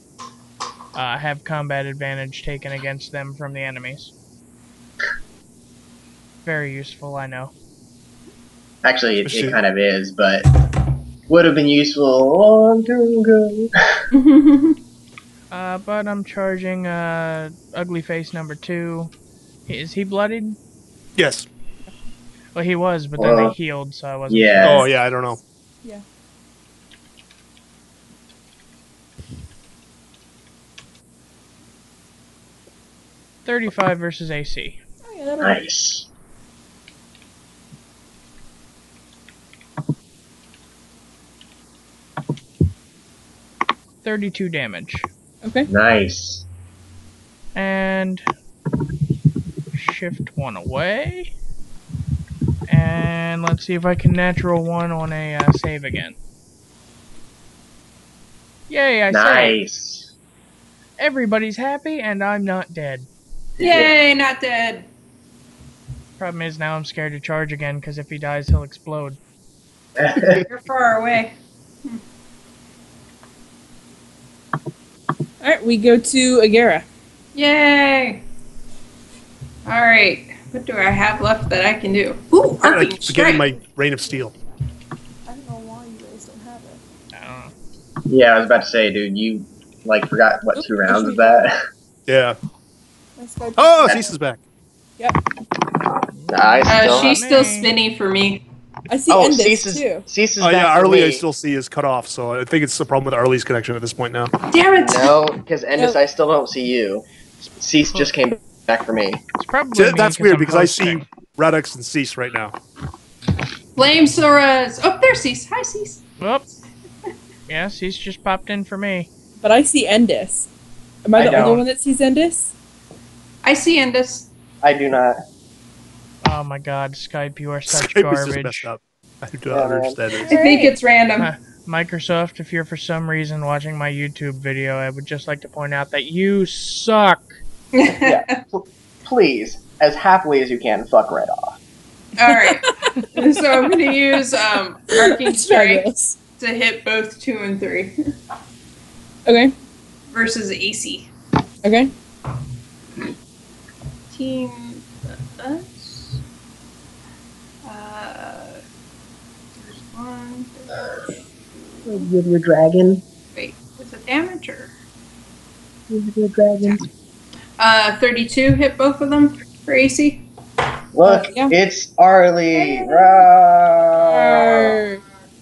have combat advantage taken against them from the enemies. Very useful, I know. Actually, it kind of is, but would have been useful a long time ago. But I'm charging Ugly Face number 2. Is he bloodied? Yes. Well, he was, but then they healed, so I wasn't Yeah. Oh, yeah, I don't know. Yeah. 35 versus AC. Oh, yeah, that'll Nice. $32 damage. Okay. Nice. And shift 1 away. And let's see if I can natural 1 on a save again. Yay, I saved. Nice. Everybody's happy and I'm not dead. Yay, not dead. Problem is now I'm scared to charge again because if he dies he'll explode. You're far away. All right, we go to Agera. Yay. All right. What do I have left that I can do? Ooh, I'm arcing forgetting strike. my Rain of Steel. I don't know why you guys don't have it. I don't know. Yeah, I was about to say, dude, you like forgot what 2 rounds of that. Yeah. Nice guy. Oh, Cease is back. Nice. She's still me. spinny for me. I see Oh, Endis Cease too. is Oh back yeah, for Arlie me. I still see is cut off, so I think it's the problem with Arlie's connection at this point now. Damn it. No, because Endis, No. I still don't see you. Cease just came back for me. It's probably See, me that's weird I'm because I see hosting. Radix and Cease right now. Flame Sora's. Oh, there's Cease. Hi, Cease. Whoop. Yes, he's just popped in for me. But I see Endis. Am I I the only don't. one that sees Endis? I see Endis. I do not. Oh my god, Skype, you are such Skype is just messed garbage. up. I do Yeah, not man. understand I it. think it's random. Microsoft, if you're for some reason watching my YouTube video, I would just like to point out that you suck. Yeah. Please, as happily as you can, fuck right off. All right. So I'm going to use arcing That's strike fabulous. to hit both 2 and 3 Okay. versus AC. Okay. Team us. There's one. With your dragon. Wait, was it damage or? With your dragon. 32 hit both of them for AC. Look, Yeah. it's Arlie. Rawr.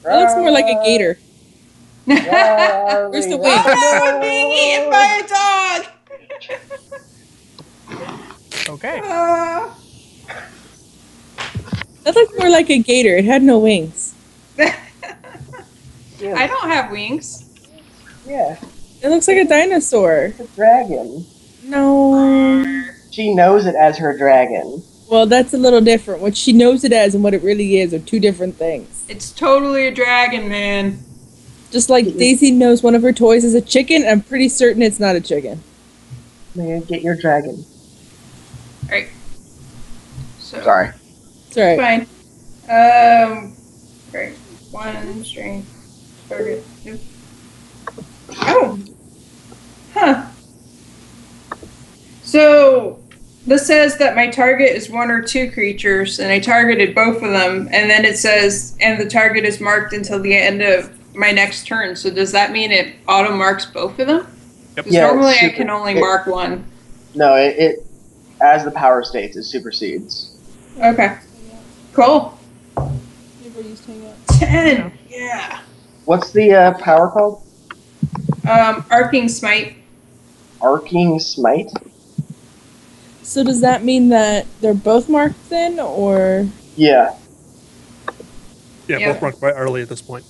That looks more like a gator. Rawr, Where's the Arlie. wing? I'm being eaten by a dog. Okay. That looked more like a gator. It had no wings. I don't have wings. Yeah, It looks like a dinosaur. it's a dragon. No. She knows it as her dragon. Well, that's a little different. What she knows it as and what it really is are two different things. It's totally a dragon, man. Just like Daisy knows one of her toys is a chicken, I'm pretty certain it's not a chicken. Man, get your dragon. Alright. So, Sorry. It's alright. fine. Right. 1 strength. Target. Nope. Oh! Huh. So, this says that my target is 1 or 2 creatures, and I targeted both of them, and then it says, and the target is marked until the end of my next turn. So does that mean it auto marks both of them? Yep. Because Yeah, normally it's I super- can only it- mark one. No, it as the power states, it supersedes. Okay. Cool. Never used to hang out. 10! Yeah. What's the power called? Arcing Smite. Arcing Smite? So does that mean that they're both marked then, or? Yeah. Yeah, Yeah. both marked by Arlie at this point.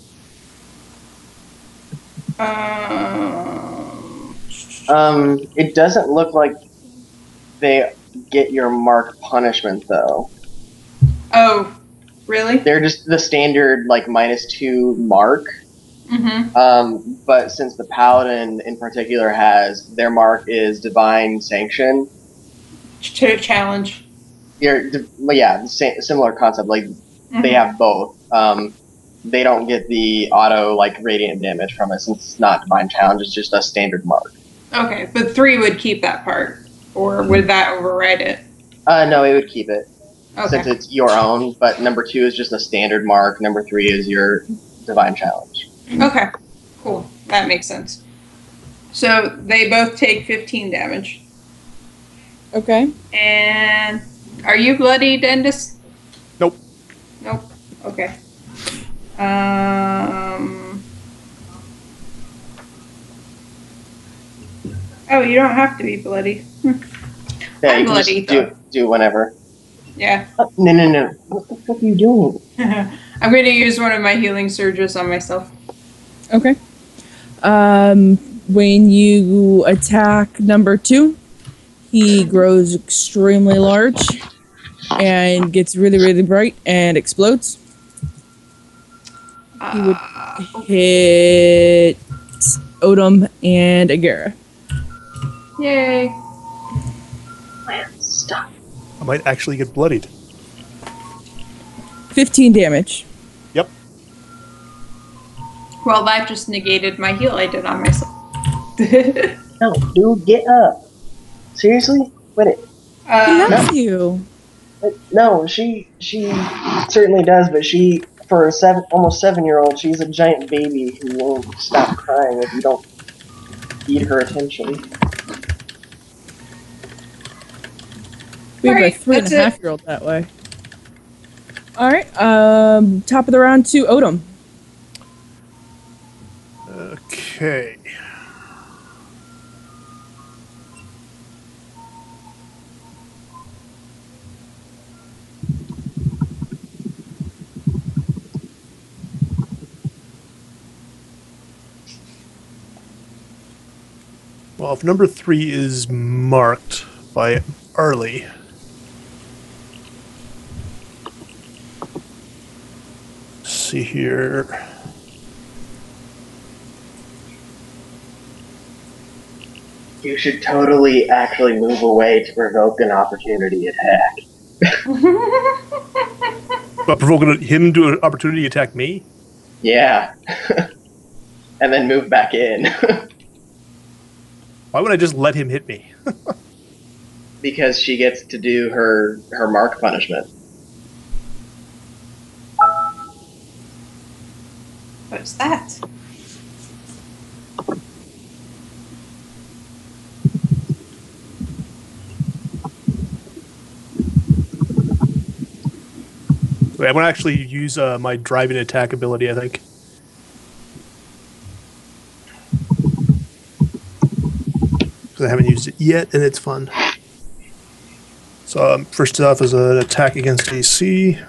It doesn't look like they get your mark punishment, though. Oh, really? They're just the standard, like, -2 mark. Mm-hmm. But since the Paladin in particular has, their mark is Divine Sanction. Challenge. Well, yeah, similar concept. Like, Mm-hmm. they have both. They don't get the auto, like, radiant damage from it since it's not Divine Challenge, it's just a standard mark. Okay, but 3 would keep that part. Or would that override it? No, it would keep it. Since Okay. it's your own, but number 2 is just a standard mark, number 3 is your Divine Challenge. Okay. Cool. That makes sense. So they both take 15 damage. Okay. And are you bloodied, Endis? Nope. Nope. Okay. Oh, you don't have to be bloody. Yeah, I'm you can just bloody, though. do whenever. Yeah. No. What the fuck are you doing? I'm going to use one of my healing surges on myself. Okay. When you attack number 2, he grows extremely large and gets really, really bright and explodes. He would hit Odom and Agara. Yay. Man, stop. I might actually get bloodied. 15 damage. Yep. Well, that just negated my heal I did on myself. No, dude, get up. Seriously? Quit it. He loves you. No, she certainly does, but she, for a almost 7-year-old, she's a giant baby who won't stop crying if you don't feed her attention. We have a Alright, 3.5-year-old that way. Alright, top of the round to Odom. Okay. Well, if number 3 is marked by Arlie, let's see here. You should totally actually move away to provoke an opportunity attack. But provoking him to an opportunity attack me? Yeah. And then move back in. Why would I just let him hit me? Because she gets to do her mark punishment. What's that? Wait, I'm going to actually use my driving attack ability, I think. Because I haven't used it yet, and it's fun. So first off is an attack against AC.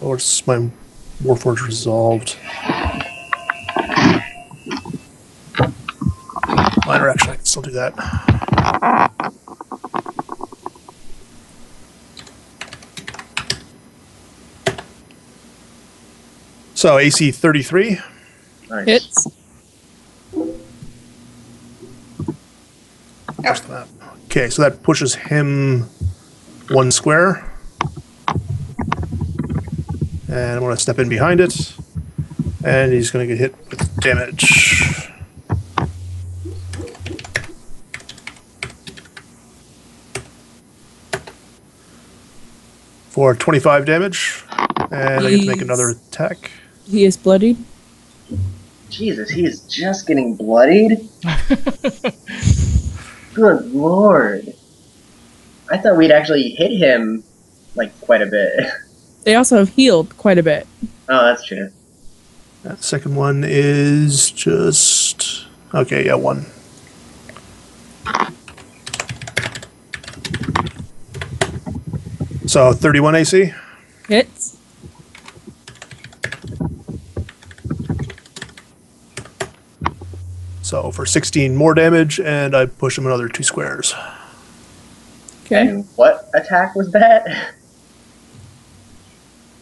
Or it's my Warforged resolved. Minor action, I can still do that. So AC 33. Nice. Hits. Okay, so that pushes him 1 square. And I'm going to step in behind it. And he's going to get hit with damage. For 25 damage. And I get to make another attack. He is bloodied. Jesus, he is just getting bloodied? Good lord. I thought we'd actually hit him, like, quite a bit. They also have healed quite a bit. Oh, that's true. That second one is just... Okay, yeah, 1. So 31 AC. Hits. So for 16 more damage, and I push him another 2 squares. Okay. And what attack was that?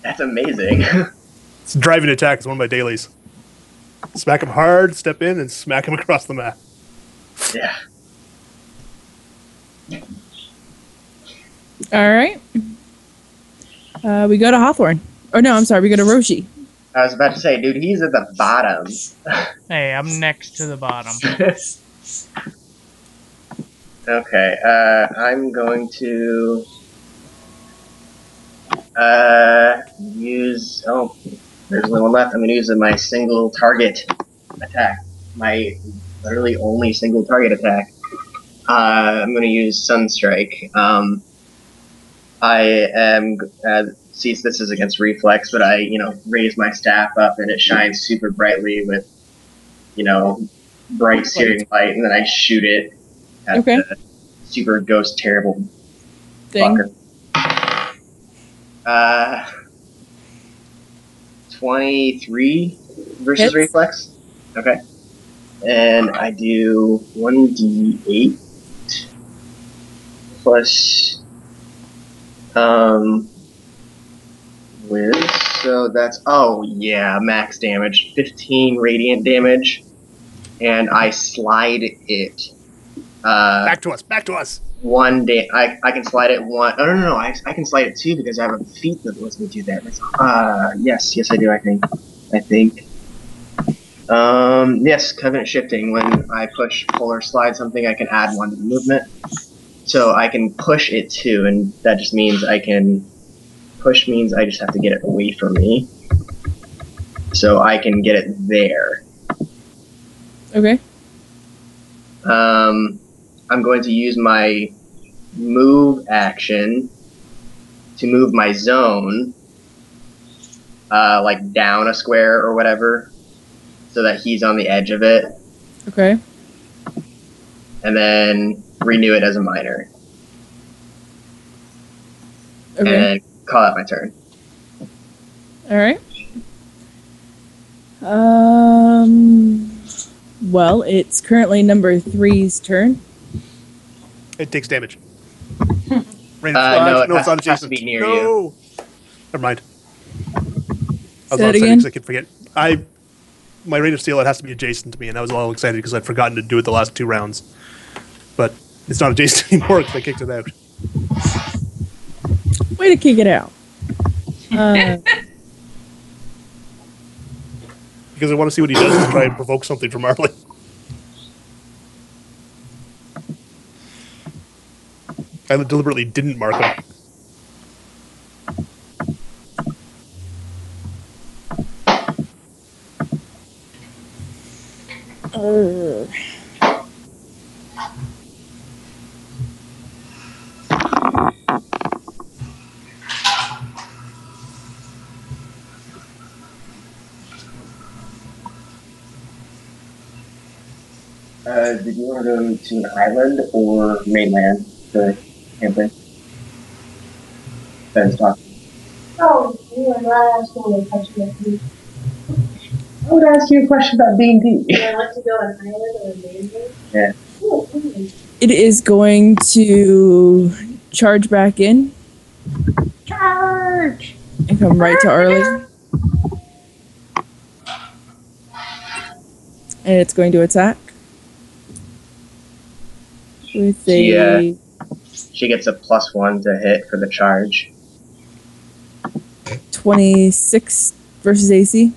That's amazing. It's a driving attack. It's one of my dailies. Smack him hard, step in, and smack him across the map. Yeah. All right. We go to Hawthorne. Or no, I'm sorry. We go to Roshi. I was about to say, dude, he's at the bottom. Hey, I'm next to the bottom. Okay, I'm going to use... Oh, there's only one left. I'm going to use my single target attack. My literally only single target attack. I'm going to use Sunstrike. I am... see, this is against reflex, but I, raise my staff up and it shines super brightly with, bright searing light, and then I shoot it at the super ghost terrible Thing. fucker. 23 versus Hits. reflex. Okay. And I do 1d8 plus whiz. So that's max damage. 15 radiant damage. And I slide it. Back to us. One day I can slide it one. Oh no, I can slide it two because I have a feat that lets me do that. Yes I do. I think. Yes, covenant shifting. When I push, pull, or slide something, I can add one to the movement. So I can push it too, and that just means I can push means I just have to get it away from me. So I can get it there. Okay. I'm going to use my move action to move my zone, like down a square or whatever, so that he's on the edge of it. Okay. And then renew it as a minor. Okay. And then call out my turn. All right. Well, it's currently number 3's turn. It takes damage. No, it has to be near you. Never mind. I was Say all it excited again? because I could forget. My rate of steel, it has to be adjacent to me, and I was all excited because I'd forgotten to do it the last 2 rounds. But it's not adjacent anymore because I kicked it out. Way to kick it out. Because I want to see what he does to try and provoke something from Marley. I deliberately didn't mark him. Did you want to go to an island or mainland for camping? Ben's talking. Oh, you were not asking me a question about D. I would ask you a question about D&D. Do I want to go on island or mainland? Yeah. Oh, okay. It is going to charge back in Charge! and come right to Arlie. And it's going to attack. With a... She gets a +1 to hit for the charge. 26 versus AC.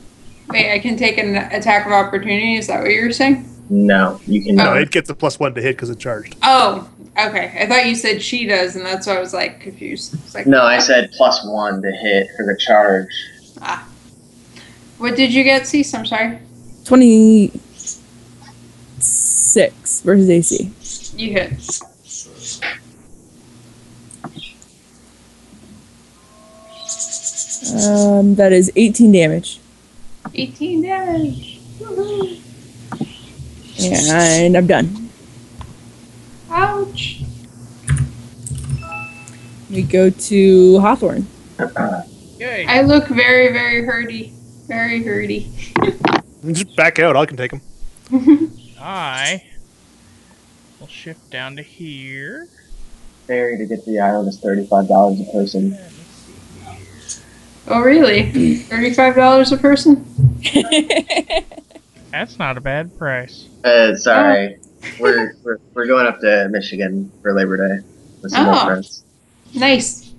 Wait, I can take an attack of opportunity. Is that what you were saying? No, you can. No, it gets a +1 to hit because it charged. Oh, okay. I thought you said she does, and that's why I was like confused. It's like, No, I said +1 to hit for the charge. Ah. What did you get, Cease? I'm sorry. 26 versus AC. You hit. That is 18 damage. 18 damage. Woohoo. And I'm done. Ouch. We go to Hawthorne. Yay. I look very, very hurty. Very hurty. Just back out. I can take him. I will shift down to here. Ferry to get to the island is $35 a person. Oh, really? $35 a person? That's not a bad price. Sorry. We're going up to Michigan for Labor Day with some more friends. Nice.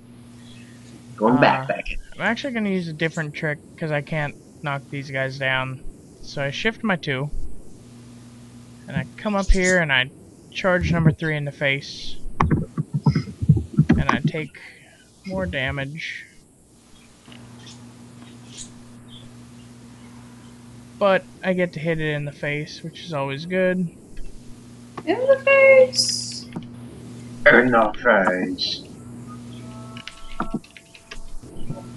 Going backpacking. I'm actually going to use a different trick because I can't knock these guys down. So I shift my 2. And I come up here and I charge number 3 in the face. And I take more damage. But I get to hit it in the face, which is always good. In the face. In the face.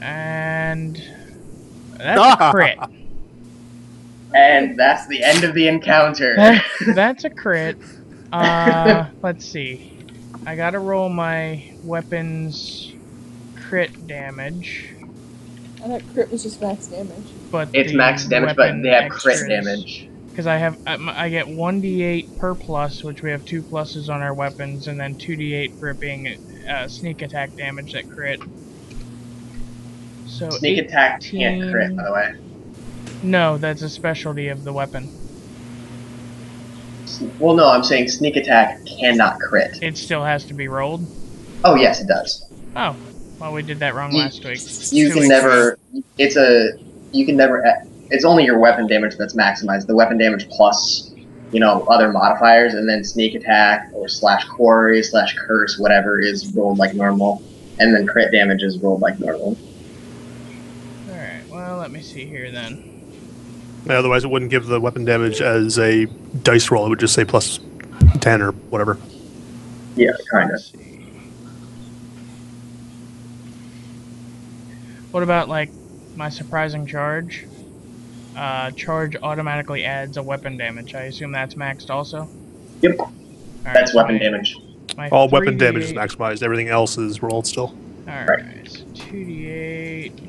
And that's a crit. And that's the end of the encounter. That's a crit. Let's see. I gotta roll my weapons crit damage. I thought crit was just max damage. But It's max damage, but they have crit damage. Because I get 1d8 per plus, which we have 2 pluses on our weapons, and then 2d8 for it being sneak attack damage that crit. So Sneak attack can't crit, by the way. No, that's a specialty of the weapon. Well, no, I'm saying sneak attack cannot crit. It still has to be rolled? Oh, yes, it does. Oh, well, we did that wrong last week. You can never... You can never... It's only your weapon damage that's maximized. The weapon damage plus, other modifiers, and then sneak attack or /quarry, /curse, whatever is rolled like normal. And then crit damage is rolled like normal. Alright, well, let me see here then. Yeah, otherwise, it wouldn't give the weapon damage as a dice roll. It would just say plus 10 or whatever. Yeah, kind of. What about, like, my surprising charge? Charge automatically adds a weapon damage. I assume that's maxed also? Yep. Right, that's so weapon damage. All weapon damage is maximized. Everything else is rolled still. Alright, so 2d8.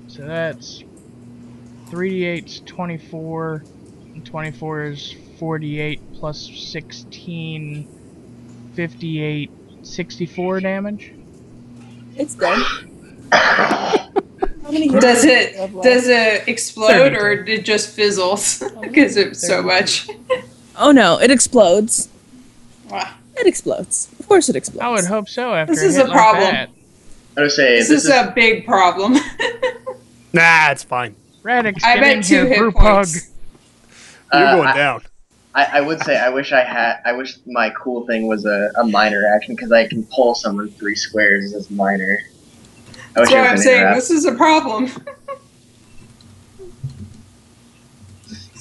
So that's 3d8 is 24, and 24 is 48 plus 16, 58, 64 damage. It's dead. How many hits Does do you have left? it explode 32. or it just fizzles because it's so much? Oh no, it explodes. Wow. It explodes. Of course it explodes. I would hope so after This a is hit a like problem. that. I would say This is a big problem. Nah, it's fine. Radix, I get bet in 2 here, hit group hug. points. You're going down. I would say I wish my cool thing was a minor action because I can pull someone 3 squares as minor. That's what I'm saying. This is a problem.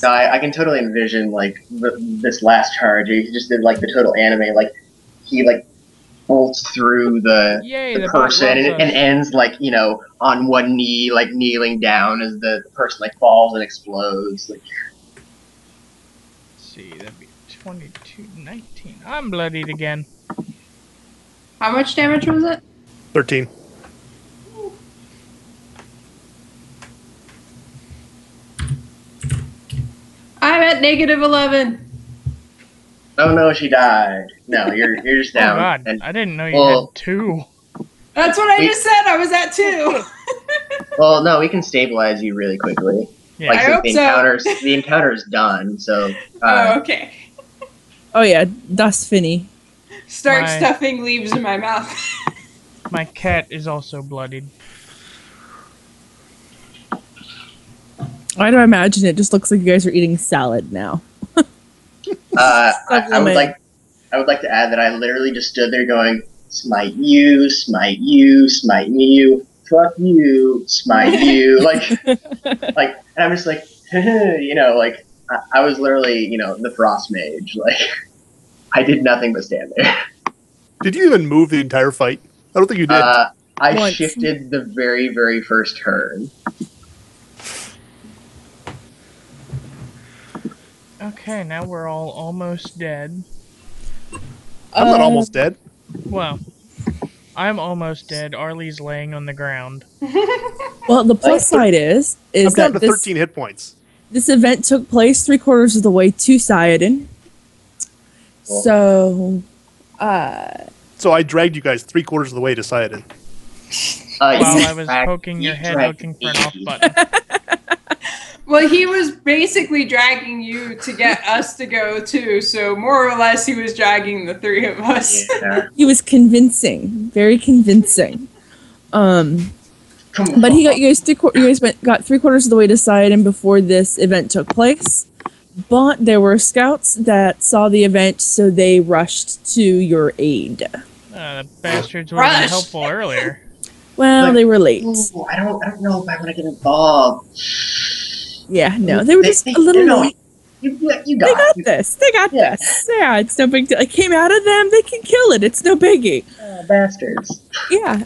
No, I can totally envision like this last charge. He just did like the total anime. Like he bolts through the person and ends on one knee, like kneeling down as the person falls and explodes. Like, Let's see, that'd be 22, 19. I'm bloodied again. How much damage was it? 13. I'm at -11. oh no, she died. No, you're just down. Oh god, And, I didn't know you had 2. That's what I just said. I was at 2. well, no, we can stabilize you really quickly. Yeah. I hope The encounter's done. So. Oh, okay. Oh yeah, that's Finny. Start My- stuffing leaves in my mouth. My cat is also bloodied. Why do I imagine it just looks like you guys are eating salad now? I would like to add that I literally just stood there going, smite you, smite you, smite you, fuck you, smite you, and I'm just like, I was literally, the frost mage, I did nothing but stand there. Did you even move the entire fight? I don't think you did. I Once. shifted the very, very first turn. Okay, now we're all almost dead. I'm not almost dead. Well, I'm almost dead. Arlie's laying on the ground. Well, the plus side is I'm down that to 13 hit points. this event took place 3/4 of the way to Syoden. Cool. So, So I dragged you guys 3/4 of the way to Syoden. While You I was dragged- poking your you head dragged looking for an me. off button. Well, he was basically dragging you to get us to go too, so more or less he was dragging the 3 of us. Yeah. he was convincing, very convincing. Come But he got on. you guys got 3/4 of the way to Syoden before this event took place. But there were scouts that saw the event, so they rushed to your aid. The bastards would have been Rush. helpful earlier. Well, Like, they were late. Ooh, I don't know if I want to get involved. Yeah, no, they were just a little late. You They got got it. this. They got Yeah. this. Yeah, it's no big deal. It came out of them. They can kill it. It's no biggie. Bastards. Yeah.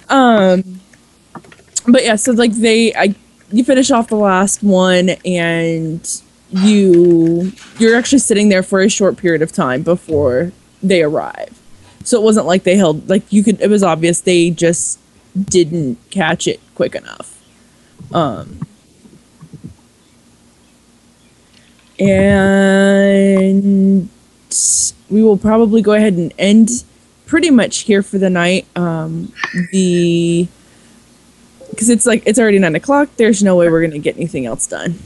But yeah, so like you finish off the last one, and you're actually sitting there for a short period of time before they arrive. So it wasn't like they held, like you could, it was obvious they just didn't catch it quick enough. And we will probably go ahead and end pretty much here for the night. Because it's already 9:00. There's no way we're gonna get anything else done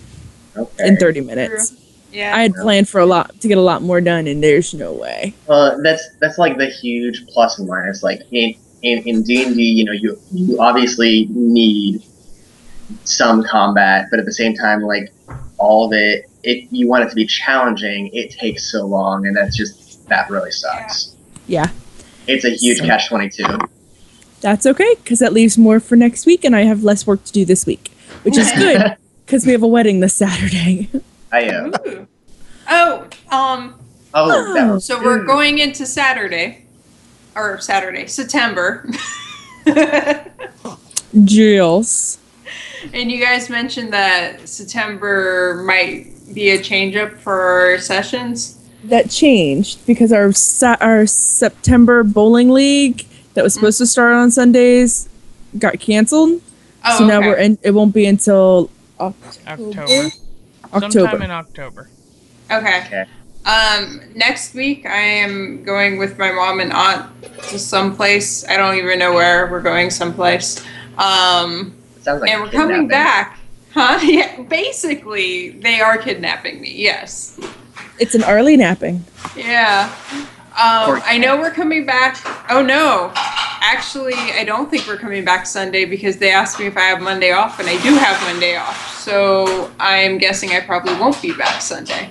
in 30 minutes. True. Yeah. I had planned for to get a lot more done, and there's no way. Well, that's like the huge plus and minus. Like in D&D, you obviously need some combat, but at the same time, like all of it, if you want it to be challenging, it takes so long, and that really sucks. Yeah. It's a huge catch-22. That's okay, because that leaves more for next week, and I have less work to do this week, which is good, because we have a wedding this Saturday. I am. So we're going into September. Jills. And you guys mentioned that September might be a change up for our sessions. That changed because our September bowling league that was supposed to start on Sundays got canceled. Oh, so now okay. it won't be until October. Sometime in October. Okay. Next week I am going with my mom and aunt to someplace. I don't even know where. We're going someplace. Sounds like and we're coming back. Huh? Yeah, basically they are kidnapping me, yes. It's an early napping. Yeah. I know we're coming back. Oh no. Actually, I don't think we're coming back Sunday because they asked me if I have Monday off, and I do have Monday off. So I'm guessing I probably won't be back Sunday.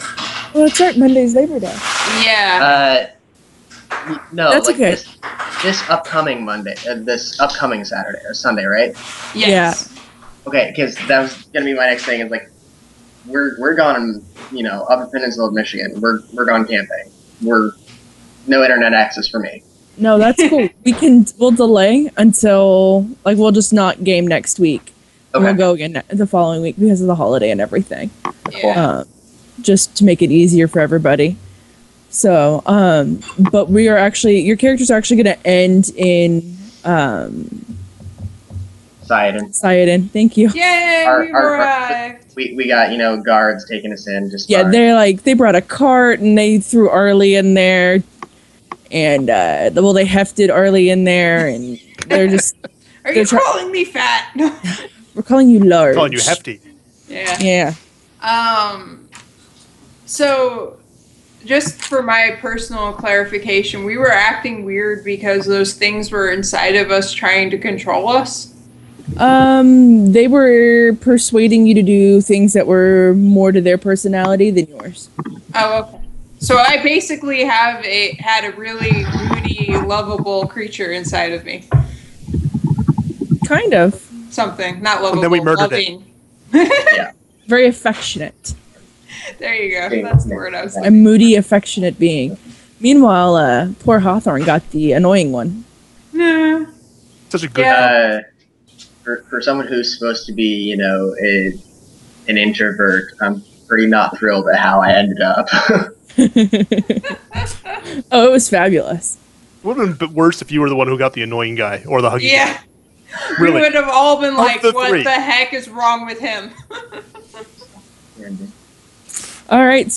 Well, it's right. Monday's Labor Day. Yeah. No, that's like okay. This upcoming Monday, this upcoming Saturday or Sunday, right? Yes. Yeah. Okay, because that was gonna be my next thing. Is like, we're gone, up in Peninsula of Michigan. We're gone camping. No internet access for me. No, that's cool. We'll delay until we'll just not game next week. Okay. We'll go again the following week because of the holiday and everything. Yeah. Just to make it easier for everybody. So, but your characters are actually going to end in Sidon. Thank you. Yay, we arrived. We got, guards taking us in. Just yeah, they brought a cart and they threw Arlie in there. And, they hefted Arlie in there, and they're just... Are you calling me fat? We're calling you large. Calling you hefty. Yeah. So, just for my personal clarification, we were acting weird because those things were inside of us trying to control us? They were persuading you to do things that were more to their personality than yours. Oh, okay. So I basically had a really moody, lovable creature inside of me. Kind of. Something. Not lovable, And then we murdered loving. Yeah. Very affectionate. There you go. That's the word I was A looking moody, affectionate being. Meanwhile, poor Hawthorne got the annoying one. for. Such a good For someone who's supposed to be, an introvert, I'm pretty not thrilled at how I ended up. Oh, it was fabulous. It would have been worse if you were the one who got the annoying guy or the huggy guy. Really? We would have all been like, what three. the heck is wrong with him? All right,